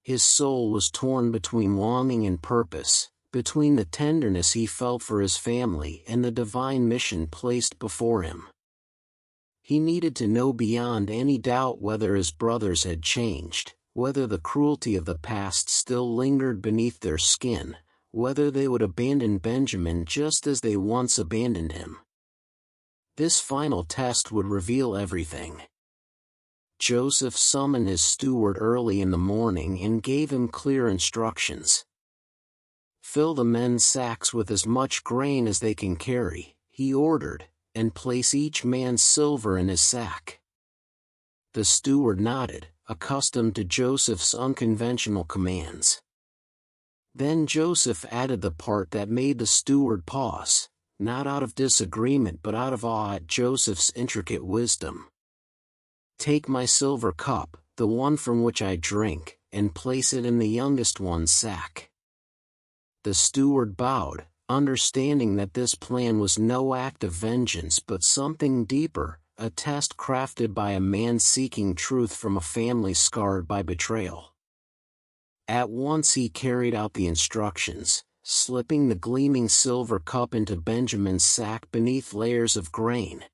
His soul was torn between longing and purpose, between the tenderness he felt for his family and the divine mission placed before him. He needed to know beyond any doubt whether his brothers had changed, whether the cruelty of the past still lingered beneath their skin, whether they would abandon Benjamin just as they once abandoned him. This final test would reveal everything. Joseph summoned his steward early in the morning and gave him clear instructions. "Fill the men's sacks with as much grain as they can carry," he ordered, "and place each man's silver in his sack." The steward nodded, accustomed to Joseph's unconventional commands. Then Joseph added the part that made the steward pause, not out of disagreement but out of awe at Joseph's intricate wisdom. "Take my silver cup, the one from which I drink, and place it in the youngest one's sack." The steward bowed, understanding that this plan was no act of vengeance but something deeper, a test crafted by a man seeking truth from a family scarred by betrayal. At once he carried out the instructions, slipping the gleaming silver cup into Benjamin's sack beneath layers of grain.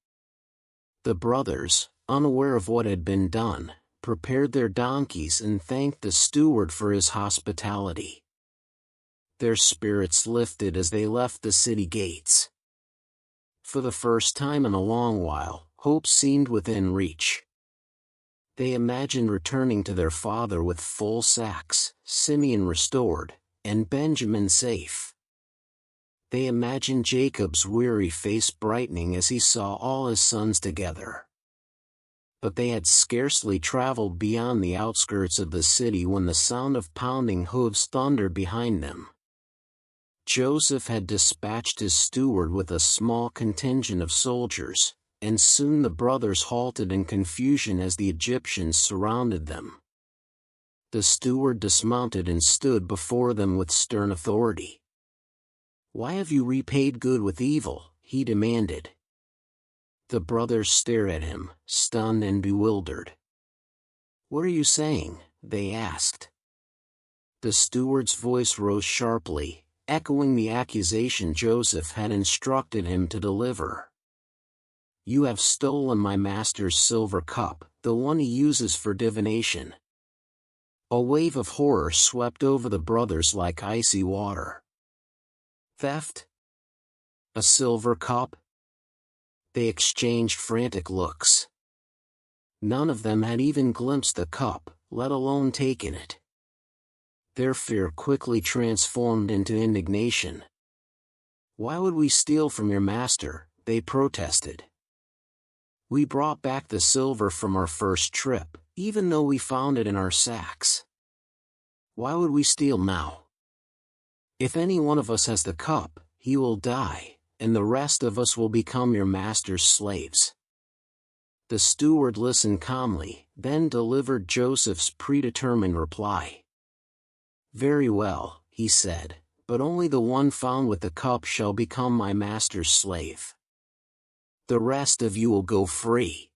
The brothers, unaware of what had been done, prepared their donkeys and thanked the steward for his hospitality. Their spirits lifted as they left the city gates. For the first time in a long while, hope seemed within reach. They imagined returning to their father with full sacks, Simeon restored, and Benjamin safe. They imagined Jacob's weary face brightening as he saw all his sons together. But they had scarcely traveled beyond the outskirts of the city when the sound of pounding hooves thundered behind them. Joseph had dispatched his steward with a small contingent of soldiers, and soon the brothers halted in confusion as the Egyptians surrounded them. The steward dismounted and stood before them with stern authority. "Why have you repaid good with evil?" he demanded. The brothers stared at him, stunned and bewildered. "What are you saying?" they asked. The steward's voice rose sharply, echoing the accusation Joseph had instructed him to deliver. "You have stolen my master's silver cup, the one he uses for divination." A wave of horror swept over the brothers like icy water. "Theft? A silver cup?" They exchanged frantic looks. None of them had even glimpsed the cup, let alone taken it. Their fear quickly transformed into indignation. "Why would we steal from your master?" they protested. "We brought back the silver from our first trip, even though we found it in our sacks. Why would we steal now? If any one of us has the cup, he will die, and the rest of us will become your master's slaves." The steward listened calmly, then delivered Joseph's predetermined reply. "Very well," he said, "but only the one found with the cup shall become my master's slave. The rest of you will go free."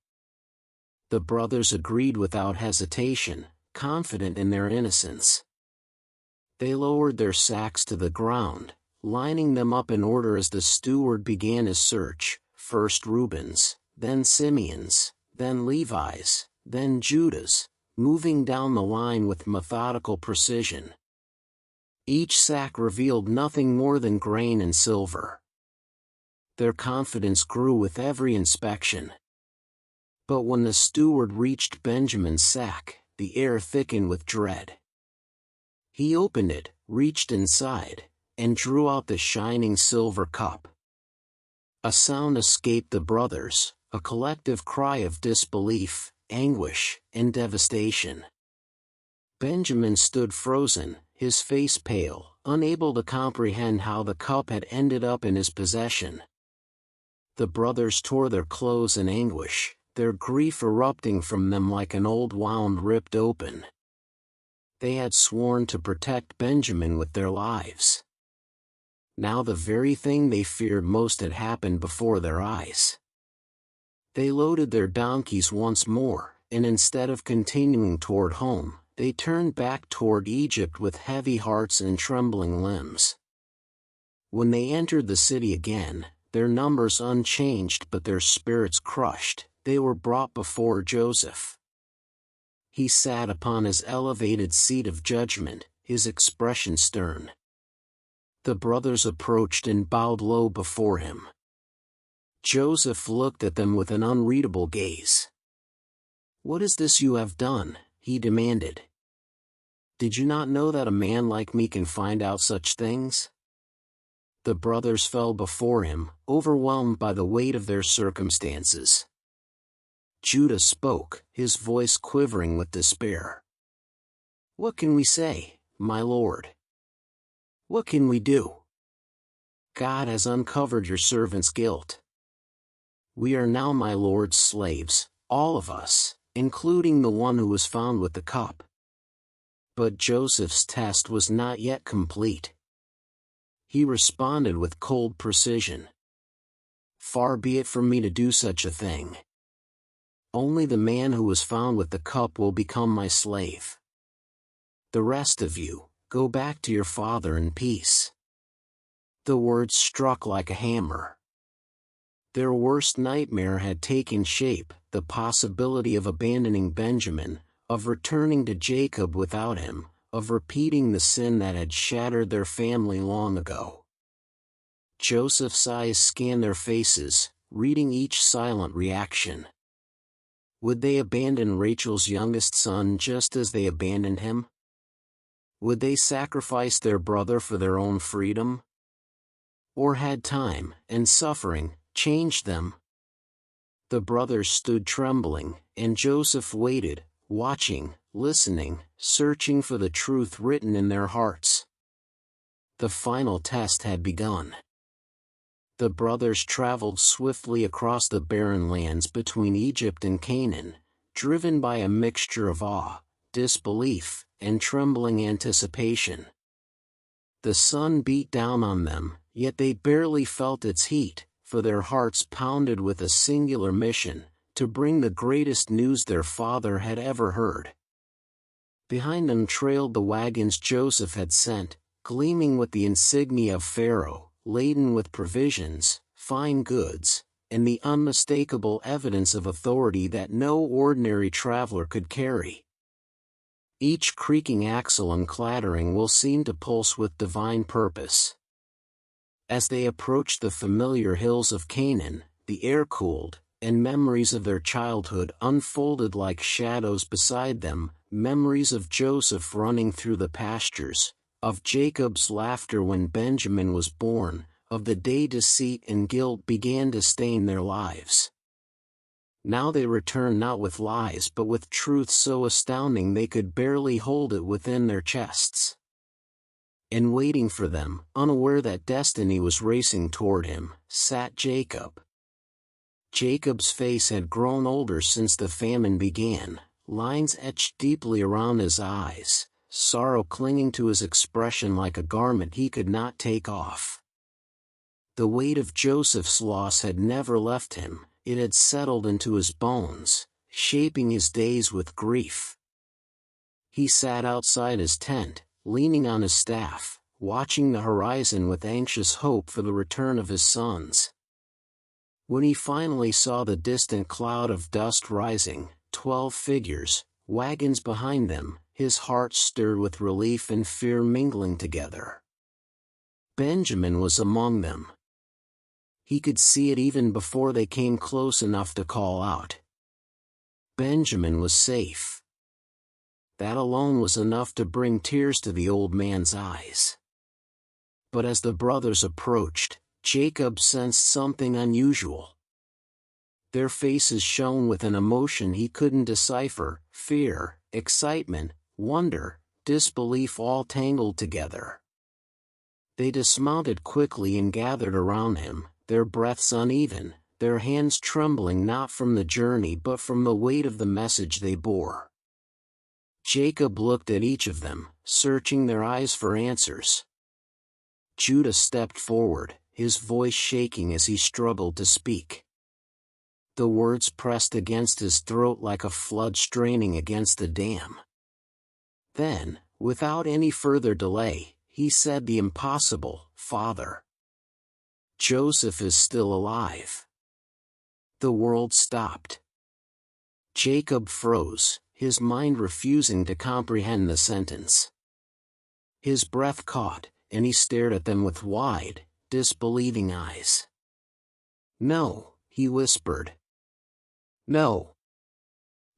The brothers agreed without hesitation, confident in their innocence. They lowered their sacks to the ground, lining them up in order as the steward began his search, first Reuben's, then Simeon's, then Levi's, then Judah's, moving down the line with methodical precision. Each sack revealed nothing more than grain and silver. Their confidence grew with every inspection. But when the steward reached Benjamin's sack, the air thickened with dread. He opened it, reached inside, and drew out the shining silver cup. A sound escaped the brothers, a collective cry of disbelief, anguish, and devastation. Benjamin stood frozen, his face pale, unable to comprehend how the cup had ended up in his possession. The brothers tore their clothes in anguish, their grief erupting from them like an old wound ripped open. They had sworn to protect Benjamin with their lives. Now the very thing they feared most had happened before their eyes. They loaded their donkeys once more, and instead of continuing toward home, they turned back toward Egypt with heavy hearts and trembling limbs. When they entered the city again, their numbers unchanged but their spirits crushed, they were brought before Joseph. He sat upon his elevated seat of judgment, his expression stern. The brothers approached and bowed low before him. Joseph looked at them with an unreadable gaze. "What is this you have done?" he demanded. "Did you not know that a man like me can find out such things?" The brothers fell before him, overwhelmed by the weight of their circumstances. Judah spoke, his voice quivering with despair. "What can we say, my lord? What can we do? God has uncovered your servant's guilt. We are now my lord's slaves, all of us, including the one who was found with the cup." But Joseph's test was not yet complete. He responded with cold precision. "Far be it from me to do such a thing. Only the man who was found with the cup will become my slave. The rest of you, go back to your father in peace." The words struck like a hammer. Their worst nightmare had taken shape, the possibility of abandoning Benjamin, of returning to Jacob without him, of repeating the sin that had shattered their family long ago. Joseph's eyes scanned their faces, reading each silent reaction. Would they abandon Rachel's youngest son just as they abandoned him? Would they sacrifice their brother for their own freedom? Or had time, and suffering, changed them? The brothers stood trembling, and Joseph waited, watching, listening, searching for the truth written in their hearts. The final test had begun. The brothers traveled swiftly across the barren lands between Egypt and Canaan, driven by a mixture of awe, disbelief, and trembling anticipation. The sun beat down on them, yet they barely felt its heat, for their hearts pounded with a singular mission, to bring the greatest news their father had ever heard. Behind them trailed the wagons Joseph had sent, gleaming with the insignia of Pharaoh, laden with provisions, fine goods, and the unmistakable evidence of authority that no ordinary traveler could carry. Each creaking axle and clattering wheel seemed to pulse with divine purpose. As they approached the familiar hills of Canaan, the air cooled, and memories of their childhood unfolded like shadows beside them, memories of Joseph running through the pastures, of Jacob's laughter when Benjamin was born, of the day deceit and guilt began to stain their lives. Now they returned not with lies but with truth so astounding they could barely hold it within their chests. And waiting for them, unaware that destiny was racing toward him, sat Jacob. Jacob's face had grown older since the famine began, lines etched deeply around his eyes, sorrow clinging to his expression like a garment he could not take off. The weight of Joseph's loss had never left him, it had settled into his bones, shaping his days with grief. He sat outside his tent, leaning on his staff, watching the horizon with anxious hope for the return of his sons. When he finally saw the distant cloud of dust rising, 12 figures, wagons behind them, his heart stirred with relief and fear mingling together. Benjamin was among them. He could see it even before they came close enough to call out. Benjamin was safe. That alone was enough to bring tears to the old man's eyes. But as the brothers approached, Jacob sensed something unusual. Their faces shone with an emotion he couldn't decipher, fear, excitement, wonder, disbelief all tangled together. They dismounted quickly and gathered around him, their breaths uneven, their hands trembling not from the journey but from the weight of the message they bore. Jacob looked at each of them, searching their eyes for answers. Judah stepped forward, his voice shaking as he struggled to speak. The words pressed against his throat like a flood straining against the dam. Then, without any further delay, he said the impossible, "Father, Joseph is still alive." The world stopped. Jacob froze, his mind refusing to comprehend the sentence. His breath caught, and he stared at them with wide, disbelieving eyes. "No," he whispered. "No.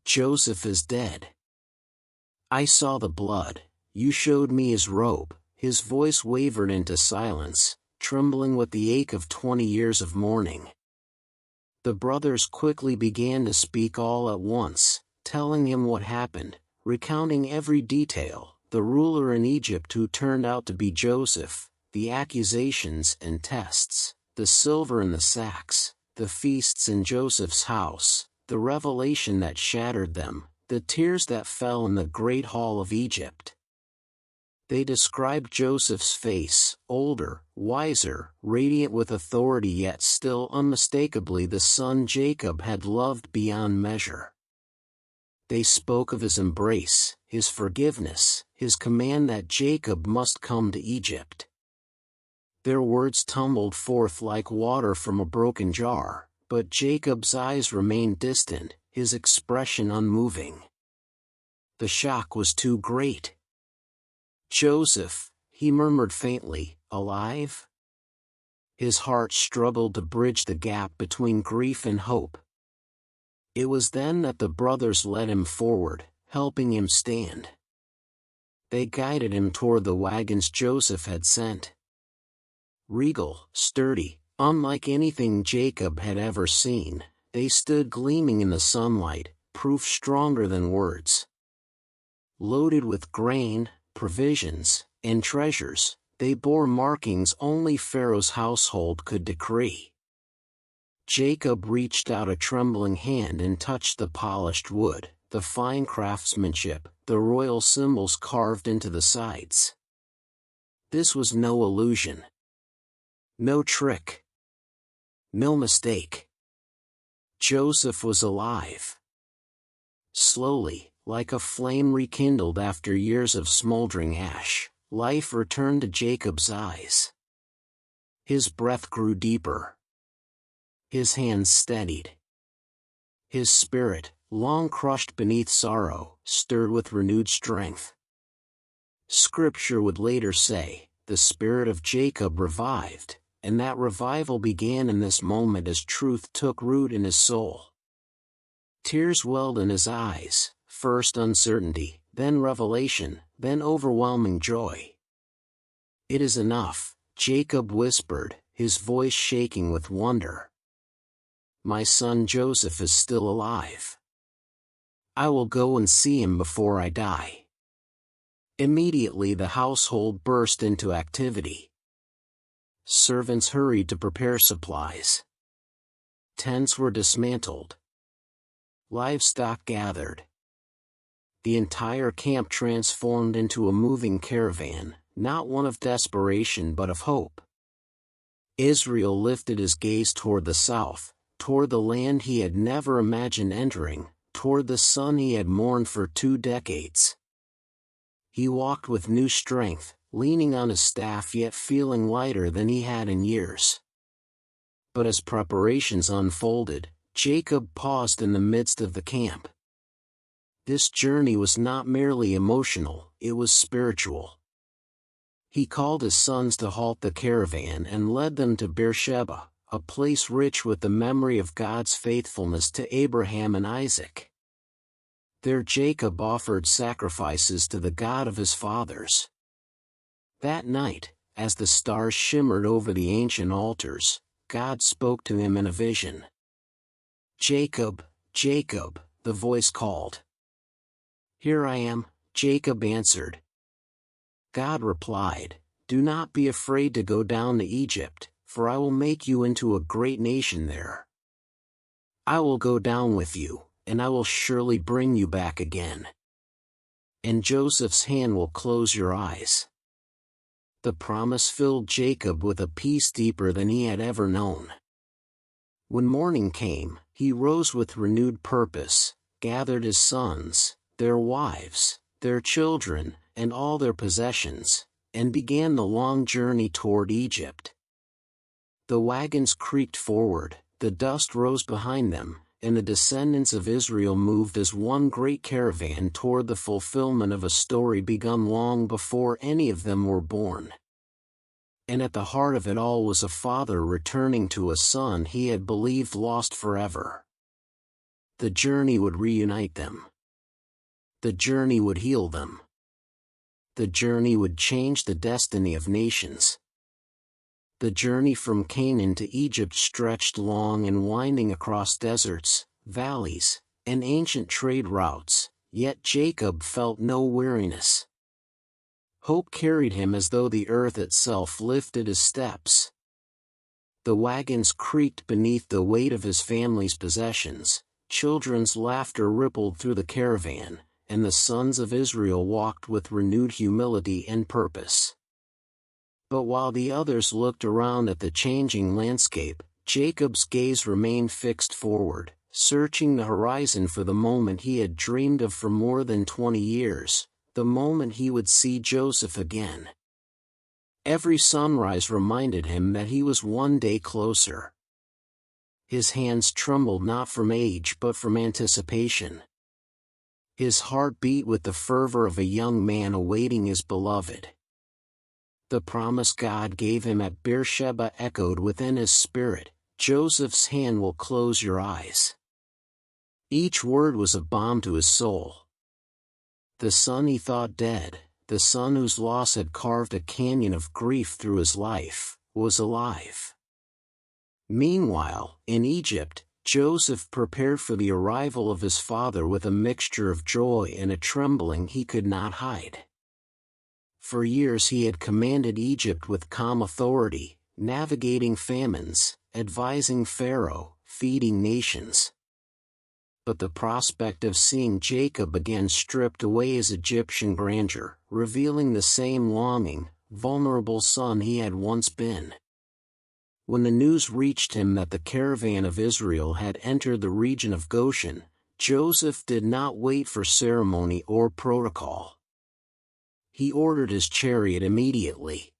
Joseph is dead. I saw the blood, you showed me his robe." His voice wavered into silence, trembling with the ache of 20 years of mourning. The brothers quickly began to speak all at once, telling him what happened, recounting every detail, the ruler in Egypt who turned out to be Joseph, the accusations and tests, the silver in the sacks, the feasts in Joseph's house, the revelation that shattered them, the tears that fell in the great hall of Egypt. They described Joseph's face, older, wiser, radiant with authority yet still unmistakably the son Jacob had loved beyond measure. They spoke of his embrace, his forgiveness, his command that Jacob must come to Egypt. Their words tumbled forth like water from a broken jar, but Jacob's eyes remained distant, his expression unmoving. The shock was too great. "Joseph," he murmured faintly, "alive?" His heart struggled to bridge the gap between grief and hope. It was then that the brothers led him forward, helping him stand. They guided him toward the wagons Joseph had sent. Regal, sturdy, unlike anything Jacob had ever seen, they stood gleaming in the sunlight, proof stronger than words. Loaded with grain, provisions, and treasures, they bore markings only Pharaoh's household could decree. Jacob reached out a trembling hand and touched the polished wood, the fine craftsmanship, the royal symbols carved into the sides. This was no illusion. No trick. No mistake. Joseph was alive. Slowly, like a flame rekindled after years of smoldering ash, life returned to Jacob's eyes. His breath grew deeper. His hands steadied. His spirit, long crushed beneath sorrow, stirred with renewed strength. Scripture would later say, the spirit of Jacob revived, and that revival began in this moment as truth took root in his soul. Tears welled in his eyes, first uncertainty, then revelation, then overwhelming joy. "It is enough," Jacob whispered, his voice shaking with wonder. "My son Joseph is still alive. I will go and see him before I die." Immediately the household burst into activity. Servants hurried to prepare supplies. Tents were dismantled. Livestock gathered. The entire camp transformed into a moving caravan, not one of desperation but of hope. Israel lifted his gaze toward the south, toward the land he had never imagined entering, toward the son he had mourned for 2 decades. He walked with new strength, leaning on his staff yet feeling lighter than he had in years. But as preparations unfolded, Jacob paused in the midst of the camp. This journey was not merely emotional, it was spiritual. He called his sons to halt the caravan and led them to Beersheba, a place rich with the memory of God's faithfulness to Abraham and Isaac. There Jacob offered sacrifices to the God of his fathers. That night, as the stars shimmered over the ancient altars, God spoke to him in a vision. "Jacob, Jacob," the voice called. "Here I am," Jacob answered. God replied, "Do not be afraid to go down to Egypt, for I will make you into a great nation there. I will go down with you, and I will surely bring you back again. And Joseph's hand will close your eyes." The promise filled Jacob with a peace deeper than he had ever known. When morning came, he rose with renewed purpose, gathered his sons, their wives, their children, and all their possessions, and began the long journey toward Egypt. The wagons creaked forward, the dust rose behind them, and the descendants of Israel moved as one great caravan toward the fulfillment of a story begun long before any of them were born. And at the heart of it all was a father returning to a son he had believed lost forever. The journey would reunite them. The journey would heal them. The journey would change the destiny of nations. The journey from Canaan to Egypt stretched long and winding across deserts, valleys, and ancient trade routes, yet Jacob felt no weariness. Hope carried him as though the earth itself lifted his steps. The wagons creaked beneath the weight of his family's possessions, children's laughter rippled through the caravan, and the sons of Israel walked with renewed humility and purpose. But while the others looked around at the changing landscape, Jacob's gaze remained fixed forward, searching the horizon for the moment he had dreamed of for more than 20 years, the moment he would see Joseph again. Every sunrise reminded him that he was one day closer. His hands trembled not from age but from anticipation. His heart beat with the fervor of a young man awaiting his beloved. The promise God gave him at Beersheba echoed within his spirit, "Joseph's hand will close your eyes." Each word was a balm to his soul. The son he thought dead, the son whose loss had carved a canyon of grief through his life, was alive. Meanwhile, in Egypt, Joseph prepared for the arrival of his father with a mixture of joy and a trembling he could not hide. For years he had commanded Egypt with calm authority, navigating famines, advising Pharaoh, feeding nations. But the prospect of seeing Jacob again stripped away his Egyptian grandeur, revealing the same longing, vulnerable son he had once been. When the news reached him that the caravan of Israel had entered the region of Goshen, Joseph did not wait for ceremony or protocol. He ordered his chariot immediately.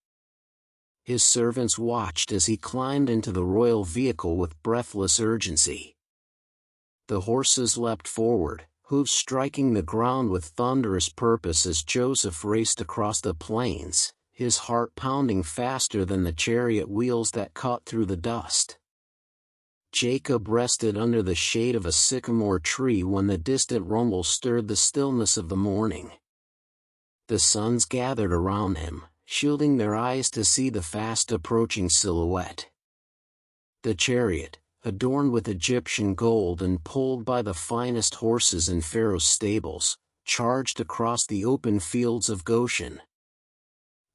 His servants watched as he climbed into the royal vehicle with breathless urgency. The horses leapt forward, hooves striking the ground with thunderous purpose as Joseph raced across the plains, his heart pounding faster than the chariot wheels that cut through the dust. Jacob rested under the shade of a sycamore tree when the distant rumble stirred the stillness of the morning. The sons gathered around him, shielding their eyes to see the fast approaching silhouette. The chariot, adorned with Egyptian gold and pulled by the finest horses in Pharaoh's stables, charged across the open fields of Goshen.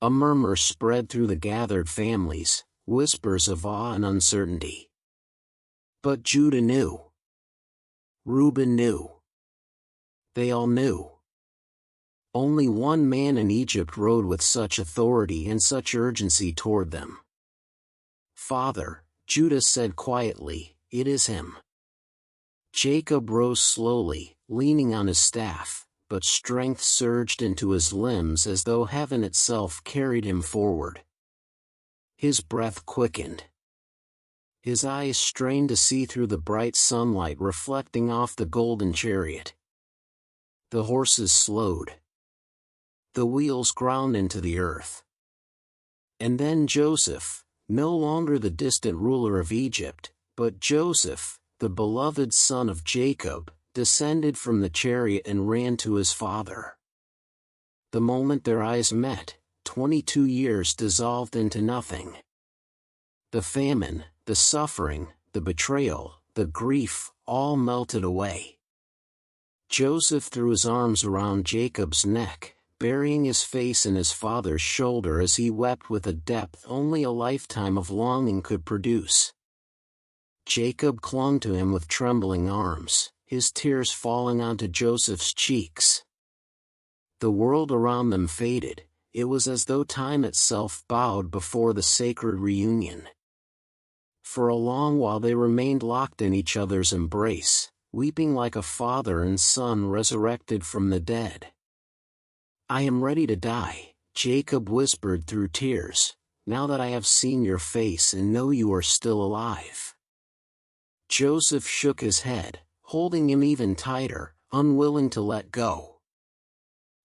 A murmur spread through the gathered families, whispers of awe and uncertainty. But Judah knew. Reuben knew. They all knew. Only one man in Egypt rode with such authority and such urgency toward them. "Father," Judah said quietly, "it is him." Jacob rose slowly, leaning on his staff, but strength surged into his limbs as though heaven itself carried him forward. His breath quickened. His eyes strained to see through the bright sunlight reflecting off the golden chariot. The horses slowed. The wheels ground into the earth. And then Joseph, no longer the distant ruler of Egypt, but Joseph, the beloved son of Jacob, descended from the chariot and ran to his father. The moment their eyes met, 22 years dissolved into nothing. The famine, the suffering, the betrayal, the grief, all melted away. Joseph threw his arms around Jacob's neck, burying his face in his father's shoulder as he wept with a depth only a lifetime of longing could produce. Jacob clung to him with trembling arms, his tears falling onto Joseph's cheeks. The world around them faded. It was as though time itself bowed before the sacred reunion. For a long while they remained locked in each other's embrace, weeping like a father and son resurrected from the dead. "I am ready to die," Jacob whispered through tears, "now that I have seen your face and know you are still alive." Joseph shook his head, holding him even tighter, unwilling to let go.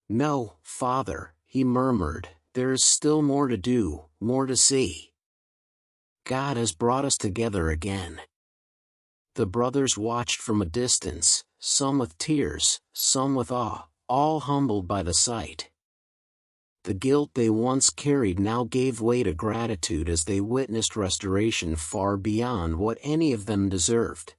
"No, Father," he murmured, "there is still more to do, more to see. God has brought us together again." The brothers watched from a distance, some with tears, some with awe, all humbled by the sight. The guilt they once carried now gave way to gratitude as they witnessed restoration far beyond what any of them deserved.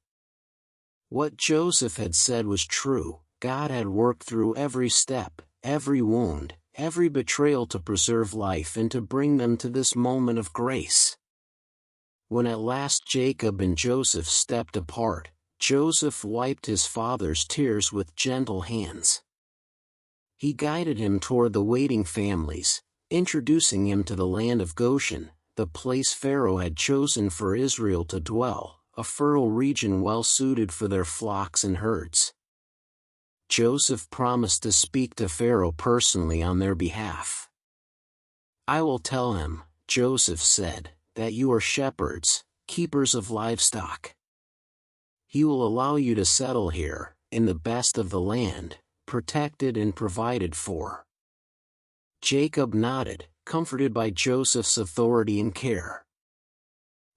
What Joseph had said was true. God had worked through every step, every wound, every betrayal to preserve life and to bring them to this moment of grace. When at last Jacob and Joseph stepped apart, Joseph wiped his father's tears with gentle hands. He guided him toward the waiting families, introducing him to the land of Goshen, the place Pharaoh had chosen for Israel to dwell, a fertile region well suited for their flocks and herds. Joseph promised to speak to Pharaoh personally on their behalf. "I will tell him," Joseph said, "that you are shepherds, keepers of livestock. He will allow you to settle here, in the best of the land, protected and provided for." Jacob nodded, comforted by Joseph's authority and care.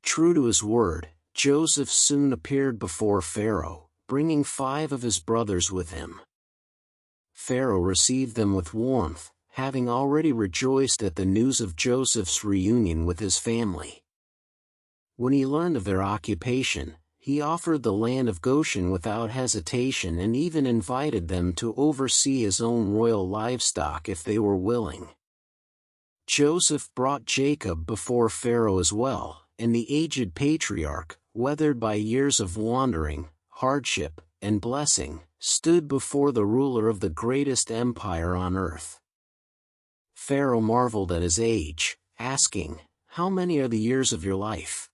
True to his word, Joseph soon appeared before Pharaoh, bringing 5 of his brothers with him. Pharaoh received them with warmth, having already rejoiced at the news of Joseph's reunion with his family. When he learned of their occupation, he offered the land of Goshen without hesitation and even invited them to oversee his own royal livestock if they were willing. Joseph brought Jacob before Pharaoh as well, and the aged patriarch, weathered by years of wandering, hardship, and blessing, stood before the ruler of the greatest empire on earth. Pharaoh marveled at his age, asking, "How many are the years of your life?"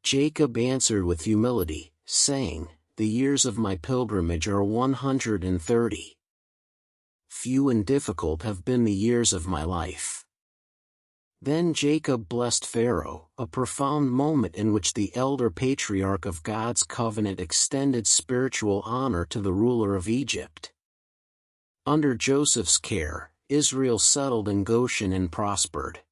Jacob answered with humility, saying, "The years of my pilgrimage are 130. Few and difficult have been the years of my life." Then Jacob blessed Pharaoh, a profound moment in which the elder patriarch of God's covenant extended spiritual honor to the ruler of Egypt. Under Joseph's care, Israel settled in Goshen and prospered.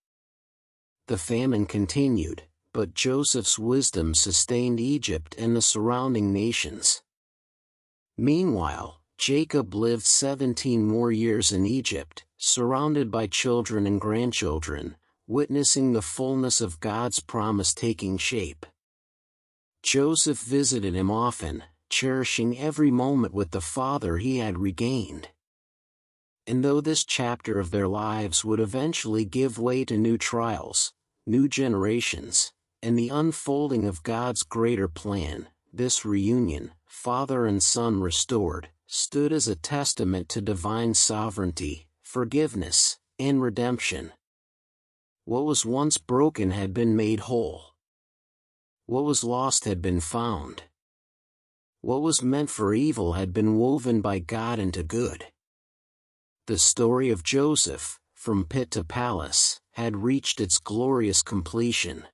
The famine continued, but Joseph's wisdom sustained Egypt and the surrounding nations. Meanwhile, Jacob lived 17 more years in Egypt, surrounded by children and grandchildren, witnessing the fullness of God's promise taking shape. Joseph visited him often, cherishing every moment with the father he had regained. And though this chapter of their lives would eventually give way to new trials, new generations, and the unfolding of God's greater plan. This reunion, father and son restored, stood as a testament to divine sovereignty, forgiveness, and redemption. What was once broken had been made whole. What was lost had been found. What was meant for evil had been woven by God into good. The story of Joseph, from pit to palace, had reached its glorious completion.